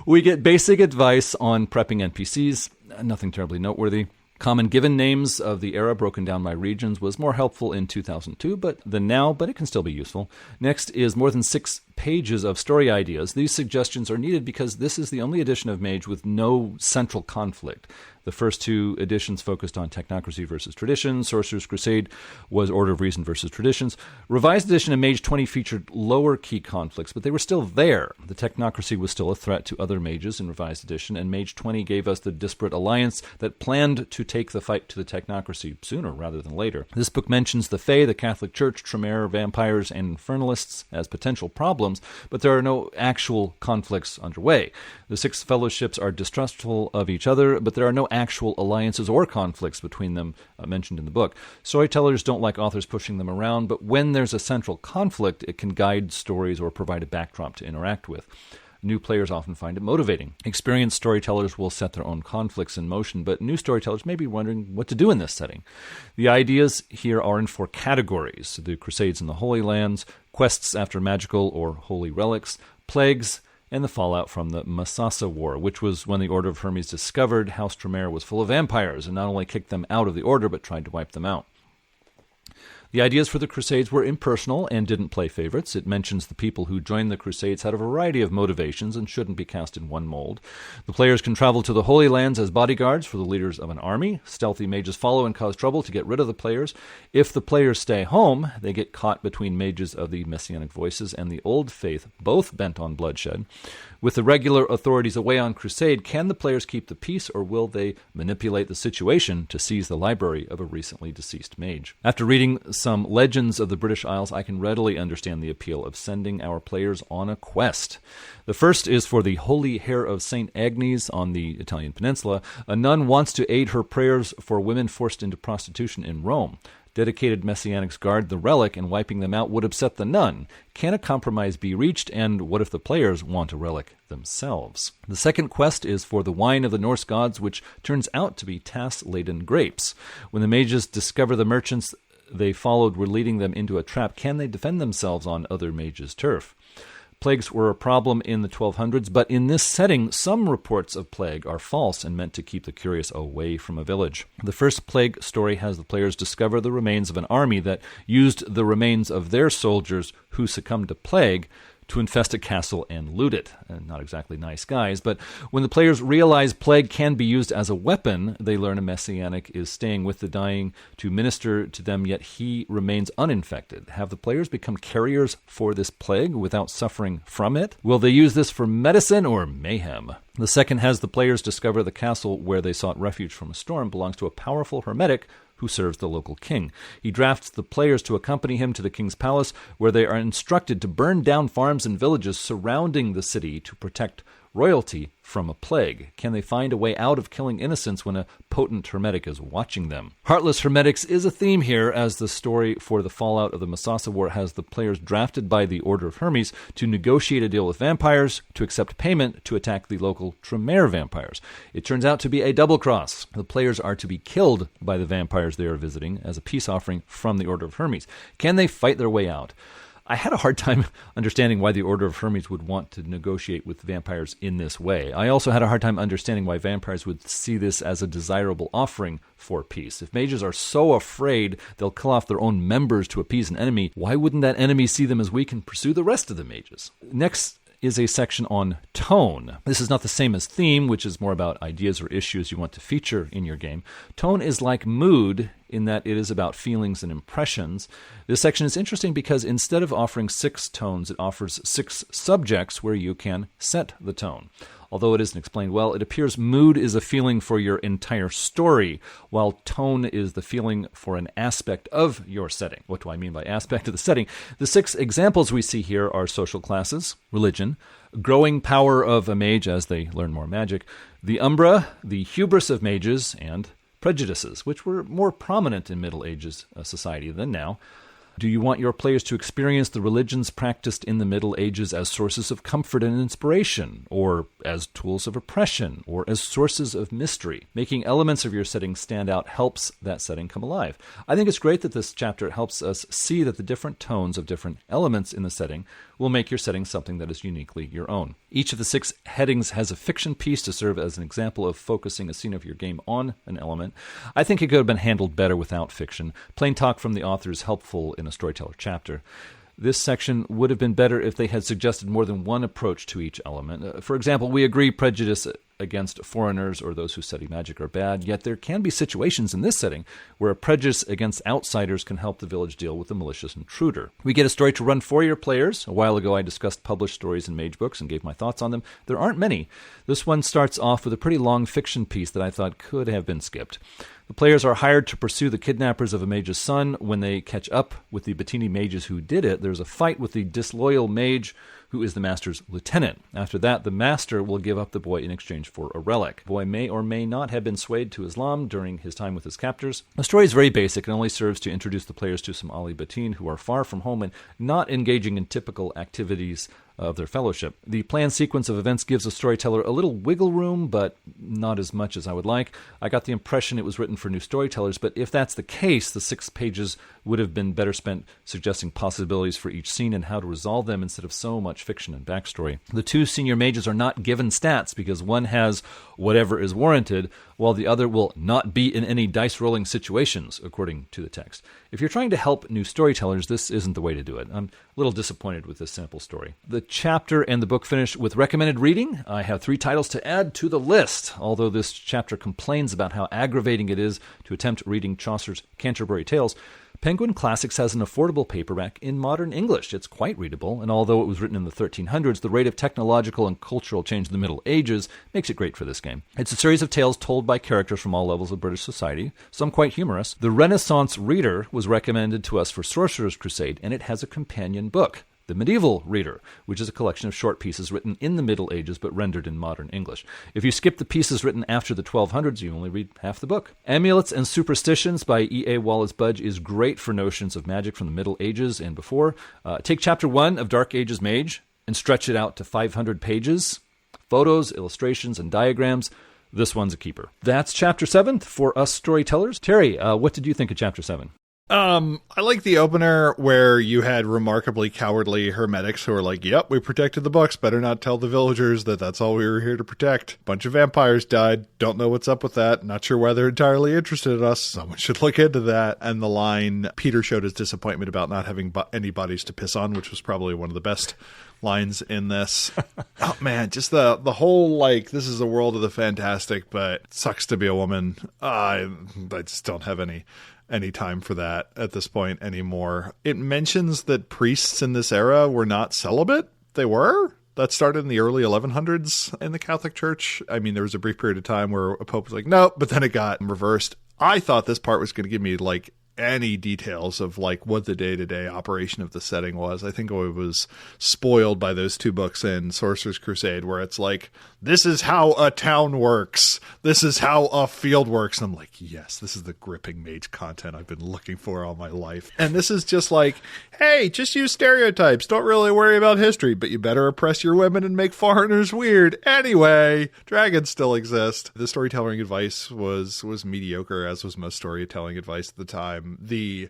We get basic advice on prepping NPCs. Nothing terribly noteworthy. Common given names of the era broken down by regions was more helpful in 2002 than now, but it can still be useful. Next is more than 6 pages of story ideas. These suggestions are needed because this is the only edition of Mage with no central conflict. The first 2 editions focused on technocracy versus tradition. Sorcerers Crusade was Order of Reason versus traditions. Revised edition of Mage 20 featured lower key conflicts, but they were still there. The technocracy was still a threat to other mages in Revised edition, and Mage 20 gave us the disparate alliance that planned to take the fight to the technocracy sooner rather than later. This book mentions the Fae, the Catholic Church, Tremere, vampires, and infernalists as potential problems, but there are no actual conflicts underway. The 6 fellowships are distrustful of each other, but there are no actual alliances or conflicts between them mentioned in the book. Storytellers don't like authors pushing them around, but when there's a central conflict, it can guide stories or provide a backdrop to interact with. New players often find it motivating. Experienced storytellers will set their own conflicts in motion, but new storytellers may be wondering what to do in this setting. The ideas here are in 4 categories: the Crusades in the Holy Lands, quests after magical or holy relics, plagues, and the fallout from the Masasa War, which was when the Order of Hermes discovered House Tremere was full of vampires and not only kicked them out of the Order, but tried to wipe them out. The ideas for the Crusades were impersonal and didn't play favorites. It mentions the people who joined the Crusades had a variety of motivations and shouldn't be cast in one mold. The players can travel to the Holy Lands as bodyguards for the leaders of an army. Stealthy mages follow and cause trouble to get rid of the players. If the players stay home, they get caught between mages of the Messianic Voices and the Old Faith, both bent on bloodshed. With the regular authorities away on Crusade, can the players keep the peace, or will they manipulate the situation to seize the library of a recently deceased mage? After reading some legends of the British Isles, I can readily understand the appeal of sending our players on a quest. The first is for the Holy Hair of St. Agnes on the Italian peninsula. A nun wants to aid her prayers for women forced into prostitution in Rome. Dedicated Messianics guard the relic, and wiping them out would upset the nun. Can a compromise be reached, and what if the players want a relic themselves? The second quest is for the wine of the Norse gods, which turns out to be tass-laden grapes. When the mages discover the merchants they followed were leading them into a trap, can they defend themselves on other mages' turf? Plagues were a problem in the 1200s, but in this setting, some reports of plague are false and meant to keep the curious away from a village. The first plague story has the players discover the remains of an army that used the remains of their soldiers who succumbed to plague to infest a castle and loot it. Not exactly nice guys, but when the players realize plague can be used as a weapon, they learn a messianic is staying with the dying to minister to them, yet he remains uninfected. Have the players become carriers for this plague without suffering from it? Will they use this for medicine or mayhem? The second has the players discover the castle where they sought refuge from a storm belongs to a powerful hermetic who serves the local king. He drafts the players to accompany him to the king's palace, where they are instructed to burn down farms and villages surrounding the city to protect royalty from a plague. Can they find a way out of killing innocents when a potent hermetic is watching them? Heartless hermetics is a theme here, as the story for the fallout of the Masasa War has the players drafted by the Order of Hermes to negotiate a deal with vampires, to accept payment to attack the local Tremere vampires. It turns out to be a double cross. The players are to be killed by the vampires they are visiting as a peace offering from the Order of Hermes. Can they fight their way out? I had a hard time understanding why the Order of Hermes would want to negotiate with vampires in this way. I also had a hard time understanding why vampires would see this as a desirable offering for peace. If mages are so afraid they'll kill off their own members to appease an enemy, why wouldn't that enemy see them as weak and pursue the rest of the mages? Next is a section on tone. This is not the same as theme, which is more about ideas or issues you want to feature in your game. Tone is like mood in that it is about feelings and impressions. This section is interesting because instead of offering 6 tones, it offers 6 subjects where you can set the tone. Although it isn't explained well, it appears mood is a feeling for your entire story, while tone is the feeling for an aspect of your setting. What do I mean by aspect of the setting? The 6 examples we see here are social classes, religion, growing power of a mage as they learn more magic, the Umbra, the hubris of mages, and prejudices, which were more prominent in Middle Ages society than now. Do you want your players to experience the religions practiced in the Middle Ages as sources of comfort and inspiration, or as tools of oppression, or as sources of mystery? Making elements of your setting stand out helps that setting come alive. I think it's great that this chapter helps us see that the different tones of different elements in the setting will make your setting something that is uniquely your own. Each of the 6 headings has a fiction piece to serve as an example of focusing a scene of your game on an element. I think it could have been handled better without fiction. Plain talk from the author is helpful in a Storyteller chapter. This section would have been better if they had suggested more than one approach to each element. For example, we agree prejudice against foreigners or those who study magic are bad, yet there can be situations in this setting where a prejudice against outsiders can help the village deal with a malicious intruder. We get a story to run for your players. A while ago I discussed published stories in Mage books and gave my thoughts on them. There aren't many. This one starts off with a pretty long fiction piece that I thought could have been skipped. The players are hired to pursue the kidnappers of a mage's son. When they catch up with the Bettini mages who did it, there's a fight with the disloyal mage who is the master's lieutenant. After that, the master will give up the boy in exchange for a relic. The boy may or may not have been swayed to Islam during his time with his captors. The story is very basic and only serves to introduce the players to some Ali Betin who are far from home and not engaging in typical activities of their fellowship. The planned sequence of events gives the storyteller a little wiggle room, but not as much as I would like. I got the impression it was written for new storytellers, but if that's the case, the 6 pages would have been better spent suggesting possibilities for each scene and how to resolve them instead of so much fiction and backstory. The 2 senior mages are not given stats because one has whatever is warranted, while the other will not be in any dice-rolling situations, according to the text. If you're trying to help new storytellers, this isn't the way to do it. I'm a little disappointed with this sample story. The chapter and the book finish with recommended reading. I have 3 titles to add to the list, although this chapter complains about how aggravating it is to attempt reading Chaucer's Canterbury Tales. Penguin Classics has an affordable paperback in modern English. It's quite readable, and although it was written in the 1300s, the rate of technological and cultural change in the Middle Ages makes it great for this game. It's a series of tales told by characters from all levels of British society, some quite humorous. The Renaissance Reader was recommended to us for Sorcerers Crusade, and it has a companion book, The Medieval Reader, which is a collection of short pieces written in the Middle Ages but rendered in modern English. If you skip the pieces written after the 1200s, you only read half the book. Amulets and Superstitions by E.A. Wallace Budge is great for notions of magic from the Middle Ages and before. Take Chapter 1 of Darkagesmage and stretch it out to 500 pages. Photos, illustrations, and diagrams. This one's a keeper. That's Chapter 7 for us storytellers. Terry, what did you think of Chapter 7? I like the opener where you had remarkably cowardly hermetics who are like, yep, we protected the books. Better not tell the villagers that that's all we were here to protect. Bunch of vampires died. Don't know what's up with that. Not sure why they're entirely interested in us. Someone should look into that. And the line, Peter showed his disappointment about not having any bodies to piss on, which was probably one of the best lines in this. Oh man, just the whole, like, this is the world of the fantastic, but it sucks to be a woman. I just don't have any time for that at this point anymore. It mentions that priests in this era were not celibate. They were. That started in the early 1100s in the Catholic Church. I mean, there was a brief period of time where a pope was like, nope, but then it got reversed. I thought this part was going to give me, like, any details of, like, what the day-to-day operation of the setting was. I think I was spoiled by those two books in Sorcerers Crusade, where it's like, this is how a town works. This is how a field works. And I'm like, yes, this is the gripping mage content I've been looking for all my life. And this is just like, hey, just use stereotypes. Don't really worry about history, but you better oppress your women and make foreigners weird. Anyway, dragons still exist. The storytelling advice was mediocre, as was most storytelling advice at the time. The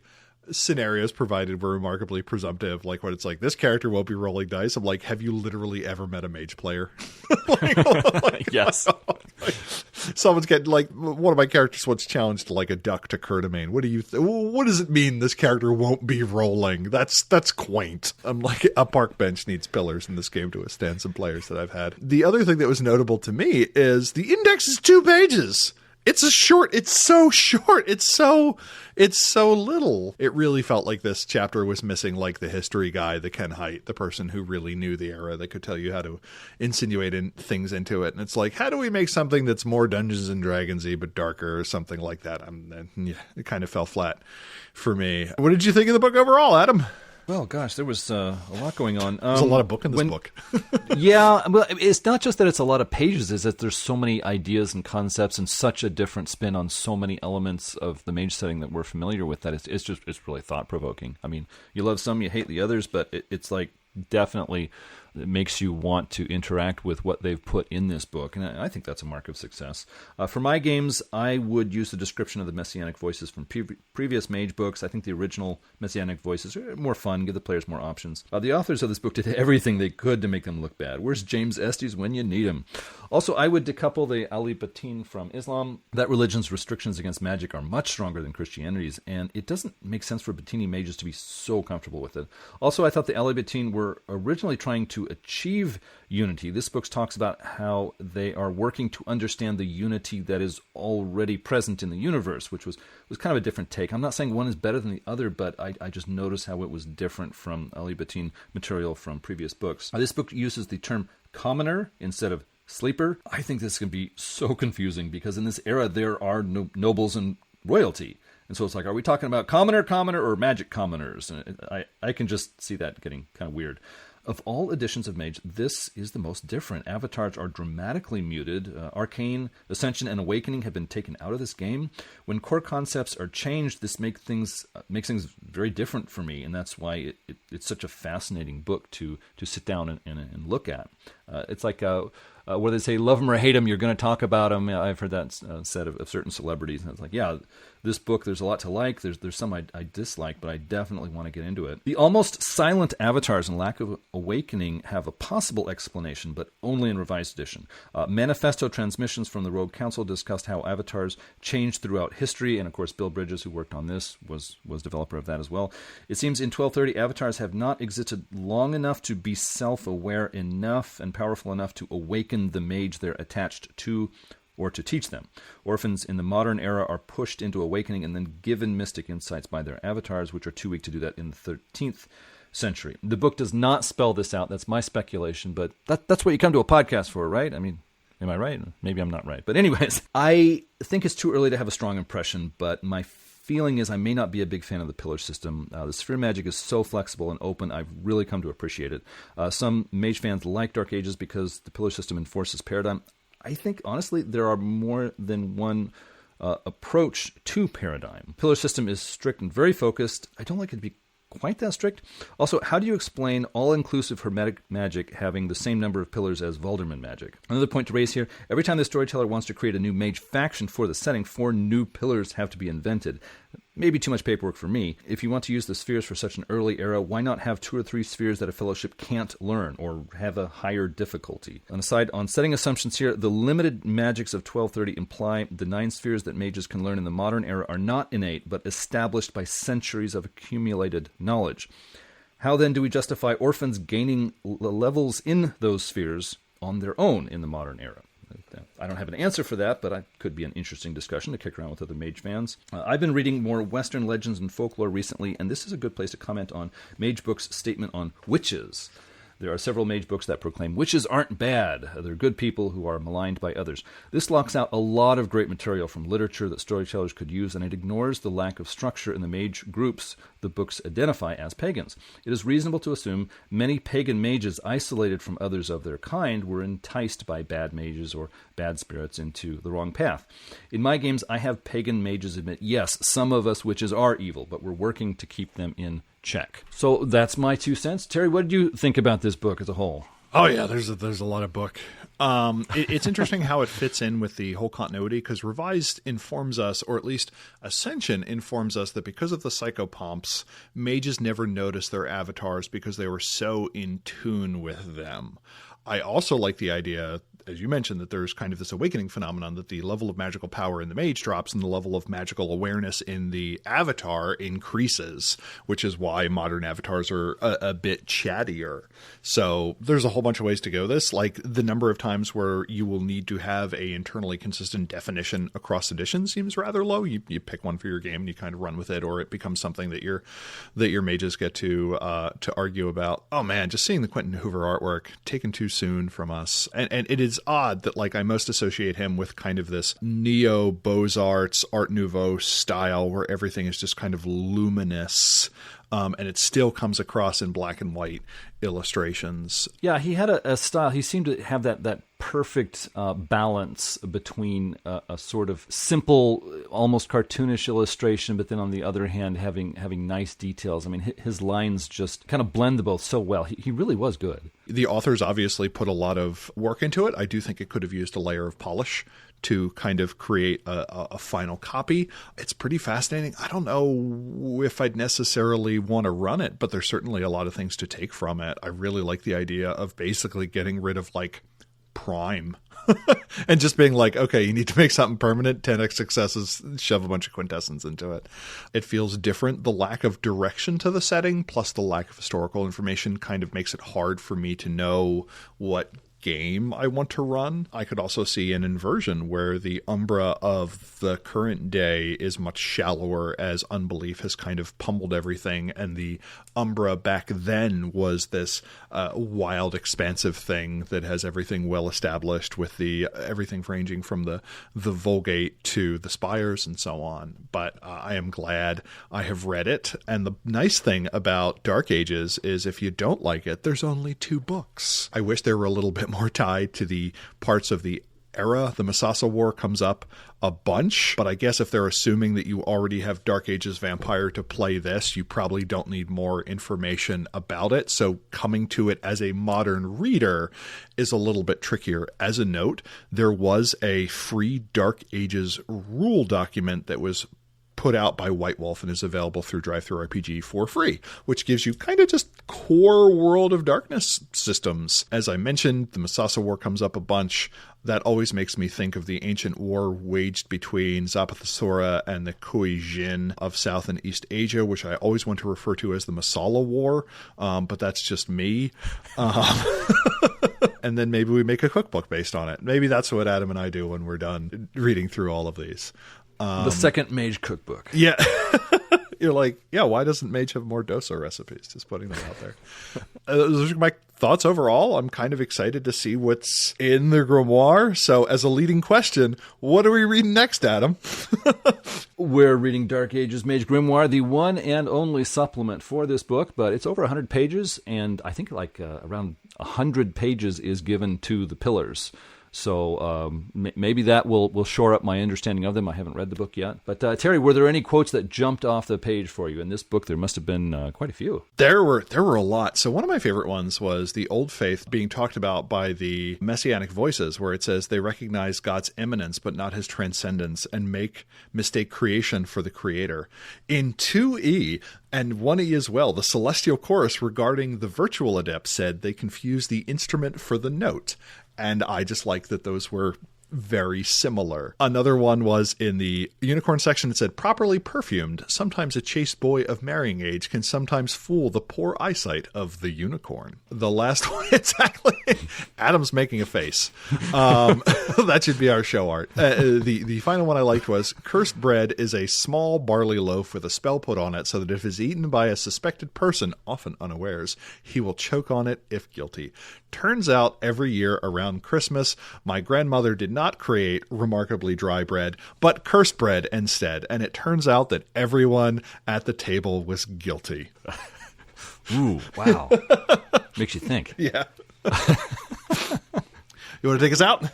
scenarios provided were remarkably presumptive, like when it's like, this character won't be rolling dice. I'm like, have you literally ever met a mage player? Yes. Someone's getting, like, one of my characters once challenged like a duck to Curtamane. What does it mean this character won't be rolling? That's quaint. I'm like, a park bench needs pillars in this game to withstand some players that I've had. The other thing that was notable to me is the index is 2 pages. It's so short. It's so little. It really felt like this chapter was missing, like, the history guy, the Ken Hite, the person who really knew the era that could tell you how to insinuate things into it. And it's like, how do we make something that's more Dungeons and Dragons-y but darker or something like that? Yeah, it kind of fell flat for me. What did you think of the book overall, Adam? Well, gosh, there was a lot going on. There's a lot of book in this book. Yeah, well, it's not just that it's a lot of pages, it's that there's so many ideas and concepts and such a different spin on so many elements of the mage setting that we're familiar with that it's really thought-provoking. I mean, you love some, you hate the others, but it's like definitely it makes you want to interact with what they've put in this book, and I think that's a mark of success. For my games, I would use the description of the messianic voices from previous Mage books. I think the original messianic voices are more fun, give the players more options. The authors of this book did everything they could to make them look bad. Where's James Estes when you need him? Also, I would decouple the Ali Batin from Islam. That religion's restrictions against magic are much stronger than Christianity's, and it doesn't make sense for Batini mages to be so comfortable with it. Also, I thought the Ali Batin were originally trying to achieve unity. This book talks about how they are working to understand the unity that is already present in the universe, which was kind of a different take. I'm not saying one is better than the other, but I just noticed how it was different from Ali Batin material from previous books. This book uses the term commoner instead of sleeper. I think this can be so confusing because in this era there are nobles and royalty. And so it's like, are we talking about commoner, or magic commoners? And I can just see that getting kind of weird. Of all editions of Mage, this is the most different. Avatars are dramatically muted. Arcane, Ascension, and Awakening have been taken out of this game. When core concepts are changed, this makes things very different for me, and that's why it's such a fascinating book to sit down and look at. It's like where they say, love them or hate them, you're going to talk about them. I've heard that said of certain celebrities. And it's like, yeah, this book, there's a lot to like. There's some I dislike, but I definitely want to get into it. The almost silent avatars and lack of awakening have a possible explanation, but only in revised edition. Manifesto transmissions from the Rogue Council discussed how avatars changed throughout history, and of course Bill Bridges, who worked on this, was developer of that as well. It seems in 1230, avatars have not existed long enough to be self-aware enough and powerful enough to awaken the mage they're attached to or to teach them. Orphans in the modern era are pushed into awakening and then given mystic insights by their avatars, which are too weak to do that in the 13th century. The book does not spell this out. That's my speculation, but that's what you come to a podcast for, right? I mean, am I right? Maybe I'm not right. But anyways, I think it's too early to have a strong impression, but my feeling is I may not be a big fan of the pillar system. The sphere magic is so flexible and open, I've really come to appreciate it. Some mage fans like Dark Ages because the pillar system enforces paradigm. I think, honestly, there are more than one approach to paradigm. Pillar system is strict and very focused. I don't like it to be quite that strict. Also, how do you explain all-inclusive hermetic magic having the same number of pillars as Valderman magic? Another point to raise here, every time the storyteller wants to create a new mage faction for the setting, 4 new pillars have to be invented. maybe too much paperwork for me. If you want to use the spheres for such an early era, why not have 2 or 3 spheres that a fellowship can't learn or have a higher difficulty? On a side, on setting assumptions here, the limited magics of 1230 imply the 9 spheres that mages can learn in the modern era are not innate, but established by centuries of accumulated knowledge. How then do we justify orphans gaining levels in those spheres on their own in the modern era? I don't have an answer for that, but it could be an interesting discussion to kick around with other Mage fans. I've been reading more Western legends and folklore recently, and this is a good place to comment on Mage Book's statement on witches. There are several Mage books that proclaim witches aren't bad. They're good people who are maligned by others. This locks out a lot of great material from literature that storytellers could use, and it ignores the lack of structure in the mage groups the books identify as pagans. It is reasonable to assume many pagan mages isolated from others of their kind were enticed by bad mages or bad spirits into the wrong path. In my games, I have pagan mages admit, yes, some of us witches are evil, but we're working to keep them in check. So that's my 2 cents. Terry, what did you think about this book as a whole? Oh yeah, there's a lot of book. It's interesting how it fits in with the whole continuity, because Revised informs us, or at least Ascension informs us, that because of the psychopomps, mages never noticed their avatars because they were so in tune with them. I also like the idea, as you mentioned, that there's kind of this awakening phenomenon, that the level of magical power in the mage drops and the level of magical awareness in the avatar increases, which is why modern avatars are a bit chattier. So there's a whole bunch of ways to go this, like the number of times where you will need to have a internally consistent definition across editions seems rather low. You pick one for your game and you kind of run with it, or it becomes something that your mages get to argue about. Oh man, just seeing the Quentin Hoover artwork taken too soon from us, and it is odd that I most associate him with kind of this neo Beaux-Arts Art Nouveau style where everything is just kind of luminous, and it still comes across in black and white illustrations. Yeah, he had a style. He seemed to have that perfect balance between a sort of simple, almost cartoonish illustration, but then on the other hand, having nice details. I mean, his lines just kind of blend the both so well. He really was good. The authors obviously put a lot of work into it. I do think it could have used a layer of polish to kind of create a final copy. It's pretty fascinating. I don't know if I'd necessarily want to run it, but there's certainly a lot of things to take from it. I really like the idea of basically getting rid of Prime and just being like, okay, you need to make something permanent, 10x successes, shove a bunch of quintessence into it. It feels different. The lack of direction to the setting plus the lack of historical information kind of makes it hard for me to know what game I want to run. I could also see an inversion where the Umbra of the current day is much shallower as unbelief has kind of pummeled everything, and the Umbra back then was this wild, expansive thing that has everything well established, with the everything ranging from the Vulgate to the Spires and so on. But I am glad I have read it, and the nice thing about Dark Ages is if you don't like it, there's only 2 books. I wish there were a little bit more tied to the parts of the era. The Masasa War comes up a bunch, but I guess if they're assuming that you already have Dark Ages Vampire to play this, you probably don't need more information about it. So coming to it as a modern reader is a little bit trickier. As a note, there was a free Dark Ages rule document that was put out by Whitewolf and is available through DriveThruRPG for free, which gives you kind of just core World of Darkness systems. As I mentioned, the Masasa War comes up a bunch. That always makes me think of the ancient war waged between Zapathasura and the Kui Jin of South and East Asia, which I always want to refer to as the Masala War, but that's just me. And then maybe we make a cookbook based on it. Maybe that's what Adam and I do when we're done reading through all of these. The second Mage cookbook. Yeah. You're like, yeah, why doesn't Mage have more dosa recipes? Just putting them out there. Those are my thoughts overall. I'm kind of excited to see what's in the Grimoire. So as a leading question, what are we reading next, Adam? We're reading Dark Ages Mage Grimoire, the one and only supplement for this book, but it's over 100 pages, and I think around 100 pages is given to the pillars. So maybe that will shore up my understanding of them. I haven't read the book yet. But Terry, were there any quotes that jumped off the page for you? In this book, there must have been quite a few. There were a lot. So one of my favorite ones was the Old Faith being talked about by the Messianic Voices, where it says they recognize God's immanence but not his transcendence and mistake creation for the creator. In 2E, and 1E as well, the Celestial Chorus regarding the virtual adept said they confuse the instrument for the note. And I just like that those were very similar. Another one was in the unicorn section. It said, properly perfumed, sometimes a chaste boy of marrying age can sometimes fool the poor eyesight of the unicorn. The last one, exactly. Adam's making a face. That should be our show art. The final one I liked was, cursed bread is a small barley loaf with a spell put on it so that if it is eaten by a suspected person, often unawares, he will choke on it if guilty. Turns out every year around Christmas, my grandmother did not create remarkably dry bread, but cursed bread instead. And it turns out that everyone at the table was guilty. Ooh, wow. Makes you think. Yeah. You want to take us out?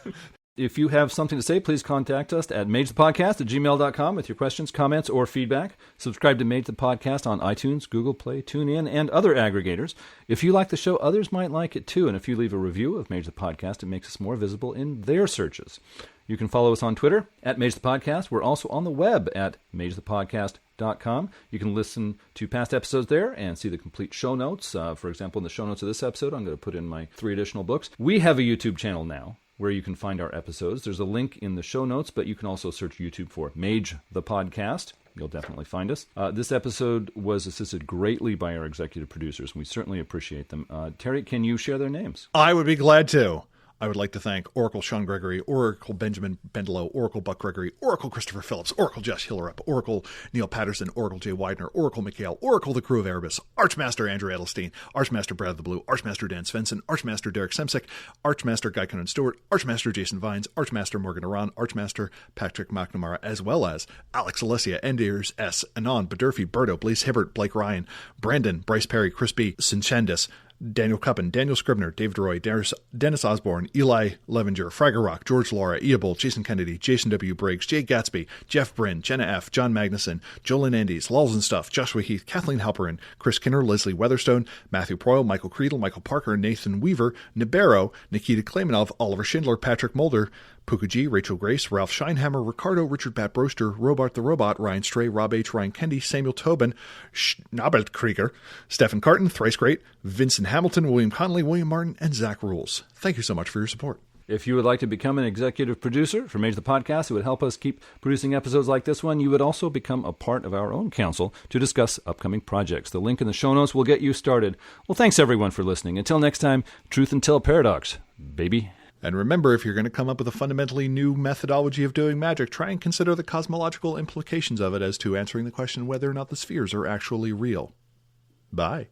If you have something to say, please contact us at magethepodcast@gmail.com with your questions, comments, or feedback. Subscribe to Mage the Podcast on iTunes, Google Play, TuneIn, and other aggregators. If you like the show, others might like it too. And if you leave a review of Mage the Podcast, it makes us more visible in their searches. You can follow us on Twitter at Mage the Podcast. We're also on the web at magethepodcast.com. You can listen to past episodes there and see the complete show notes. For example, in the show notes of this episode, I'm going to put in my 3 additional books. We have a YouTube channel now where you can find our episodes. There's a link in the show notes, but you can also search YouTube for Mage the Podcast. You'll definitely find us. This episode was assisted greatly by our executive producers, and we certainly appreciate them. Terry, can you share their names? I would be glad to. I would like to thank Oracle Sean Gregory, Oracle Benjamin Bendelow, Oracle Buck Gregory, Oracle Christopher Phillips, Oracle Josh Hillerup, Oracle Neil Patterson, Oracle Jay Widener, Oracle Mikhail, Oracle the Crew of Erebus, Archmaster Andrew Edelstein, Archmaster Brad the Blue, Archmaster Dan Svensson, Archmaster Derek Semsek, Archmaster Guy Conan Stewart, Archmaster Jason Vines, Archmaster Morgan Aran, Archmaster Patrick McNamara, as well as Alex Alessia, Endiers S, Anon, Badurfi, Berto, Blaze Hibbert, Blake Ryan, Brandon, Bryce Perry, Chris B, Sinchendis, Daniel Cuppen, Daniel Scribner, David Roy, Dennis Osborne, Eli Levenger, Fragger Rock, George Laura, Eobold, Jason Kennedy, Jason W. Briggs, Jay Gatsby, Jeff Bryn, Jenna F., John Magnuson, Jolyn Andes, Lulls and Stuff, Joshua Heath, Kathleen Halperin, Chris Kinner, Leslie Weatherstone, Matthew Proyle, Michael Creedle, Michael Parker, Nathan Weaver, Nibero, Nikita Klamenov, Oliver Schindler, Patrick Mulder, Puka G, Rachel Grace, Ralph Scheinhammer, Ricardo, Richard Pat Broster, Robart the Robot, Ryan Stray, Rob H., Ryan Kendi, Samuel Tobin, Schnabelt Krieger, Stephen Carton, Thrice Great, Vincent Hamilton, William Connolly, William Martin, and Zach Rules. Thank you so much for your support. If you would like to become an executive producer for Mage the Podcast, it would help us keep producing episodes like this one. You would also become a part of our own council to discuss upcoming projects. The link in the show notes will get you started. Well, thanks everyone for listening. Until next time, truth until paradox, baby. And remember, if you're going to come up with a fundamentally new methodology of doing magic, try and consider the cosmological implications of it as to answering the question whether or not the spheres are actually real. Bye.